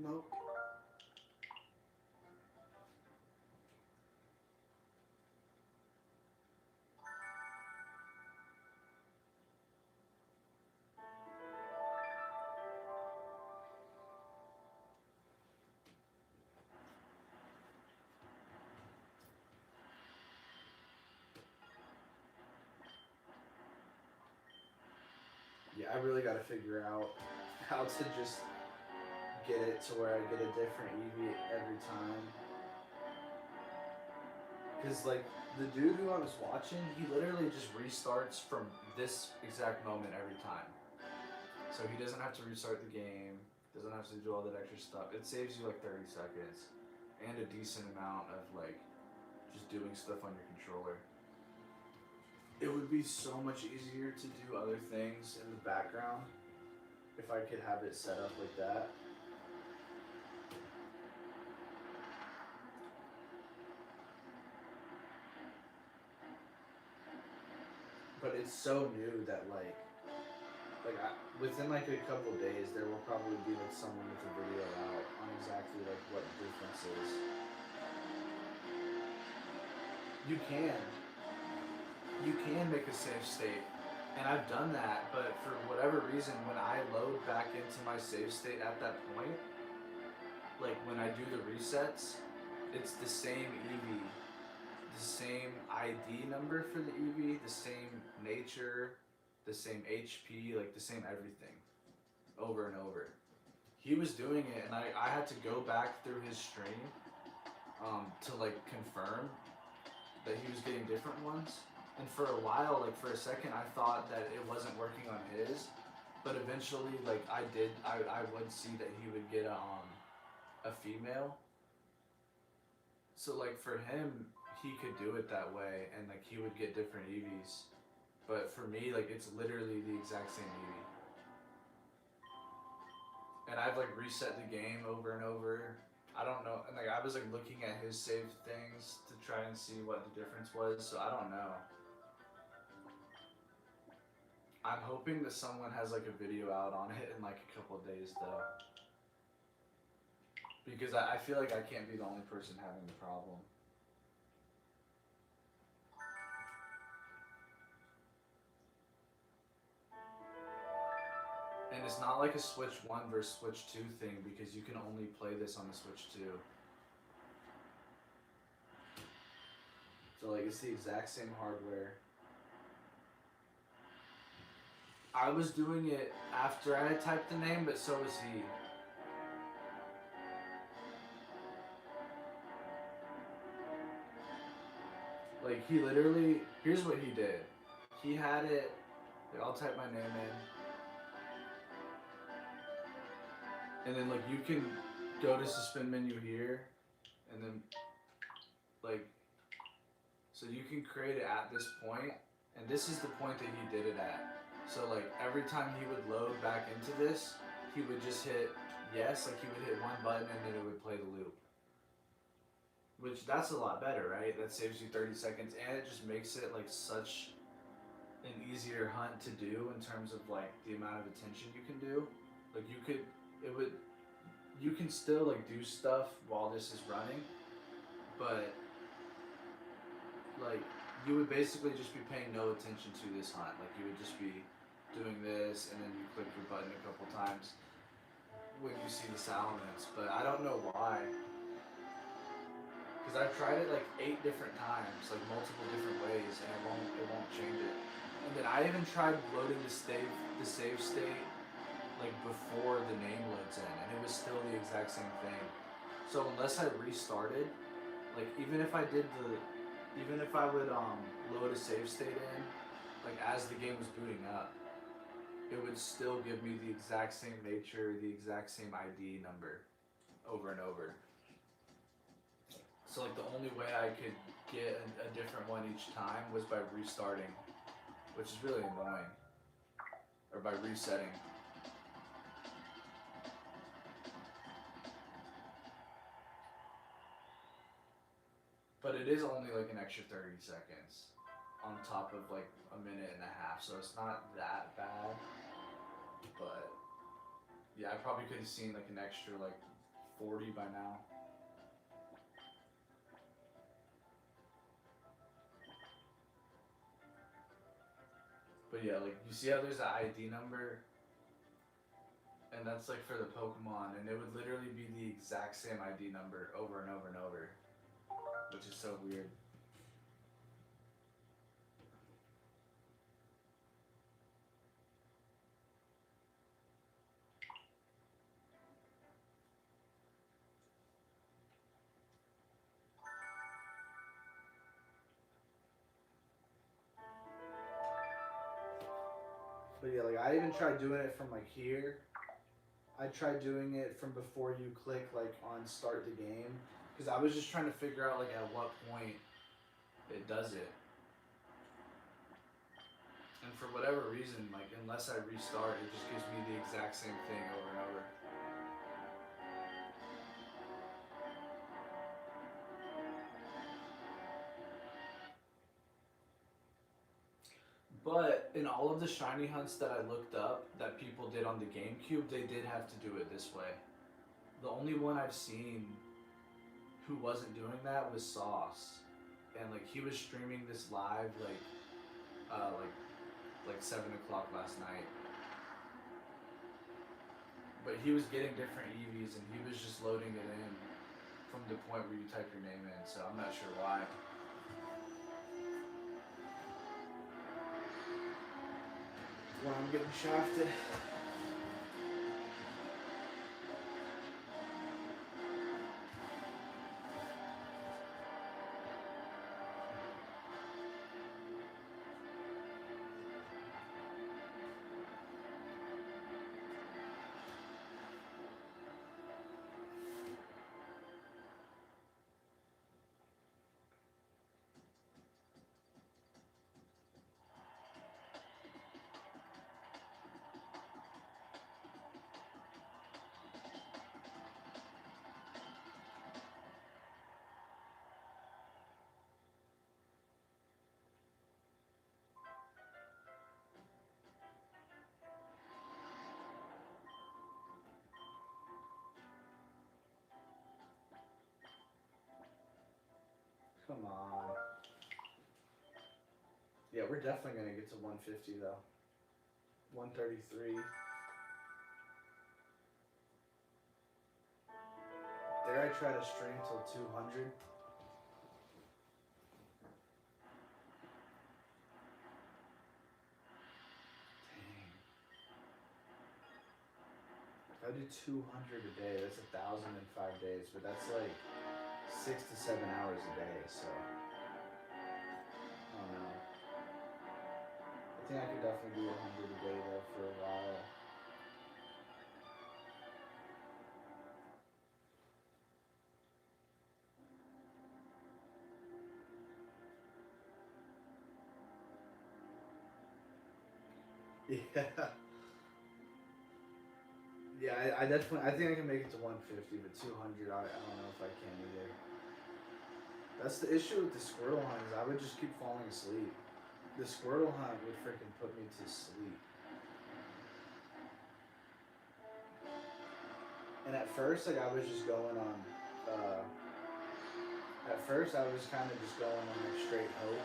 Nope. Yeah, I really gotta figure out how to just get it to where I get a different Eevee every time. Because, like, the dude who I was watching, he literally just restarts from this exact moment every time. So he doesn't have to restart the game, doesn't have to do all that extra stuff. It saves you like 30 seconds and a decent amount of, like, just doing stuff on your controller. It would be so much easier to do other things in the background if I could have it set up like that. But it's so new that within like a couple days there will probably be like someone with a video out on exactly like what the difference is. You can make a save state, and I've done that, but for whatever reason, when I load back into my save state at that point, like when I do the resets, it's the same Eevee, the same ID number for the Eevee, the same nature, the same HP, like the same everything, over and over. He was doing it, and I had to go back through his stream to like confirm that he was getting different ones. And for a while, like for a second, I thought that it wasn't working on his, but eventually, like I would see that he would get a female. So like for him, he could do it that way, and like he would get different Eevees. But for me, like it's literally the exact same Eevee. And I've like reset the game over and over. I don't know, and like I was like looking at his saved things to try and see what the difference was, so I don't know. I'm hoping that someone has like a video out on it in like a couple of days though. Because I feel like I can't be the only person having the problem. And it's not like a Switch 1 versus Switch 2 thing because you can only play this on the Switch 2. So like it's the exact same hardware. I was doing it after I had typed the name, but so was he. Like he literally, here's what he did. He had it, like, I'll type my name in. And then like you can go to suspend menu here and then like, so you can create it at this point, and this is the point that he did it at. So like every time he would load back into this, he would just hit yes, like he would hit one button and then it would play the loop. Which that's a lot better, right? That saves you 30 seconds and it just makes it like such an easier hunt to do in terms of like the amount of attention you can do. Like you can still like do stuff while this is running, but like you would basically just be paying no attention to this hunt. Like you would just be doing this and then you click your button a couple times when you see the elements, but I don't know why. Because I've tried it like 8 different times, like multiple different ways, and it won't change it. And then I even tried loading the save state like before the name loads in, and it was still the exact same thing. So unless I restarted, like even if I would load a save state in, like as the game was booting up, it would still give me the exact same nature, the exact same ID number over and over. So like the only way I could get a different one each time was by restarting, which is really annoying, or by resetting. But it is only like an extra 30 seconds on top of like a minute and a half, so it's not that bad. But yeah, I probably could have seen like an extra like 40 by now. But yeah, like you see how there's an ID number, and that's like for the Pokemon, and it would literally be the exact same ID number over and over and over, which is so weird. But yeah, like I even tried doing it from like here. I tried doing it from before you click like on start the game, because I was just trying to figure out like at what point it does it. And for whatever reason, like unless I restart, it just gives me the exact same thing over and over. But in all of the shiny hunts that I looked up that people did on the GameCube, they did have to do it this way. The only one I've seen who wasn't doing that was Sauce, and like he was streaming this live like 7 o'clock last night. But he was getting different Eevees and he was just loading it in from the point where you type your name in, so I'm not sure why. When I'm getting shafted. Come on. Yeah, we're definitely gonna get to 150 though. 133. Dare I try to stream till 200? Dang. If I do 200 a day, that's 1,000 in 5 days, but that's like 6 to 7 hours a day, so I don't know. I think I could definitely do 100 a day though for a while. Yeah. Yeah, I definitely, I think I can make it to 150, but 200, I don't know if I can either. That's the issue with the Squirtle hunt is I would just keep falling asleep. The Squirtle hunt would freaking put me to sleep. And at first, like, I was just going on, at first I was kind of just going on like straight hope.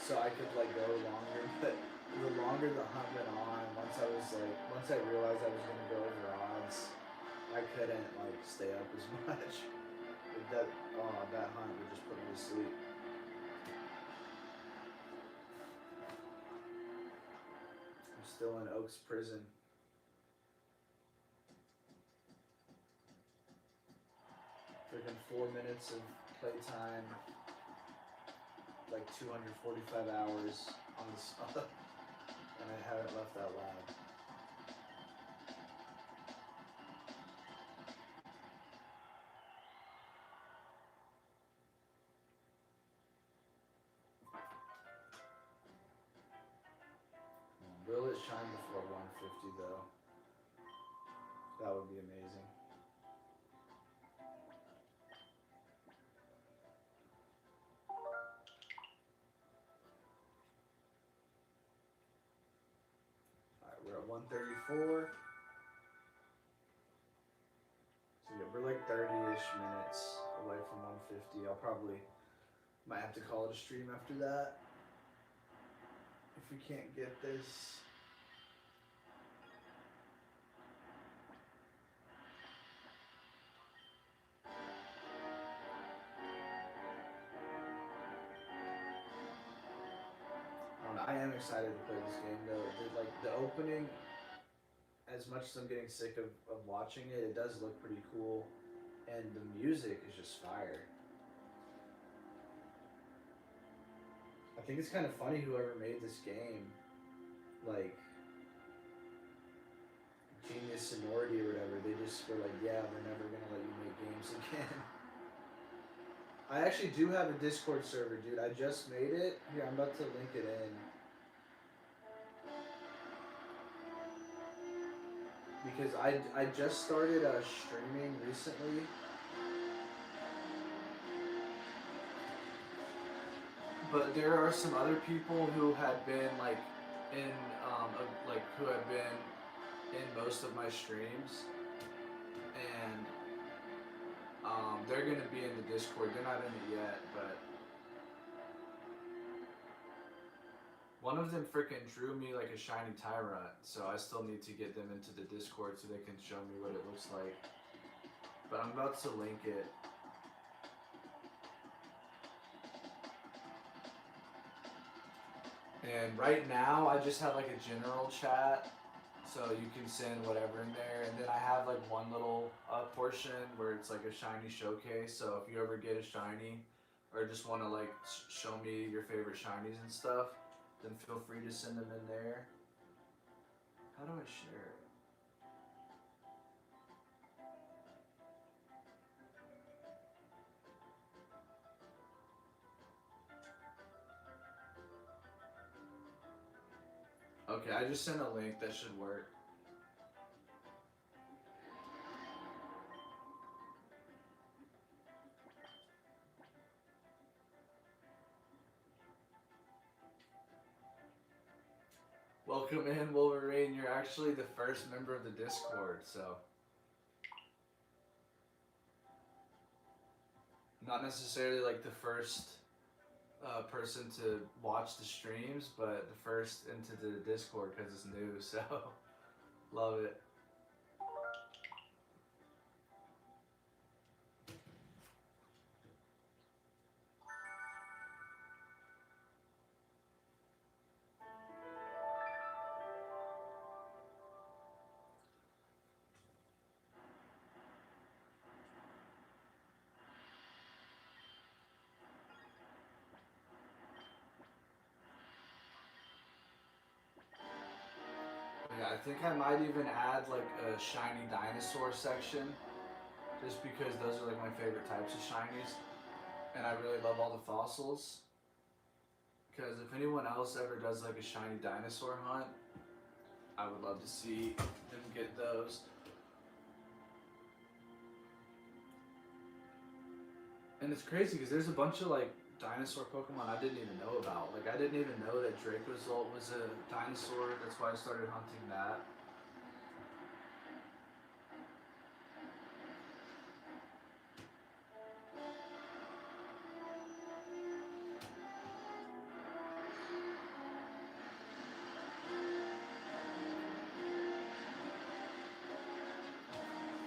So I could like go longer, but the longer the hunt went on, once I realized I was gonna go over odds, I couldn't like stay up as much. That hunt would just put me to sleep. I'm still in Oaks Prison. Freaking 4 minutes of playtime, like 245 hours on this, and I haven't left that lab. Will it shine before 150 though? That would be amazing. Alright, we're at 134. So yeah, we're like 30-ish minutes away from 150. Might have to call it a stream after that. If we can't get this. I am excited to play this game though. Like the opening, as much as I'm getting sick of watching it, it does look pretty cool. And the music is just fire. I think it's kind of funny whoever made this game, like Genius Sonority or whatever, they just were like, yeah, we're never gonna let you make games again. I actually do have a Discord server, dude. I just made it. Here, I'm about to link it in. Because I just started streaming recently. But there are some other people who had been like in who have been in most of my streams, and they're gonna be in the Discord. They're not in it yet, but one of them freaking drew me like a shiny Tyrant, so I still need to get them into the Discord so they can show me what it looks like. But I'm about to link it. And right now, I just have like a general chat, so you can send whatever in there. And then I have like one little portion where it's like a shiny showcase. So if you ever get a shiny, or just want to like show me your favorite shinies and stuff, then feel free to send them in there. How do I share it? Okay, I just sent a link. That should work. Welcome in, Wolverine. You're actually the first member of the Discord, so. not necessarily like the first person to watch the streams, but the first into the Discord because it's new. So love it. Yeah, I think I might even add like a shiny dinosaur section, just because those are like my favorite types of shinies, and I really love all the fossils. Because if anyone else ever does like a shiny dinosaur hunt, I would love to see them get those. And it's crazy because there's a bunch of like dinosaur Pokemon I didn't even know about. Like I didn't even know that Dracozolt was a dinosaur. That's why I started hunting that.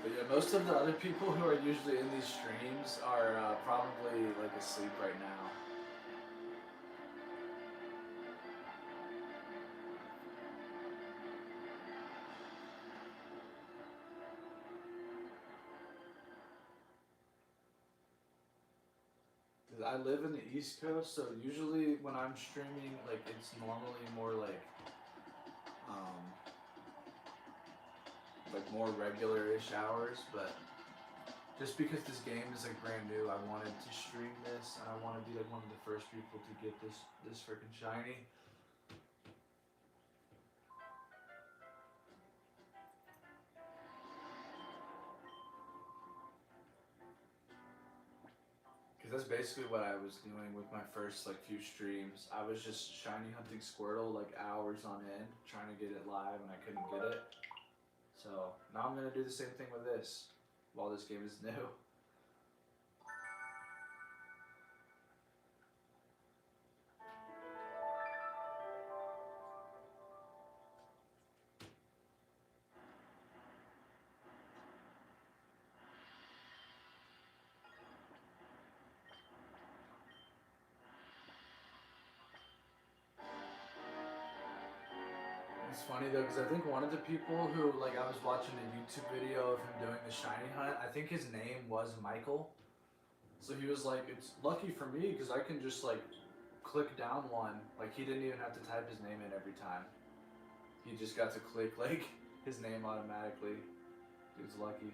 But yeah, most of the other people who are usually in these streams are probably like asleep right now. I live in the East Coast, so usually when I'm streaming, like it's normally more um, like more regular-ish hours. But just because this game is like brand new, I wanted to stream this, and I want to be like one of the first people to get this freaking shiny. Because that's basically what I was doing with my first like few streams. I was just shiny hunting Squirtle like hours on end, trying to get it live, and I couldn't get it. So now I'm gonna do the same thing with this, while this game is new. It's funny though, because I think one of the people who, like, I was watching a YouTube video of him doing the shiny hunt, I think his name was Michael. So he was like, it's lucky for me because I can just, like, click down one. Like, he didn't even have to type his name in every time. He just got to click, like, his name automatically. Dude's lucky.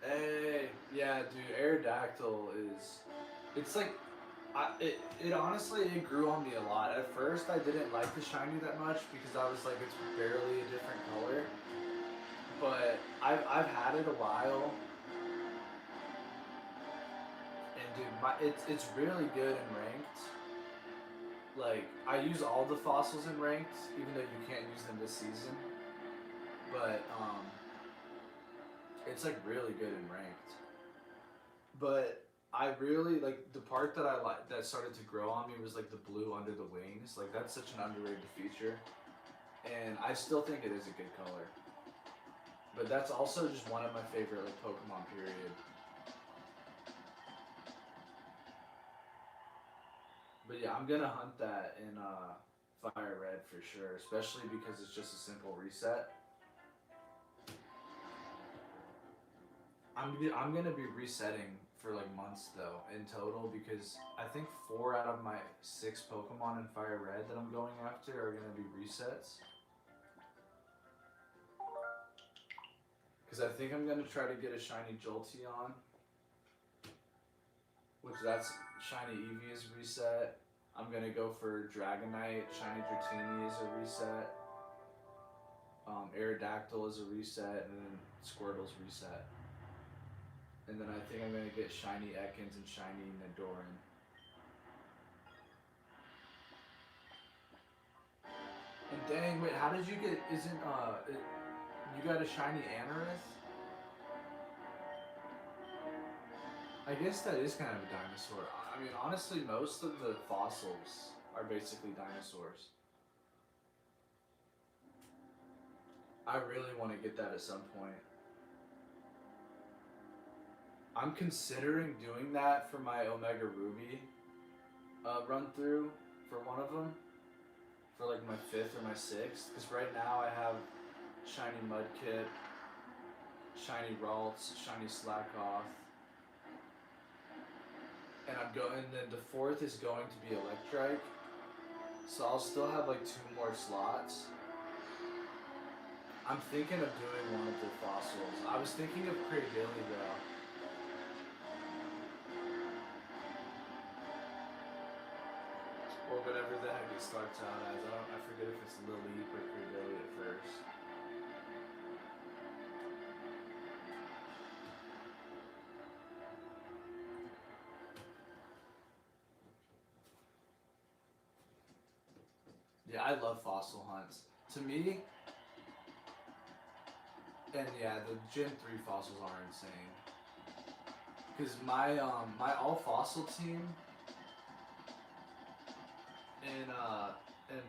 Hey, yeah, dude, Aerodactyl is. It's like it honestly it grew on me a lot. At first, I didn't like the shiny that much because I was like, it's barely a different color. But I've had it a while, and dude, it's really good in ranked. Like I use all the fossils in ranked, even though you can't use them this season. But it's like really good in ranked. But I really like the part that I like that started to grow on me was like the blue under the wings. Like that's such an underrated feature, and I still think it is a good color. But that's also just one of my favorite like Pokemon. Period. But yeah, I'm gonna hunt that in Fire Red for sure, especially because it's just a simple reset. I'm gonna be resetting for like months though in total because I think 4 out of my 6 Pokemon in Fire Red that I'm going after are gonna be resets. Because I think I'm gonna try to get a shiny Jolteon, which that's shiny Eevee is reset. I'm gonna go for Dragonite, shiny Dratini is a reset. Aerodactyl is a reset, and then Squirtle's reset. And then I think I'm gonna get shiny Ekans and shiny Nidoran. Dang, wait, how did you get, you got a shiny Anorith? I guess that is kind of a dinosaur. I mean, honestly, most of the fossils are basically dinosaurs. I really want to get that at some point. I'm considering doing that for my Omega Ruby run through for one of them. For like my 5th or my 6th. Because right now I have shiny Mudkip, shiny Ralts, shiny Slackoth. And then the 4th is going to be Electrike. So I'll still have like 2 more slots. I'm thinking of doing one of the fossils. I was thinking of Cradilly though. Or whatever the heck it starts out as. I forget if it's Lily or Cradilly at first. Yeah, I love fossil hunts. To me, and yeah, the Gen 3 fossils are insane. Cause my all fossil team in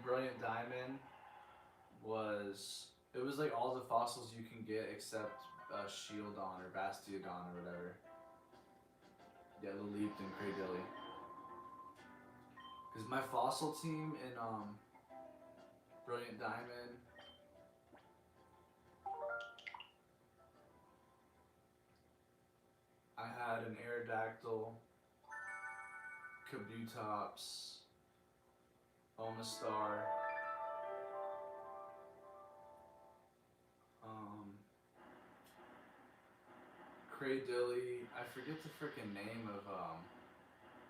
Brilliant Diamond was like all the fossils you can get except Shieldon or Bastiodon or whatever. Yeah, Lilith and Cradilly. Cause my fossil team in Brilliant Diamond. I had an Aerodactyl, Kabutops, Omastar, Cradilly, I forget the freaking name of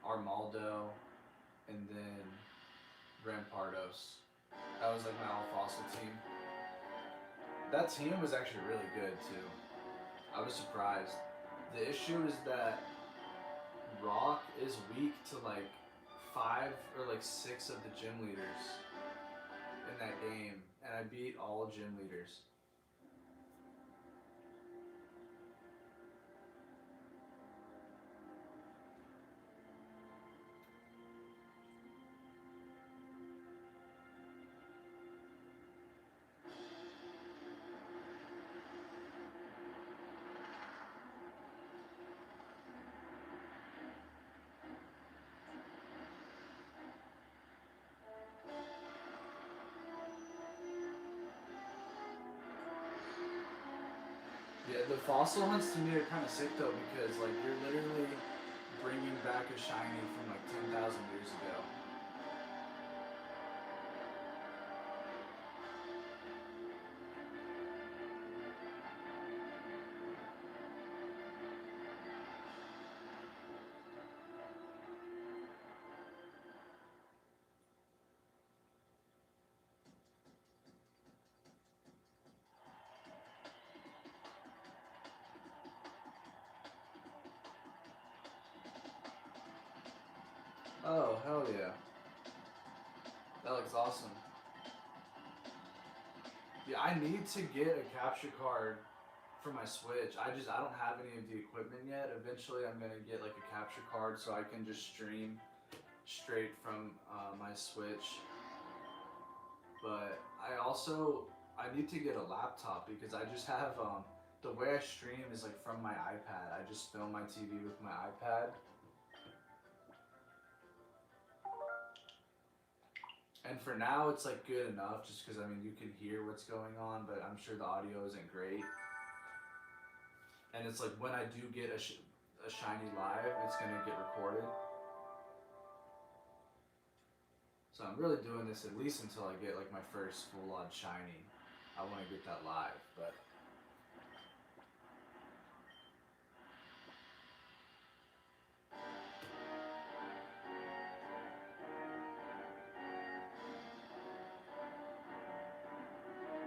Armaldo, and then Rampardos. That was like my all fossil team. That team was actually really good too. I was surprised. The issue is that Rock is weak to like 5 or like 6 of the gym leaders in that game, and I beat all gym leaders. Yeah, the fossil hunts to me are kind of sick though, because like you're literally bringing back a shiny from like 10,000 years ago. Oh, hell yeah. That looks awesome. Yeah, I need to get a capture card for my Switch. I don't have any of the equipment yet. Eventually I'm gonna get like a capture card so I can just stream straight from my Switch. But I need to get a laptop because I just have the way I stream is like from my iPad. I just film my TV with my iPad. And for now, it's like good enough, just because I mean you can hear what's going on, but I'm sure the audio isn't great. And it's like when I do get a shiny live, it's gonna get recorded. So I'm really doing this at least until I get like my first full-on shiny. I want to get that live, but.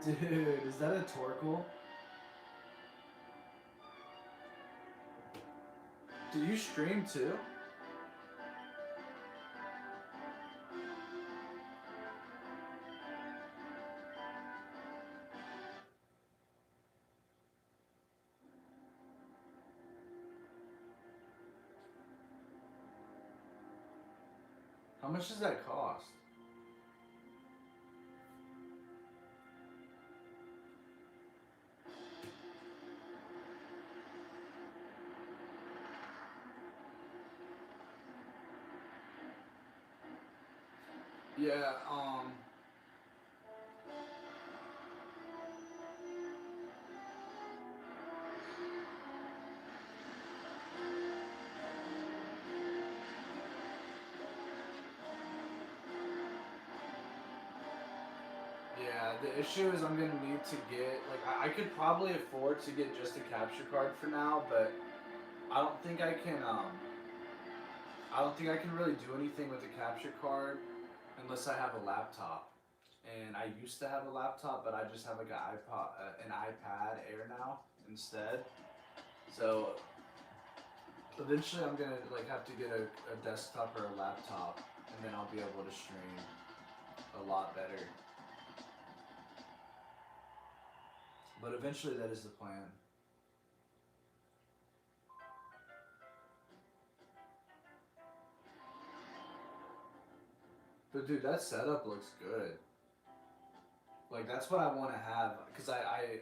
Dude, is that a Torkoal? Do you stream too? How much does that cost? Yeah, yeah, the issue is I'm gonna need to get, like, I could probably afford to get just a capture card for now, but I don't think I can, I don't think I can really do anything with the capture card unless I have a laptop. And I used to have a laptop, but I just have like an iPad Air now instead. So eventually, I'm gonna like have to get a desktop or a laptop, and then I'll be able to stream a lot better. But eventually, that is the plan. But dude, that setup looks good. Like that's what I want to have, cause I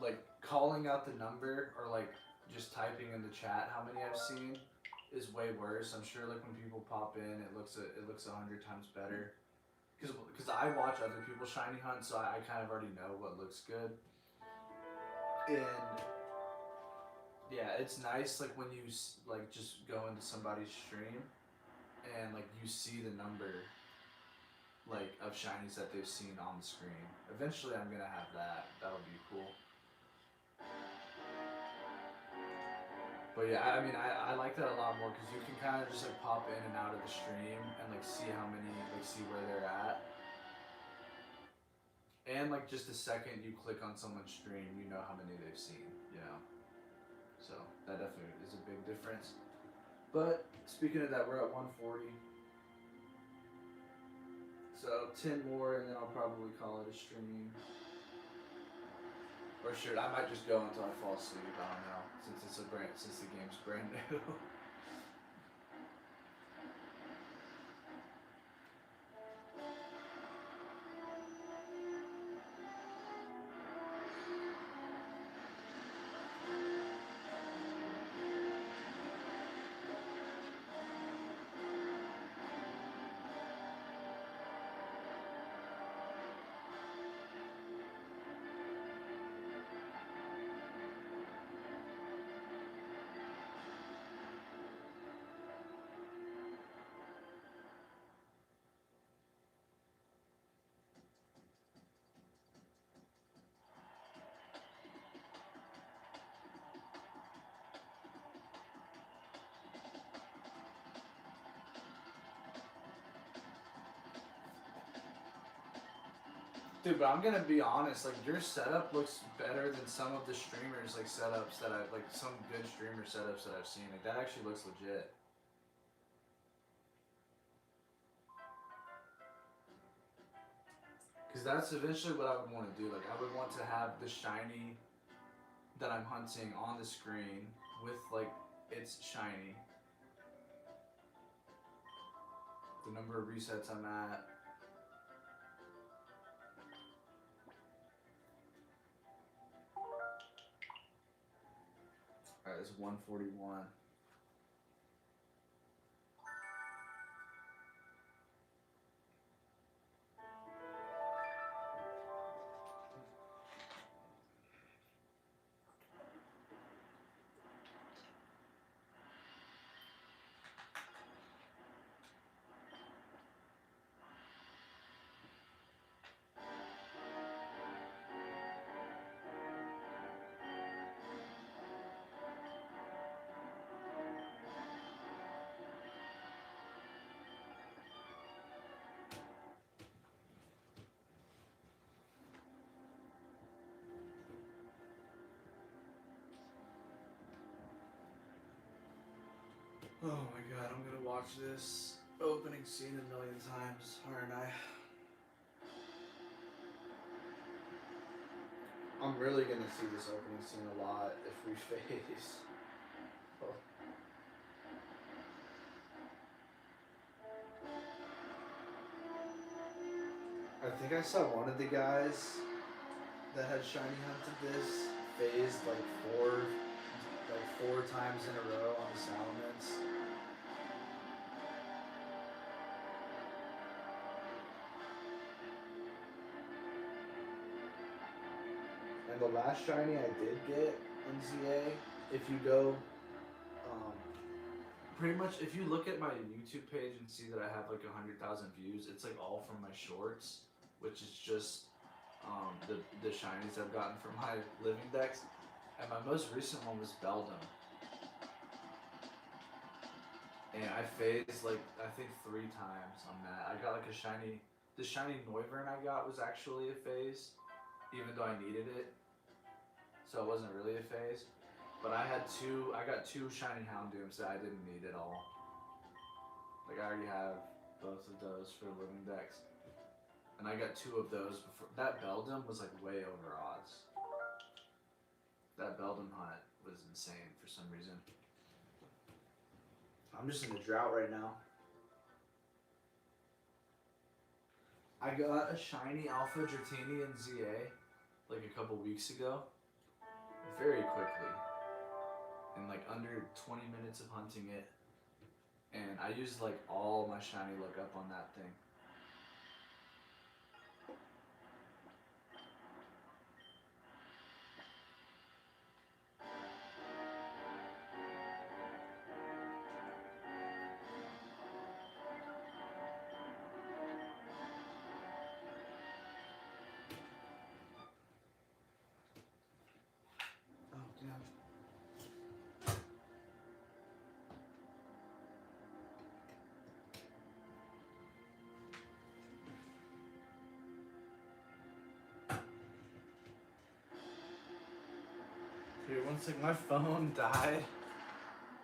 like calling out the number or like just typing in the chat how many I've seen is way worse. I'm sure like when people pop in, it looks 100 times better. Cause I watch other people shiny hunt, so I kind of already know what looks good. And yeah, it's nice like when you like just go into somebody's stream and like you see the number like of shinies that they've seen on the screen. Eventually, I'm gonna have that. That'll be cool. But yeah, I mean, I like that a lot more because you can kind of just like pop in and out of the stream and like see how many, like see where they're at. And like just the second you click on someone's stream, you know how many they've seen, you know? So that definitely is a big difference. But speaking of that, we're at 140. So 10 more and then I'll probably call it a stream. Or shoot, I might just go until I fall asleep. I don't know, since the game's brand new. Dude, but I'm gonna be honest, like your setup looks better than some of the streamers like setups that I've like some good streamer setups that I've seen. Like that actually looks legit. Cause that's eventually what I would want to do. Like I would want to have the shiny that I'm hunting on the screen with like its shiny. The number of resets I'm at. Alright, it's 141. Oh my god, I'm gonna watch this opening scene a million times, aren't I? I'm really gonna see this opening scene a lot if we face. Oh. I think I saw one of the guys that had shiny hunted this phased like four times in a row on the Salamence. And the last shiny I did get in ZA, if you go, pretty much if you look at my YouTube page and see that I have like 100,000 views, it's like all from my shorts, which is just the shinies I've gotten from my living decks. And my most recent one was Beldum. And I phased like I think 3 times on that. I got like a shiny. The shiny Noivern I got was actually a phase, even though I needed it. So it wasn't really a phase. But I got 2 shiny Houndooms that I didn't need at all. Like I already have both of those for living decks. And I got 2 of those before. That Beldum was like way over odds. That Beldum hunt was insane for some reason. I'm just in a drought right now. I got a shiny Alpha Dratini in ZA like a couple weeks ago. Very quickly. In like under 20 minutes of hunting it. And I used like all my shiny luck up on that thing. Here, one second, my phone died,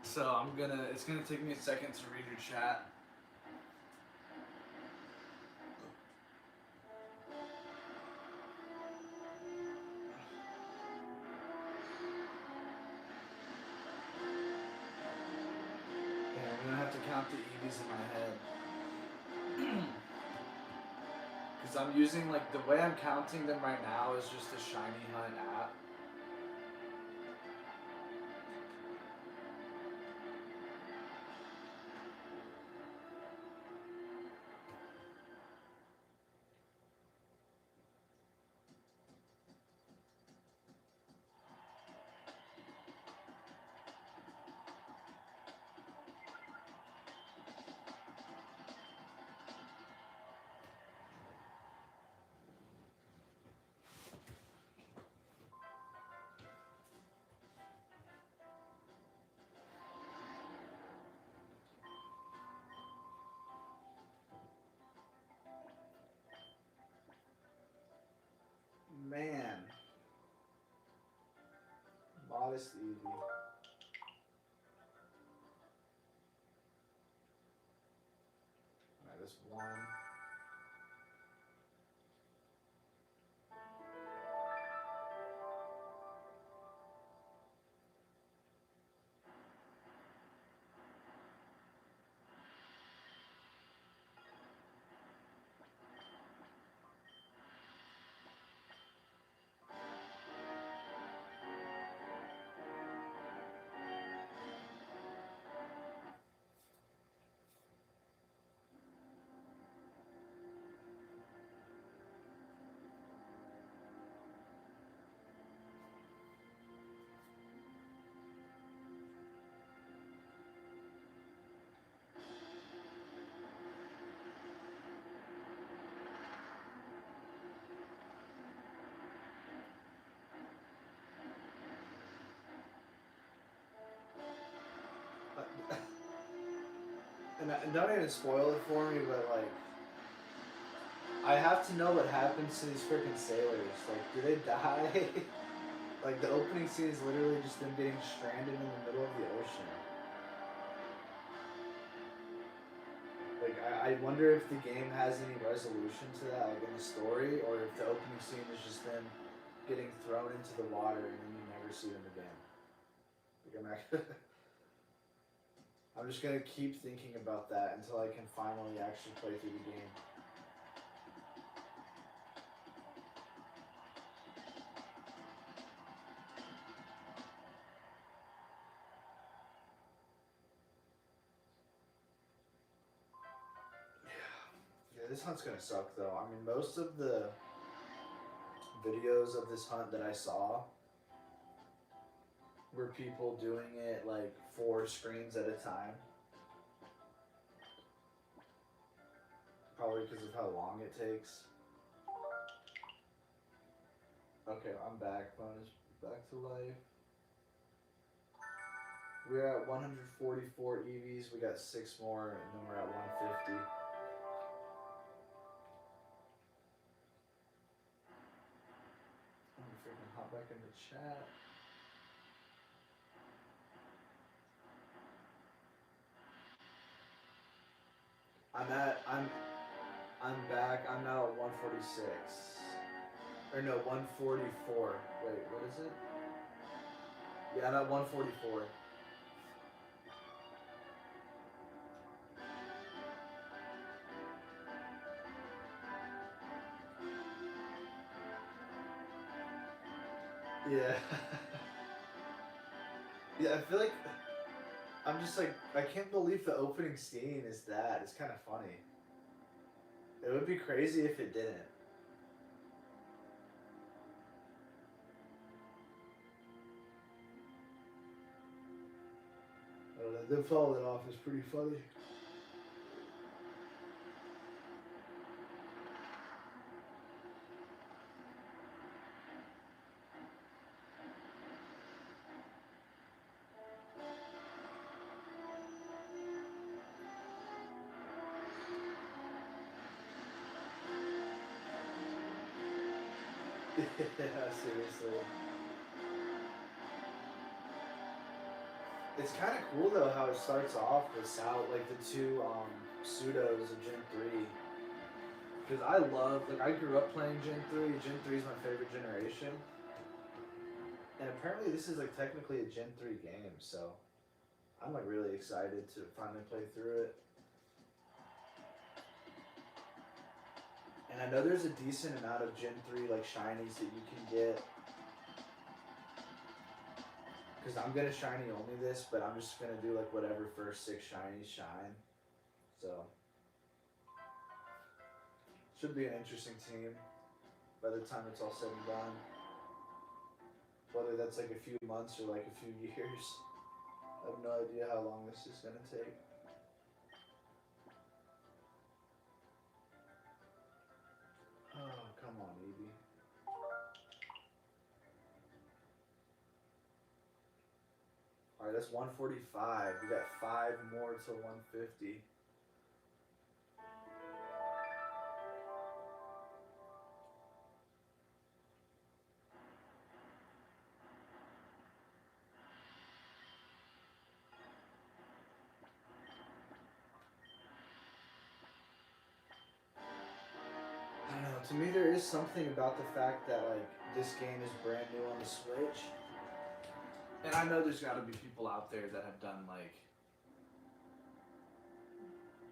so it's gonna take me a second to read your chat. Yeah, I'm gonna have to count the Eevees in my head. Because I'm using, like, the way I'm counting them right now is just a shiny hunt app. Man. Modest Eevee. Alright, this one. And don't even spoil it for me, but like, I have to know what happens to these freaking sailors. Like, do they die? Like, the opening scene is literally just them getting stranded in the middle of the ocean. Like, I wonder if the game has any resolution to that, like in the story, or if the opening scene is just them getting thrown into the water and then you never see them again. Like, I'm just gonna keep thinking about that until I can finally actually play through the game. this hunt's gonna suck though. I mean, most of the videos of this hunt that I saw were people doing it like 4 screens at a time. Probably because of how long it takes. Okay, I'm back. Phone is back to life. We're at 144 Eevees. We got 6 more, and then we're at 150. Let me freaking hop back in the chat. I'm back. I'm now at 146. Or no, 144. Wait, what is it? Yeah, I'm at 144. Yeah. Yeah, I feel like I'm just like, I can't believe the opening scene is that. It's kind of funny. It would be crazy if it didn't. I don't know, them falling off is pretty funny. Yeah, seriously. It's kind of cool though how it starts off with like the 2 pseudos of Gen 3. Because I love, like, I grew up playing Gen 3. Gen 3 is my favorite generation. And apparently this is like technically a Gen 3 game, so I'm like really excited to finally play through it. And I know there's a decent amount of Gen 3 like shinies that you can get. Because I'm gonna shiny only this, but I'm just gonna do like whatever first 6 shinies shine. So should be an interesting team by the time it's all said and done. Whether that's like a few months or like a few years. I have no idea how long this is gonna take. Oh, come on, Eevee. Alright, that's 145. We got 5 more to 150. I don't know, to me there is something about the fact that like this game is brand new on the Switch. And I know there's gotta be people out there that have done like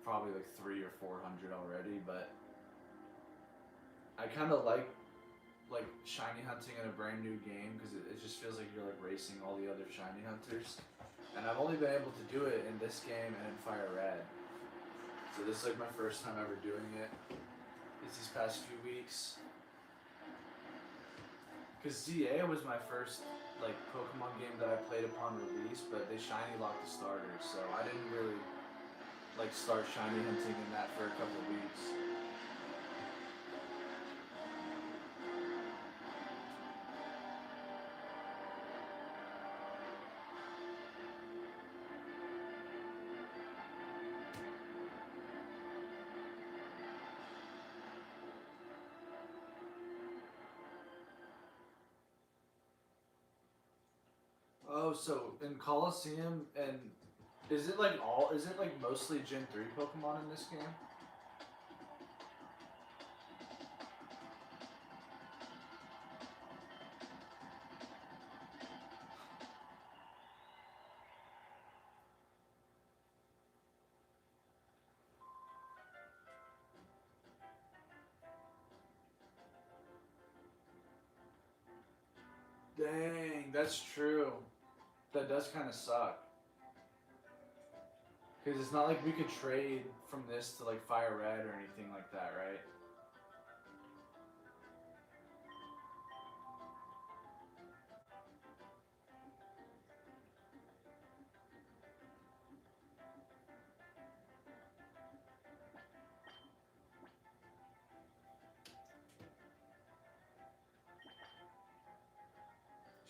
probably like 300 or 400 already, but I kind of like shiny hunting in a brand new game because it just feels like you're like racing all the other shiny hunters. And I've only been able to do it in this game and in Fire Red. So this is like my first time ever doing it. It's these past few weeks. Because ZA was my first like Pokemon game that I played upon release, but they shiny locked the starters, so I didn't really like start shiny hunting in that for a couple of weeks. Oh, so in Coliseum, and is it like mostly Gen 3 Pokemon in this game? Dang, that's true. That does kind of suck. Because it's not like we could trade from this to like Fire Red or anything like that, right?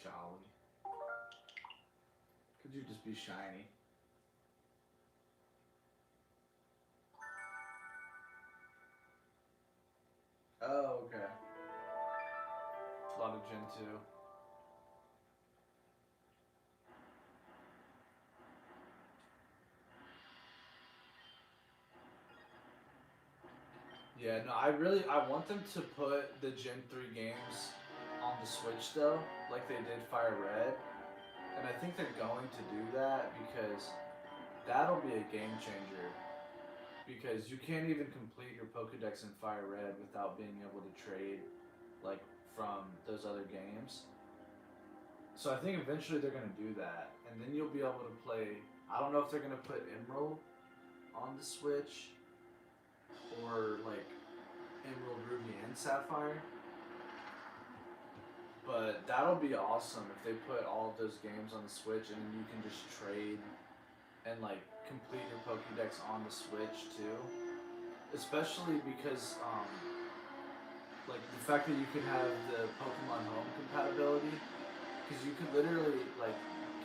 Jolly. Could you just be shiny? Oh, okay. A lot of Gen 2. Yeah, no, I want them to put the Gen 3 games on the Switch though, like they did Fire Red. And I think they're going to do that because that'll be a game changer. Because you can't even complete your Pokedex in Fire Red without being able to trade like from those other games. So I think eventually they're gonna do that, and then you'll be able to play. I don't know if they're gonna put Emerald on the Switch or like Emerald, Ruby, and Sapphire, but that'll be awesome if they put all of those games on the Switch and then you can just trade and like complete your Pokédex on the Switch too. Especially because like the fact that you can have the Pokemon Home compatibility, because you could literally like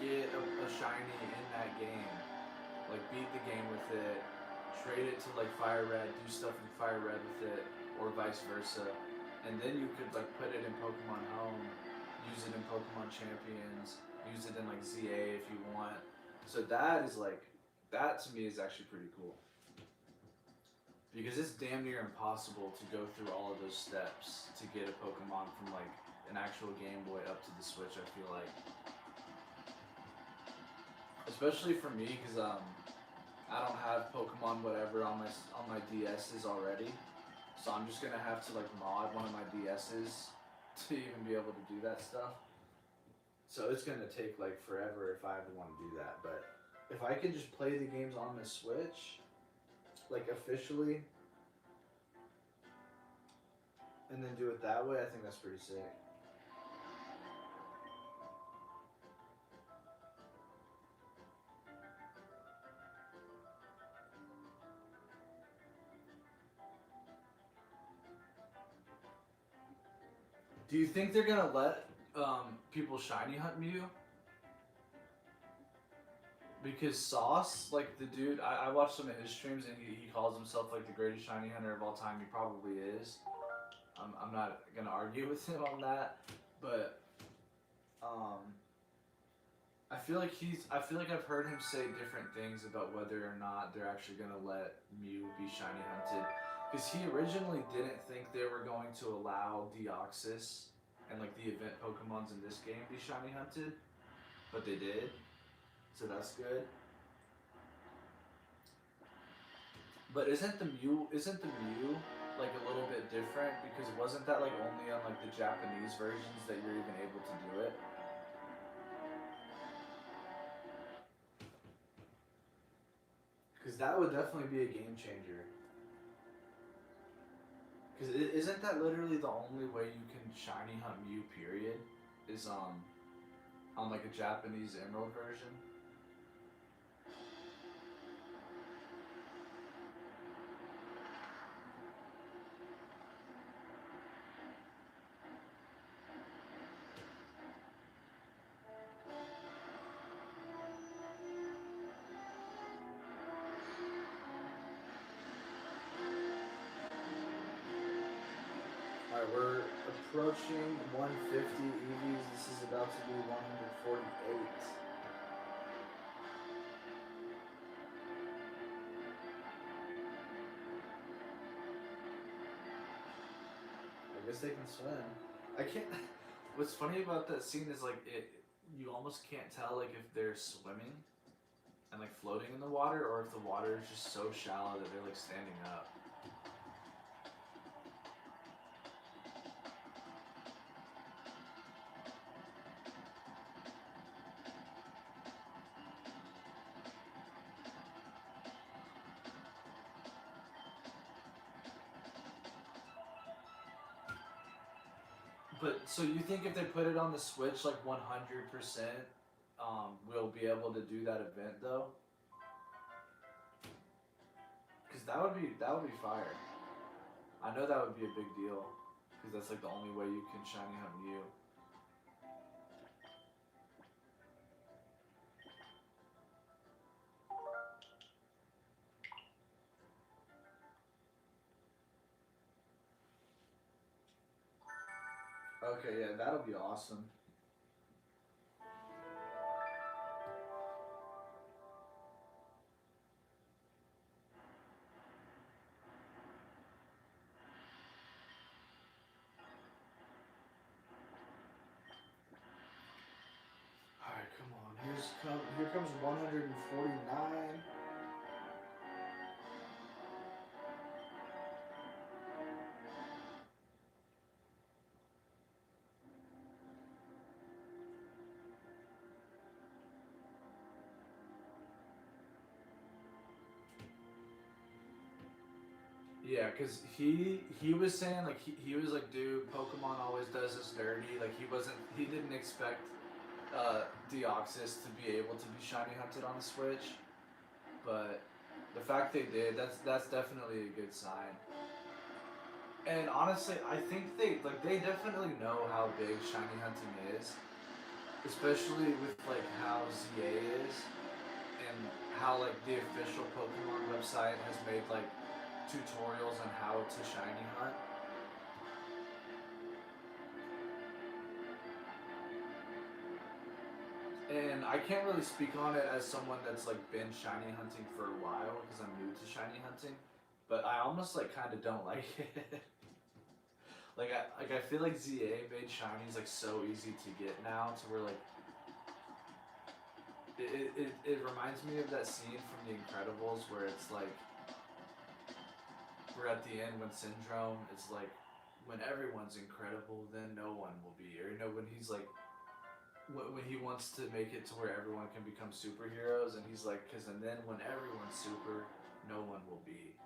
get a shiny in that game, like beat the game with it, trade it to like Fire Red, do stuff in Fire Red with it, or vice versa, and then you could like put it in Pokemon Home, use it in Pokemon Champions, use it in like ZA if you want. So that is like, that to me is actually pretty cool. Because it's damn near impossible to go through all of those steps to get a Pokemon from like an actual Game Boy up to the Switch, I feel like. Especially for me, because I don't have Pokemon whatever on my DSs already. So I'm just gonna have to like mod one of my DSs to even be able to do that stuff. So it's gonna take like forever if I ever want to do that. But if I can just play the games on the Switch, like officially, and then do it that way, I think that's pretty sick. Do you think they're gonna let people shiny hunt Mew? Because Sauce, like the dude, I watched some of his streams and he calls himself like the greatest shiny hunter of all time. He probably is. I'm not gonna argue with him on that, but um, I feel like I've heard him say different things about whether or not they're actually gonna let Mew be shiny hunted. Because he originally didn't think they were going to allow Deoxys and like the event Pokemons in this game be shiny hunted, but they did, so that's good. But isn't the Mew like a little bit different, because wasn't that like only on like the Japanese versions that you're even able to do it? Because that would definitely be a game changer. Because isn't that literally the only way you can shiny hunt Mew? Period. Is on like a Japanese Emerald version. Alright, we're approaching 150 EVs. This is about to be 148. I guess they can swim. I can't. What's funny about that scene is like you almost can't tell like if they're swimming and like floating in the water, or if the water is just so shallow that they're like standing up. But so you think if they put it on the Switch like 100%, we'll be able to do that event though? Because that would be fire. I know that would be a big deal. Because that's like the only way you can shiny hunt Mew. Okay, yeah, that'll be awesome. Alright, come on. Here comes 149. Yeah, cause he was saying like he was like, dude, Pokemon always does us dirty. Like he didn't expect Deoxys to be able to be shiny hunted on the Switch, but the fact they did, that's definitely a good sign. And honestly, I think they definitely know how big shiny hunting is, especially with like how ZA is and how like the official Pokemon website has made like tutorials on how to shiny hunt. And I can't really speak on it as someone that's like been shiny hunting for a while because I'm new to shiny hunting, but I almost like kind of don't like it. I feel like ZA made shinies like so easy to get now to where like it reminds me of that scene from The Incredibles where it's like we're at the end when Syndrome is like when everyone's incredible then no one will be, or you know when he's like when he wants to make it to where everyone can become superheroes and he's like and then when everyone's super no one will be.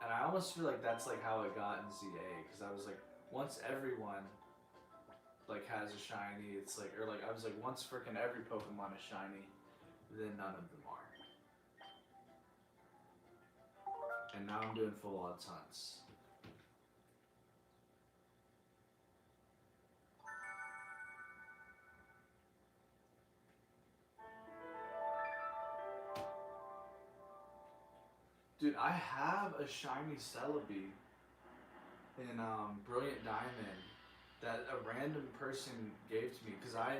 And I almost feel like that's like how it got in ZA because I was like once everyone like has a shiny, it's like, or like I was like once freaking every Pokemon is shiny, then none of them are. And now I'm doing full odds hunts. Dude, I have a shiny Celebi in Brilliant Diamond that a random person gave to me because I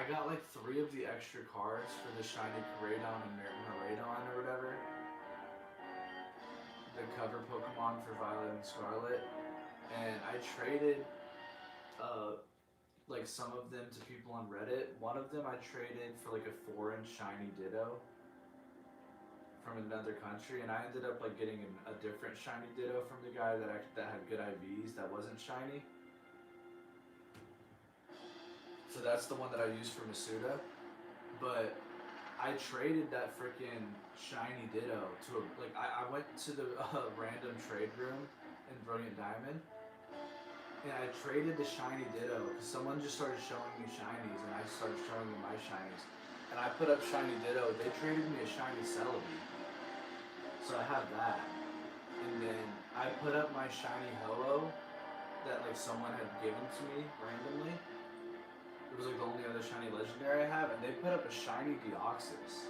got like 3 of the extra cards for the shiny Koraidon and Miraidon or whatever. The cover Pokemon for Violet and Scarlet. And I traded like some of them to people on Reddit. One of them I traded for like a foreign shiny Ditto from another country, and I ended up like getting a different shiny Ditto from the guy that had good IVs that wasn't shiny. So that's the one that I used for Masuda. But I traded that freaking shiny Ditto to I went to the random trade room in Brilliant Diamond, and I traded the shiny Ditto because someone just started showing me shinies, and I started showing them my shinies. And I put up shiny Ditto. They traded me a shiny Celebi. So I have that. And then I put up my shiny Ho-Oh that like someone had given to me randomly. It was like the only other shiny legendary I have, and they put up a shiny Deoxys.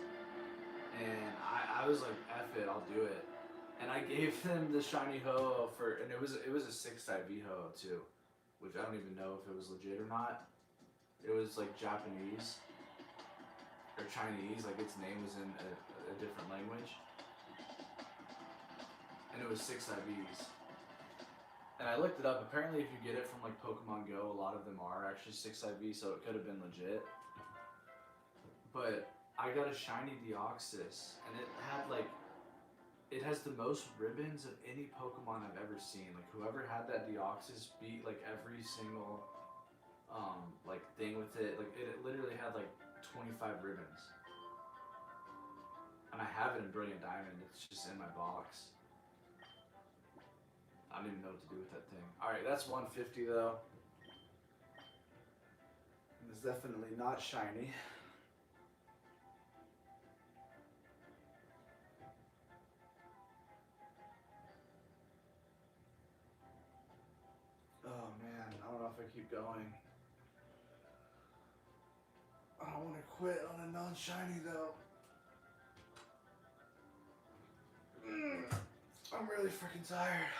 And I was like, F it, I'll do it. And I gave them the shiny Ho-Oh and it was a 6-type V Ho-Oh too, which I don't even know if it was legit or not. It was like Japanese or Chinese, like its name was in a different language. And it was 6 IVs. And I looked it up. Apparently, if you get it from like Pokemon Go, a lot of them are actually 6 IV, so it could have been legit. But I got a shiny Deoxys, and it has the most ribbons of any Pokemon I've ever seen. Like whoever had that Deoxys beat like every single like thing with it. Like it literally had like 25 ribbons. And I have it in Brilliant Diamond. It's just in my box. I don't even know what to do with that thing. Alright, that's 150 though. It's definitely not shiny. Oh man, I don't know if I keep going. I don't want to quit on a non-shiny though. I'm really freaking tired.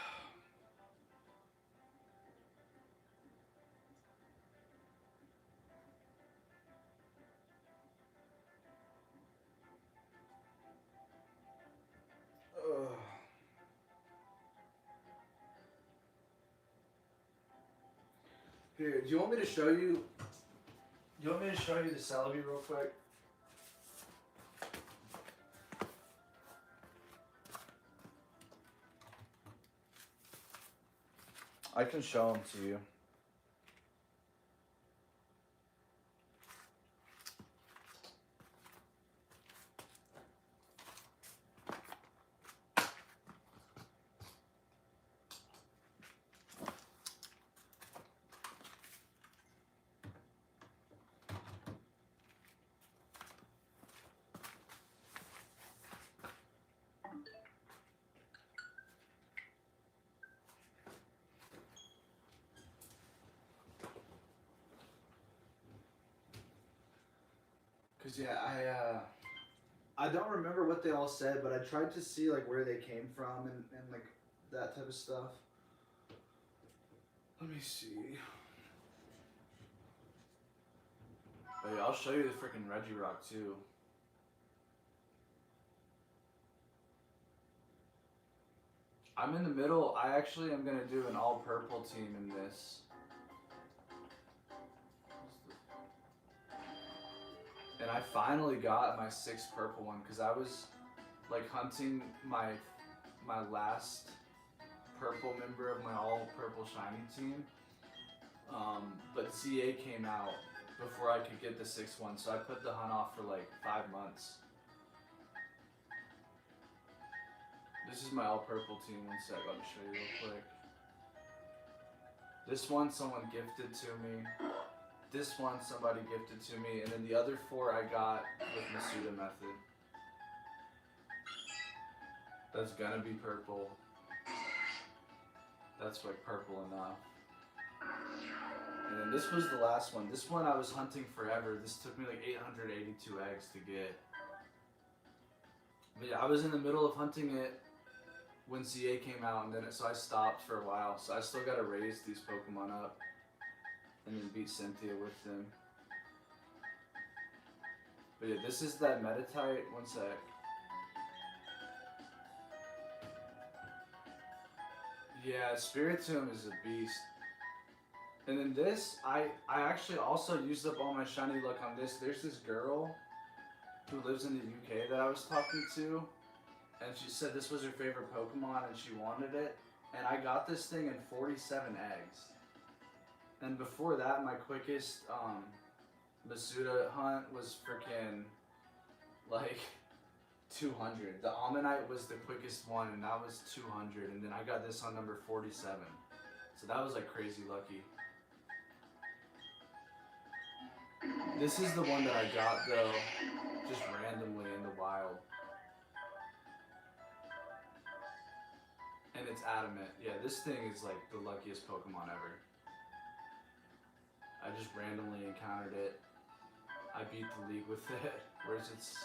Ugh. Here, do you want me to show you? Do you want me to show you the Celebi real quick? I can show them to you. Cause yeah, I don't remember what they all said, but I tried to see like where they came from and like that type of stuff. Let me see. Oh yeah, I'll show you the freaking Regirock too. I'm in the middle. I actually am gonna do an all purple team in this. And I finally got my 6th purple one because I was like hunting my last purple member of my all purple shiny team. But ZA came out before I could get the 6th one, so I put the hunt off for like 5 months. This is my all purple team. One sec, I'll just show you real quick. This one someone gifted to me. This one somebody gifted to me, and then the other 4 I got with Masuda method. That's gonna be purple. That's like purple enough. And then this was the last one. This one I was hunting forever. This took me like 882 eggs to get. But yeah, I was in the middle of hunting it when CA came out, and then so I stopped for a while. So I still gotta raise these Pokemon up and then beat Cynthia with them. But yeah, this is that Metatite. One sec. Yeah, Spiritomb is a beast. And then this, I actually also used up all my shiny luck on this. There's this girl who lives in the UK that I was talking to, and she said this was her favorite Pokemon and she wanted it. And I got this thing in 47 eggs. And before that, my quickest Masuda hunt was freaking like 200. The Ammonite was the quickest one, and that was 200. And then I got this on number 47. So that was like crazy lucky. This is the one that I got though, just randomly in the wild. And it's adamant. Yeah, this thing is like the luckiest Pokemon ever. I just randomly encountered it. I beat the league with it. Where's its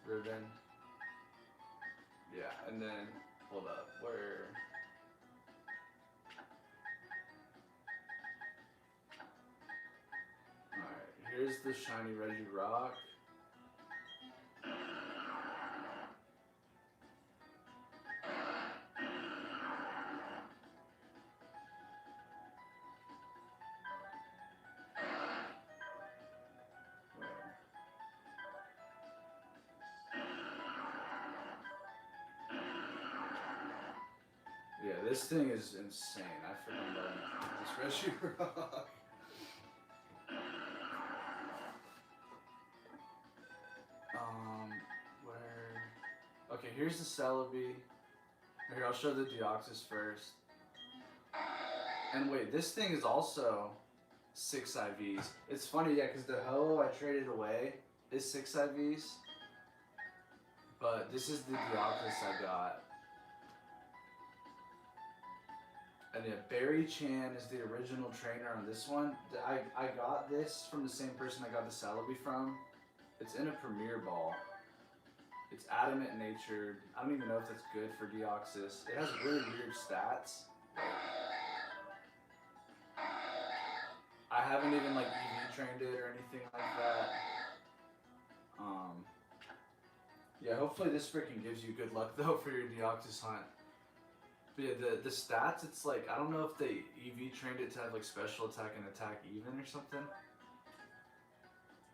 ribbon? Yeah, and then, hold up, where? Alright, here's the shiny Regirock. Yeah, this thing is insane. I freaking love this Regirock. Where? Okay, here's the Celebi. Here, I'll show the Deoxys first. And wait, this thing is also 6 IVs. It's funny, yeah, because the Ho I traded away is 6 IVs. But this is the Deoxys I got. And yeah, Barry Chan is the original trainer on this one. I got this from the same person I got the Celebi from. It's in a Premier Ball. It's adamant natured. I don't even know if that's good for Deoxys. It has really weird stats. I haven't even like Eevee trained it or anything like that. Yeah, hopefully this freaking gives you good luck though for your Deoxys hunt. But yeah, the stats, it's like, I don't know if they Eevee trained it to have like special attack and attack even or something.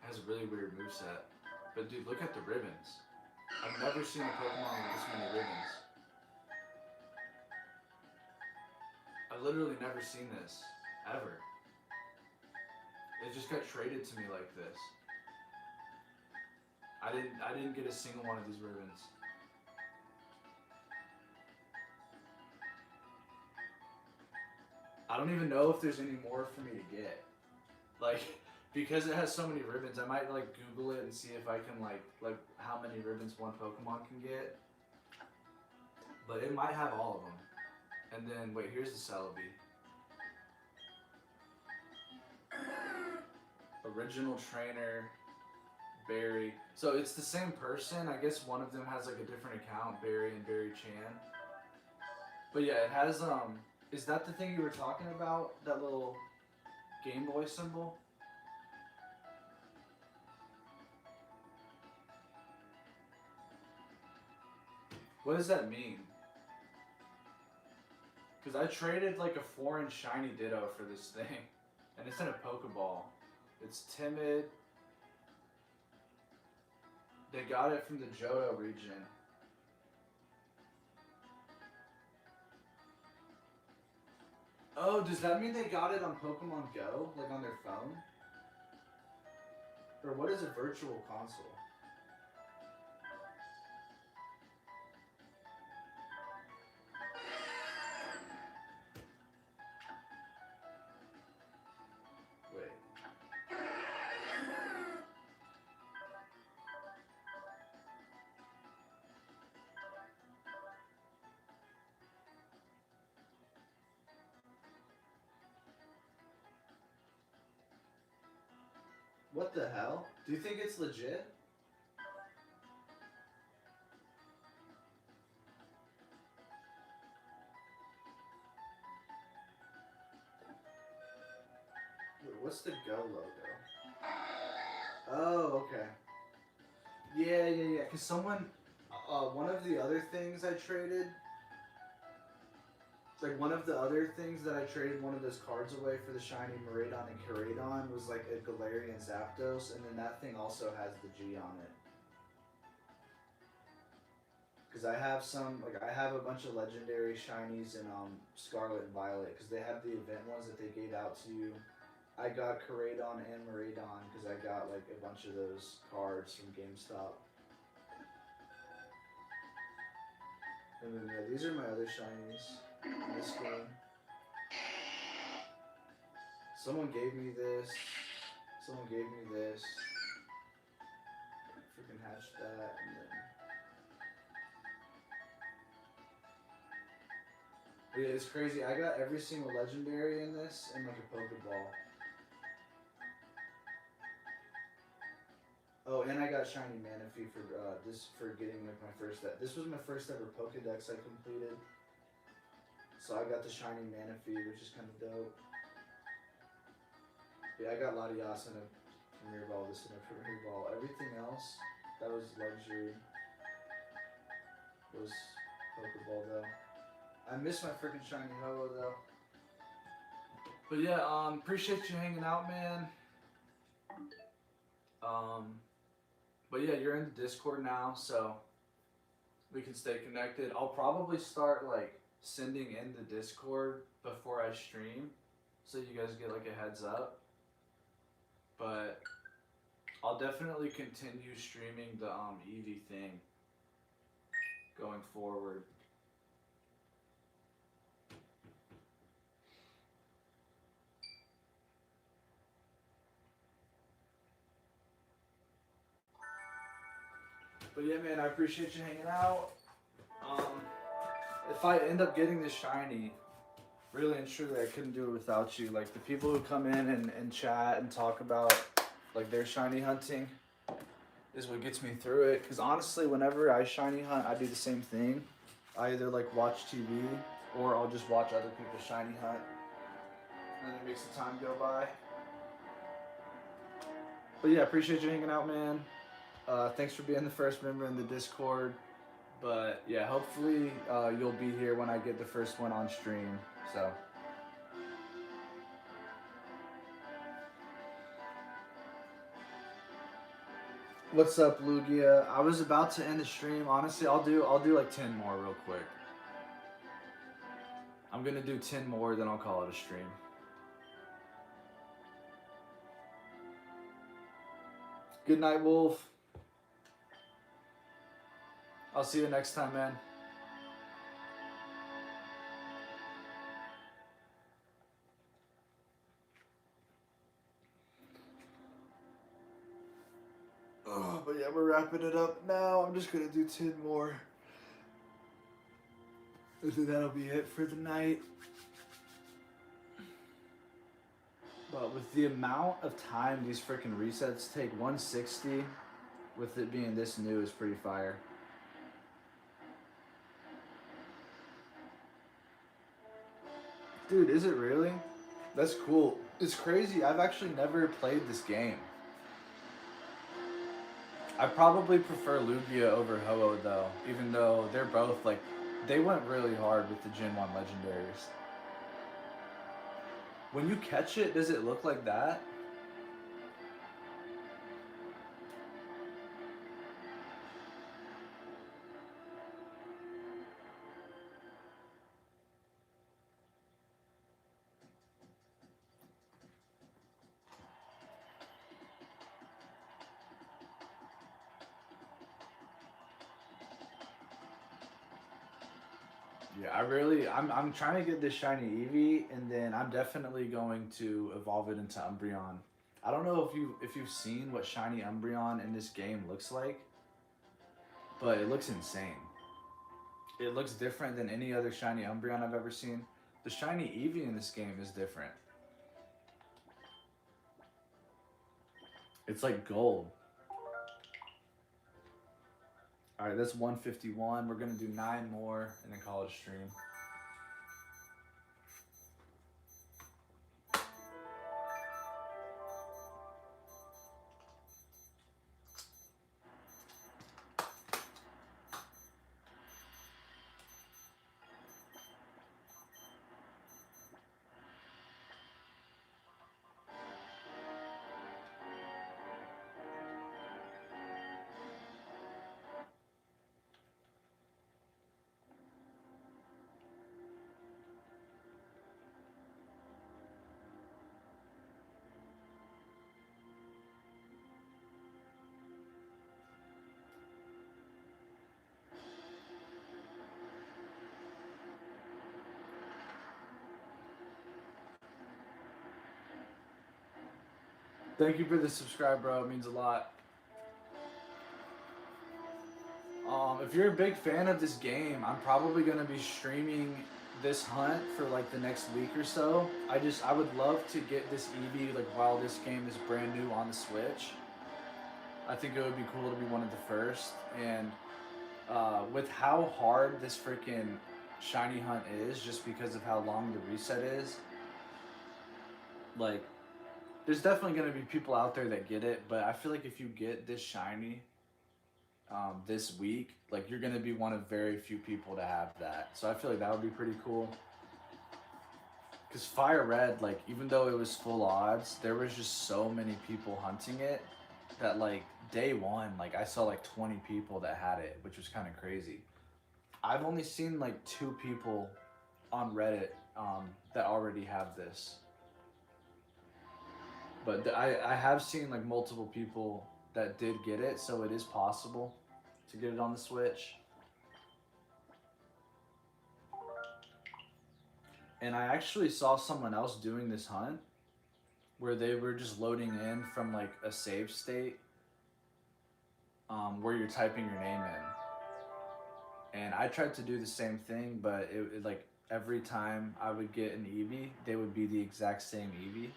It has a really weird moveset. But dude, look at the ribbons. I've never seen a Pokemon with this many ribbons. I've literally never seen this, ever. It just got traded to me like this. I didn't get a single one of these ribbons. I don't even know if there's any more for me to get. Like, because it has so many ribbons, I might like Google it and see if I can like how many ribbons one Pokemon can get. But it might have all of them. And then, wait, here's the Celebi. Original trainer, Barry. So it's the same person. I guess one of them has like a different account, Barry and Barry Chan. But yeah, it has, is that the thing you were talking about? That little Game Boy symbol? What does that mean? Because I traded like a foreign shiny Ditto for this thing. And it's in a Pokeball. It's timid. They got it from the Johto region. Oh, does that mean they got it on Pokemon Go? Like on their phone? Or what is a virtual console? Wait. What the hell? Do you think it's legit? Wait, what's the Go logo? Oh, okay. Yeah. Because someone, one of the other things I traded, like one of the other things that I traded one of those cards away for the shiny Miraidon and Koraidon was like a Galarian Zapdos, and then that thing also has the G on it. Because I have some, like I have a bunch of legendary shinies in Scarlet and Violet, because they have the event ones that they gave out to you. I got Koraidon and Miraidon because I got like a bunch of those cards from GameStop. And then yeah, these are my other shinies in this game. Someone gave me this. Someone gave me this. Freaking hatched that, and then. But yeah, it's crazy. I got every single legendary in this in like a Pokeball. Oh, and I got shiny Manaphy for for getting like my first. This was my first ever Pokedex I completed. So I got the shiny Manaphy, which is kind of dope. Yeah, I got Latias in a Premier Ball. This in a Premier Ball. Everything else that was luxury. Was Pokeball though. I miss my freaking shiny Ho-Oh though. But yeah, appreciate you hanging out, man. But yeah, you're in the Discord now, so we can stay connected. I'll probably start like sending in the Discord before I stream, so you guys get like a heads up. But I'll definitely continue streaming the Eevee thing going forward. But yeah, man, I appreciate you hanging out. Um, if I end up getting this shiny, really and truly, I couldn't do it without you. Like, the people who come in and chat and talk about, like, their shiny hunting is what gets me through it. Because honestly, whenever I shiny hunt, I do the same thing. I either, like, watch TV or I'll just watch other people shiny hunt. And it makes the time go by. But yeah, appreciate you hanging out, man. Thanks for being the first member in the Discord. But yeah, hopefully you'll be here when I get the first one on stream. So. What's up, Lugia? I was about to end the stream. Honestly, I'll do like 10 more real quick. I'm gonna do 10 more, then I'll call it a stream. Good night, Wolf. I'll see you next time, man. Oh, but yeah, we're wrapping it up now. I'm just gonna do 10 more. I think that'll be it for the night. But with the amount of time these freaking resets take, 160 with it being this new is pretty fire. Dude, is it really? That's cool. It's crazy. I've actually never played this game. I probably prefer Lugia over Ho-Oh though, even though they're both like, they went really hard with the Gen 1 legendaries. When you catch it, does it look like that? Yeah, I'm trying to get this shiny Eevee, and then I'm definitely going to evolve it into Umbreon. I don't know if you've seen what shiny Umbreon in this game looks like, but it looks insane. It looks different than any other shiny Umbreon I've ever seen. The shiny Eevee in this game is different. It's like gold. Alright, that's 151. We're going to do 9 more and then call it a stream. Thank you for the subscribe, bro. It means a lot. If you're a big fan of this game, I'm probably going to be streaming this hunt for like the next week or so. I would love to get this Eevee like while this game is brand new on the Switch. I think it would be cool to be one of the first. And with how hard this freaking shiny hunt is, just because of how long the reset is, like, there's definitely going to be people out there that get it, but I feel like if you get this shiny this week, like, you're going to be one of very few people to have that. So I feel like that would be pretty cool. Because Fire Red, like, even though it was full odds, there was just so many people hunting it that, like, day one, like, I saw like 20 people that had it, which was kind of crazy. I've only seen like 2 people on Reddit that already have this. But I have seen like multiple people that did get it, so it is possible to get it on the Switch. And I actually saw someone else doing this hunt where they were just loading in from like a save state where you're typing your name in. And I tried to do the same thing, but it like every time I would get an Eevee, they would be the exact same Eevee.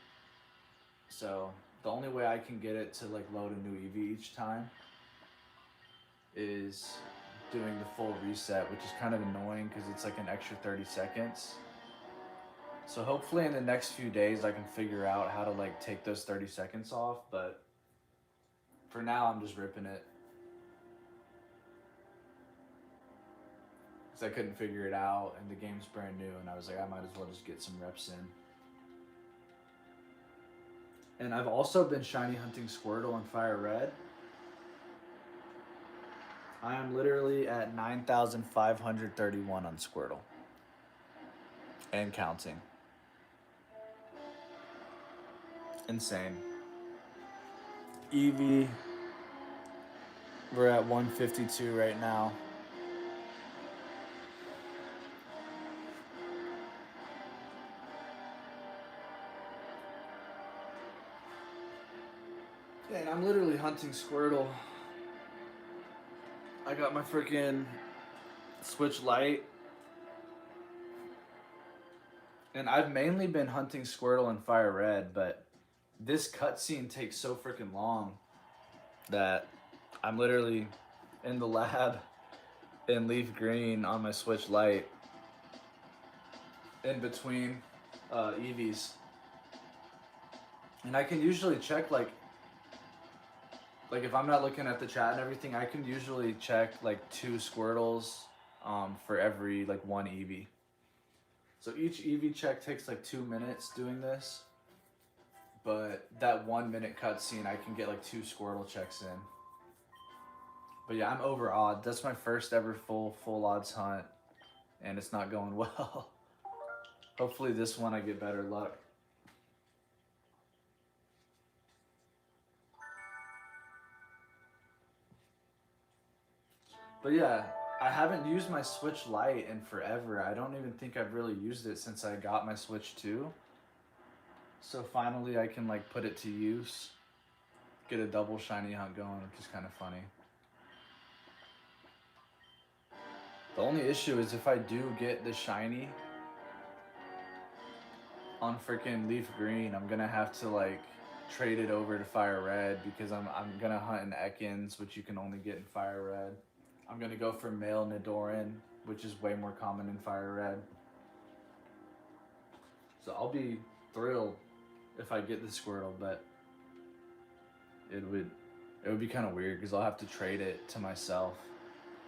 So the only way I can get it to like load a new Eevee each time is doing the full reset, which is kind of annoying because it's like an extra 30 seconds. So hopefully in the next few days I can figure out how to like take those 30 seconds off, but for now I'm just ripping it. Because I couldn't figure it out and the game's brand new and I was like, I might as well just get some reps in. And I've also been shiny hunting Squirtle on Fire Red. I am literally at 9,531 on Squirtle. And counting. Insane. Eevee, we're at 152 right now. Yeah, and I'm literally hunting Squirtle. I got my freaking Switch Lite. And I've mainly been hunting Squirtle and Fire Red, but this cutscene takes so freaking long that I'm literally in the lab in Leaf Green on my Switch Lite in between Eevees. And I can usually check like if I'm not looking at the chat and everything, I can usually check like 2 Squirtles for every like 1 Eevee. So each Eevee check takes like 2 minutes doing this. But that 1 minute cutscene, I can get like 2 Squirtle checks in. But yeah, I'm overawed. That's my first ever full odds hunt. And it's not going well. Hopefully this one I get better luck. But yeah, I haven't used my Switch Lite in forever. I don't even think I've really used it since I got my Switch 2. So finally I can like put it to use. Get a double shiny hunt going, which is kind of funny. The only issue is if I do get the shiny on freaking Leaf Green, I'm gonna have to like trade it over to Fire Red because I'm gonna hunt in Ekans, which you can only get in Fire Red. I'm gonna go for male Nidoran, which is way more common in Fire Red. So I'll be thrilled if I get the Squirtle, but it would be kind of weird because I'll have to trade it to myself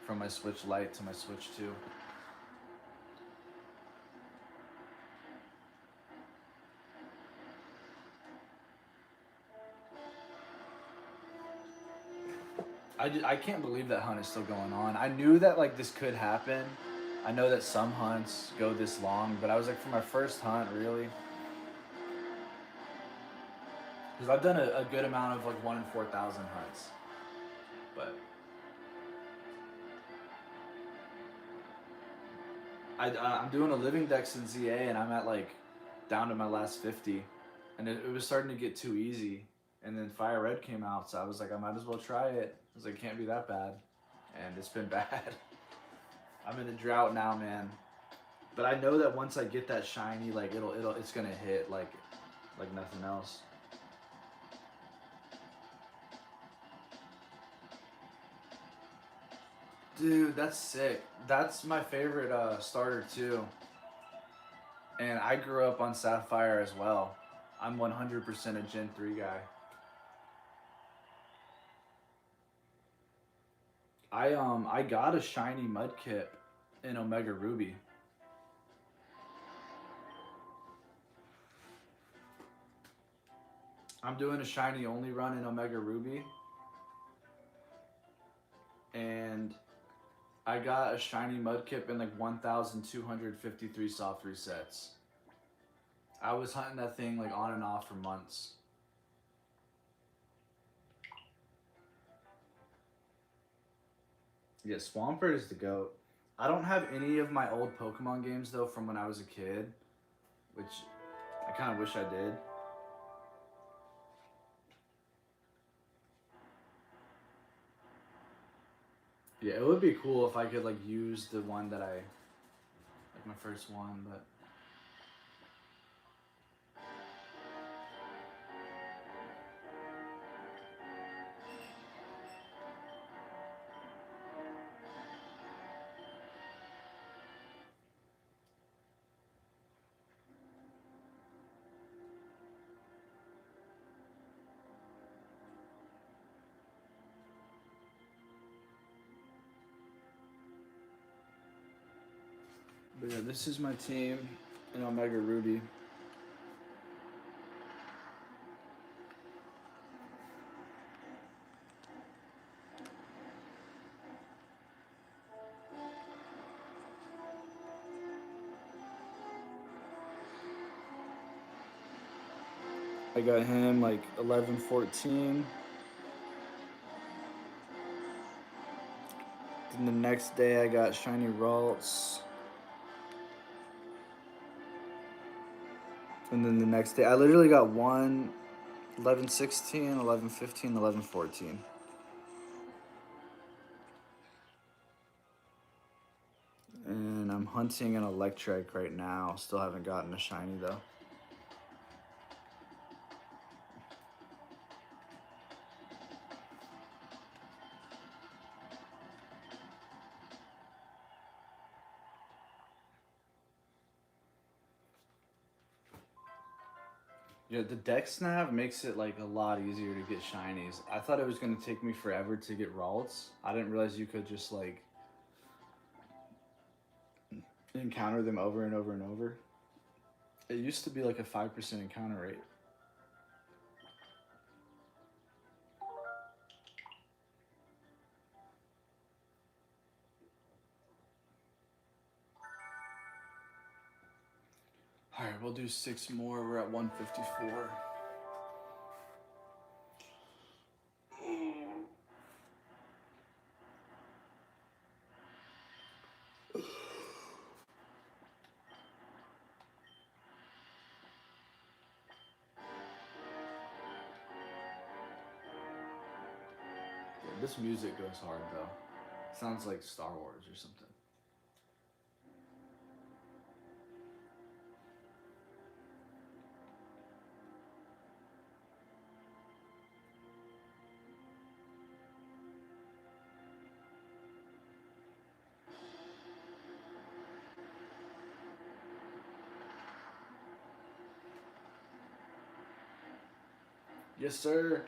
from my Switch Lite to my Switch 2. I can't believe that hunt is still going on. I knew that like this could happen. I know that some hunts go this long, but I was like, for my first hunt, really? Because I've done a good amount of like 1 in 4,000 hunts. But I'm doing a living dex in ZA and I'm at like down to my last 50. And it was starting to get too easy. And then Fire Red came out, so I was like, I might as well try it. I was like, it can't be that bad. And it's been bad. I'm in a drought now, man. But I know that once I get that shiny, like it's gonna hit like nothing else. Dude, that's sick. That's my favorite starter too. And I grew up on Sapphire as well. I'm 100% a Gen 3 guy. I got a shiny Mudkip in Omega Ruby. I'm doing a shiny only run in Omega Ruby. And I got a shiny Mudkip in like 1,253 soft resets. I was hunting that thing like on and off for months. Yeah, Swampert is the GOAT. I don't have any of my old Pokemon games though from when I was a kid, which I kind of wish I did. Yeah, it would be cool if I could like use the one that I like my first one, but yeah, this is my team in Omega Ruby. I got him like 11, 14. Then the next day I got shiny Ralts. And then the next day I literally got 1, 11, 16, 11, 15, 11, 14. And I'm hunting an Electric right now. Still haven't gotten a shiny though. Yeah, the Dex nav makes it like a lot easier to get shinies. I thought it was gonna take me forever to get Ralts. I didn't realize you could just like encounter them over and over and over. It used to be like a 5% encounter rate. All right, we'll do 6 more. We're at 154. Yeah, this music goes hard though. Sounds like Star Wars or something. Yes, sir.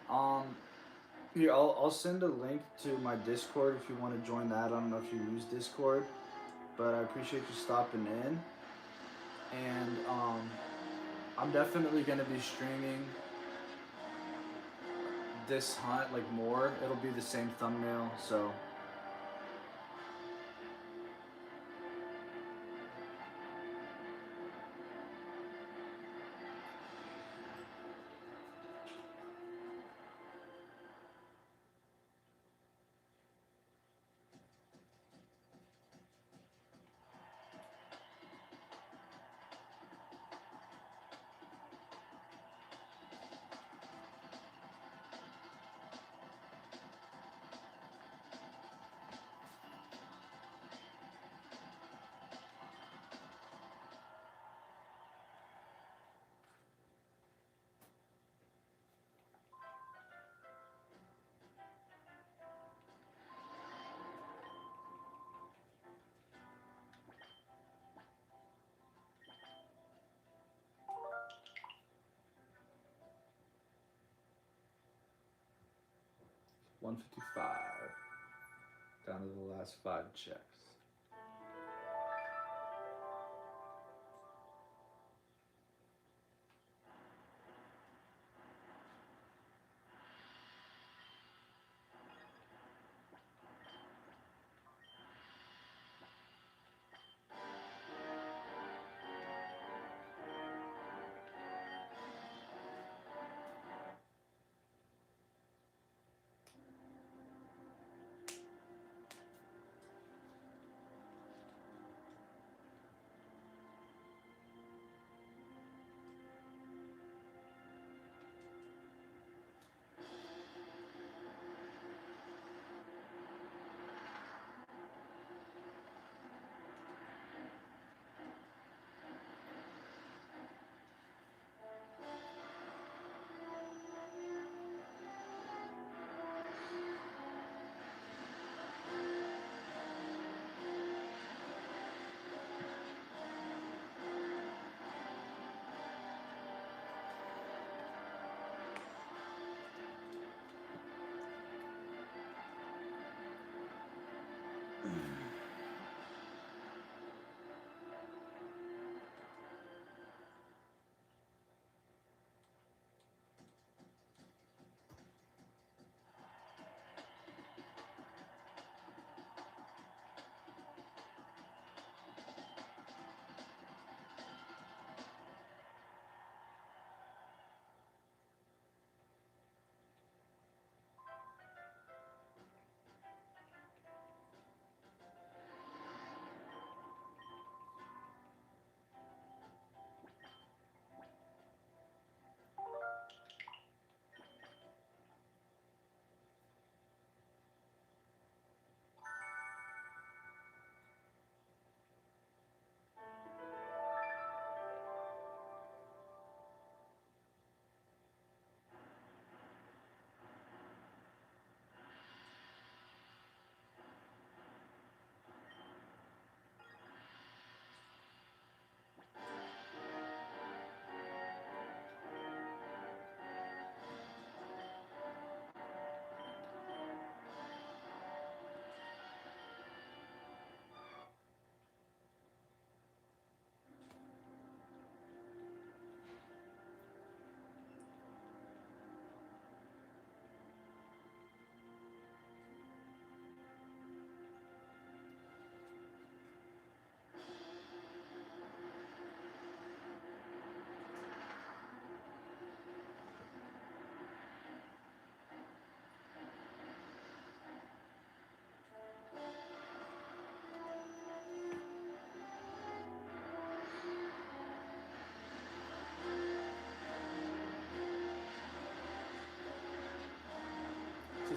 Here, I'll send a link to my Discord if you want to join that. I don't know if you use Discord, but I appreciate you stopping in. And I'm definitely gonna be streaming this hunt like more. It'll be the same thumbnail, so $155 down to the last 5 checks.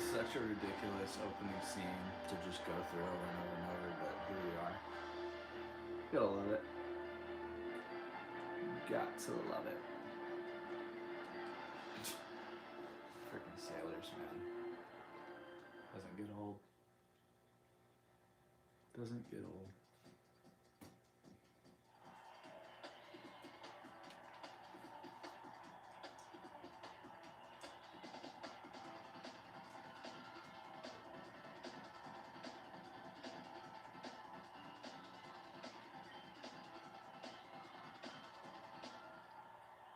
It's such a ridiculous opening scene to just go through over and over and over, but here we are. Gotta love it. Got to love it. Freaking sailors, man. Doesn't get old. Doesn't get old.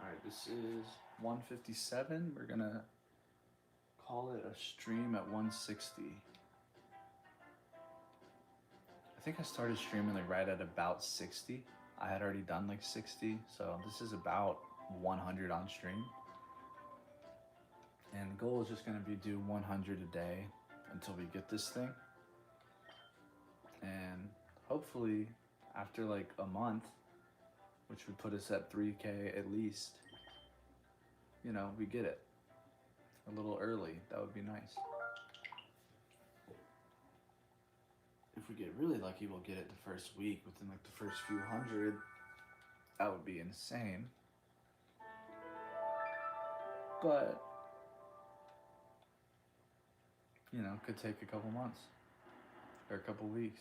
Alright, this is 157. We're gonna call it a stream at 160. I think I started streaming like right at about 60. I had already done like 60, so this is about 100 on stream. And the goal is just gonna be do 100 a day until we get this thing. And hopefully after like a month, which would put us at 3K at least, you know, we get it a little early. That would be nice. If we get really lucky, we'll get it the first week, within like the first few hundred. That would be insane. But, you know, could take a couple months or a couple weeks.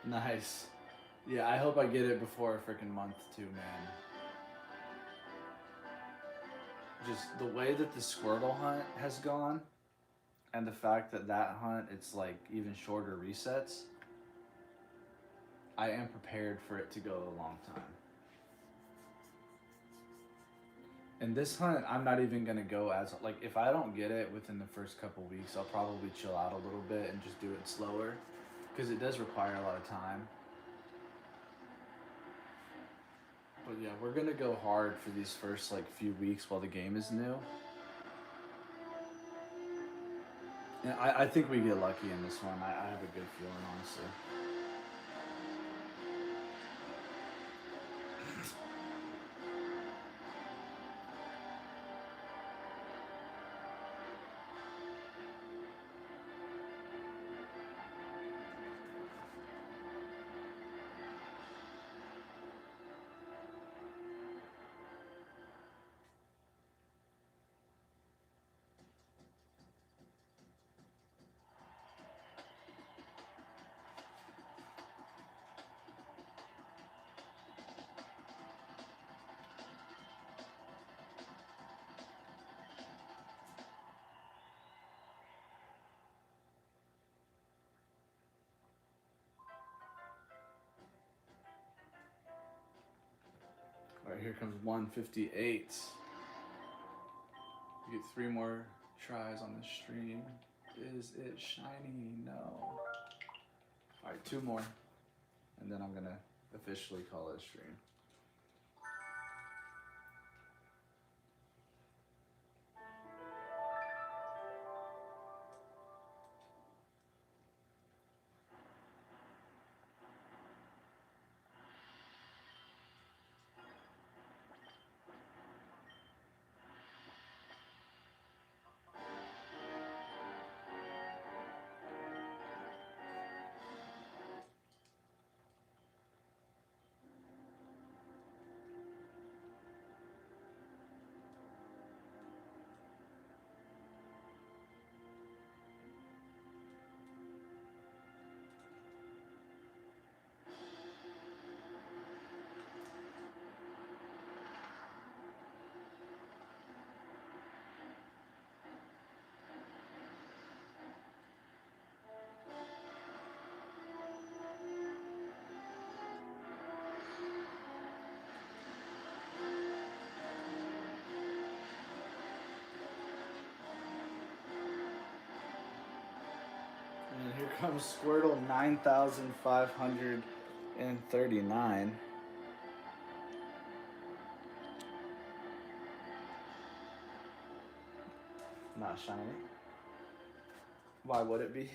Nice. Yeah, I hope I get it before a freaking month too, man. Just the way that the Squirtle hunt has gone, and the fact that that hunt, it's like even shorter resets, I am prepared for it to go a long time. And this hunt, I'm not even gonna go as, like, if I don't get it within the first couple weeks, I'll probably chill out a little bit and just do it slower, because it does require a lot of time. But yeah, we're gonna go hard for these first like few weeks while the game is new. And I think we get lucky in this one. I have a good feeling, honestly. All right, here comes 158. You get 3 more tries on the stream. Is it shiny? No. All right, 2 more, and then I'm gonna officially call it a stream. And here comes Squirtle 9,539. Not shiny. Why would it be?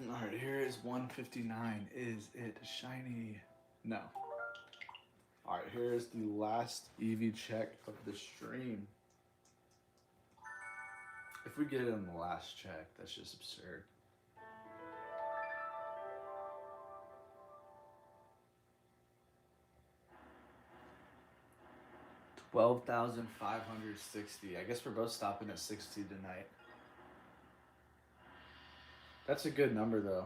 Alright, here is 159. Is it shiny? No. Alright, here is the last Eevee check of the stream. If we get it on the last check, that's just absurd. $12,560. I guess we're both stopping at 60 tonight. That's a good number though.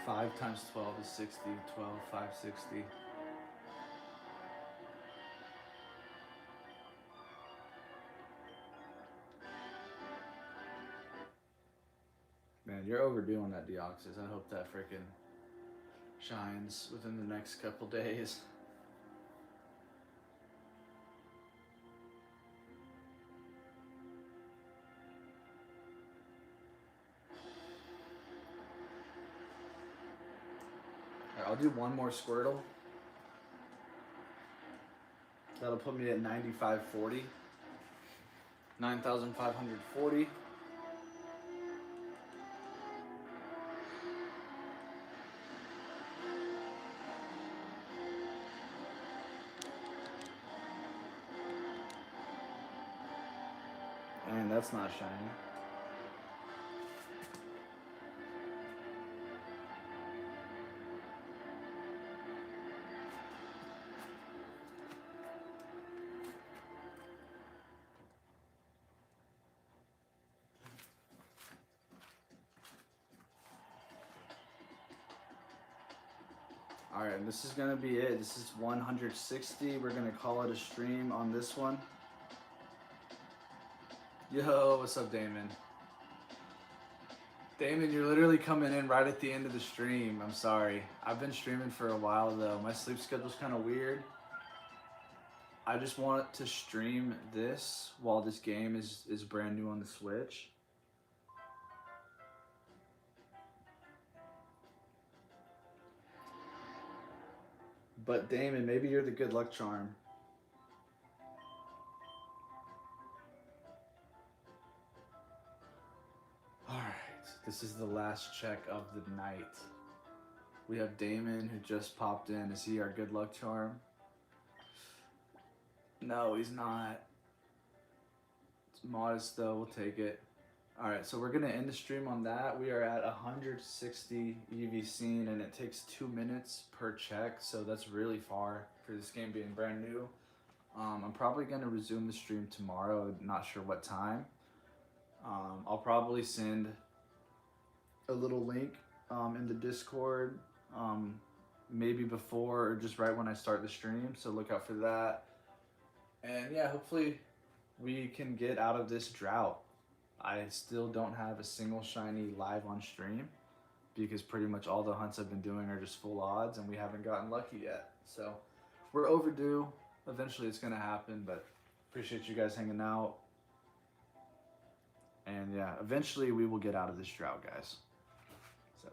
5 times 12 is 60. 12, 560. Man, you're overdue on that Deoxys. I hope that freaking shines within the next couple days. Alright, I'll do one more Squirtle. That'll put me at 9,540. 9,540. And that's not shiny. Alright, and this is gonna be it. This is 160. We're gonna call it a stream on this one. Yo, what's up, Damon? Damon, you're literally coming in right at the end of the stream. I'm sorry. I've been streaming for a while though. My sleep schedule's kind of weird. I just want to stream this while this game is brand new on the Switch. But Damon, maybe you're the good luck charm. Alright, this is the last check of the night. We have Damon who just popped in. Is he our good luck charm? No, he's not. It's modest though, we'll take it. Alright, so we're gonna end the stream on that. We are at 160 Eevee seen and it takes 2 minutes per check, so that's really far for this game being brand new. I'm probably gonna resume the stream tomorrow, not sure what time. I'll probably send a little link in the Discord, maybe before or just right when I start the stream, so look out for that. And yeah, hopefully we can get out of this drought. I still don't have a single shiny live on stream because pretty much all the hunts I've been doing are just full odds and we haven't gotten lucky yet. So we're overdue. Eventually it's gonna happen, but appreciate you guys hanging out. And yeah, eventually we will get out of this drought, guys. So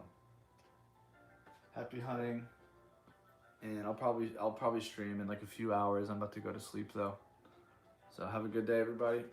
happy hunting. And I'll probably stream in like a few hours. I'm about to go to sleep though. So have a good day, everybody.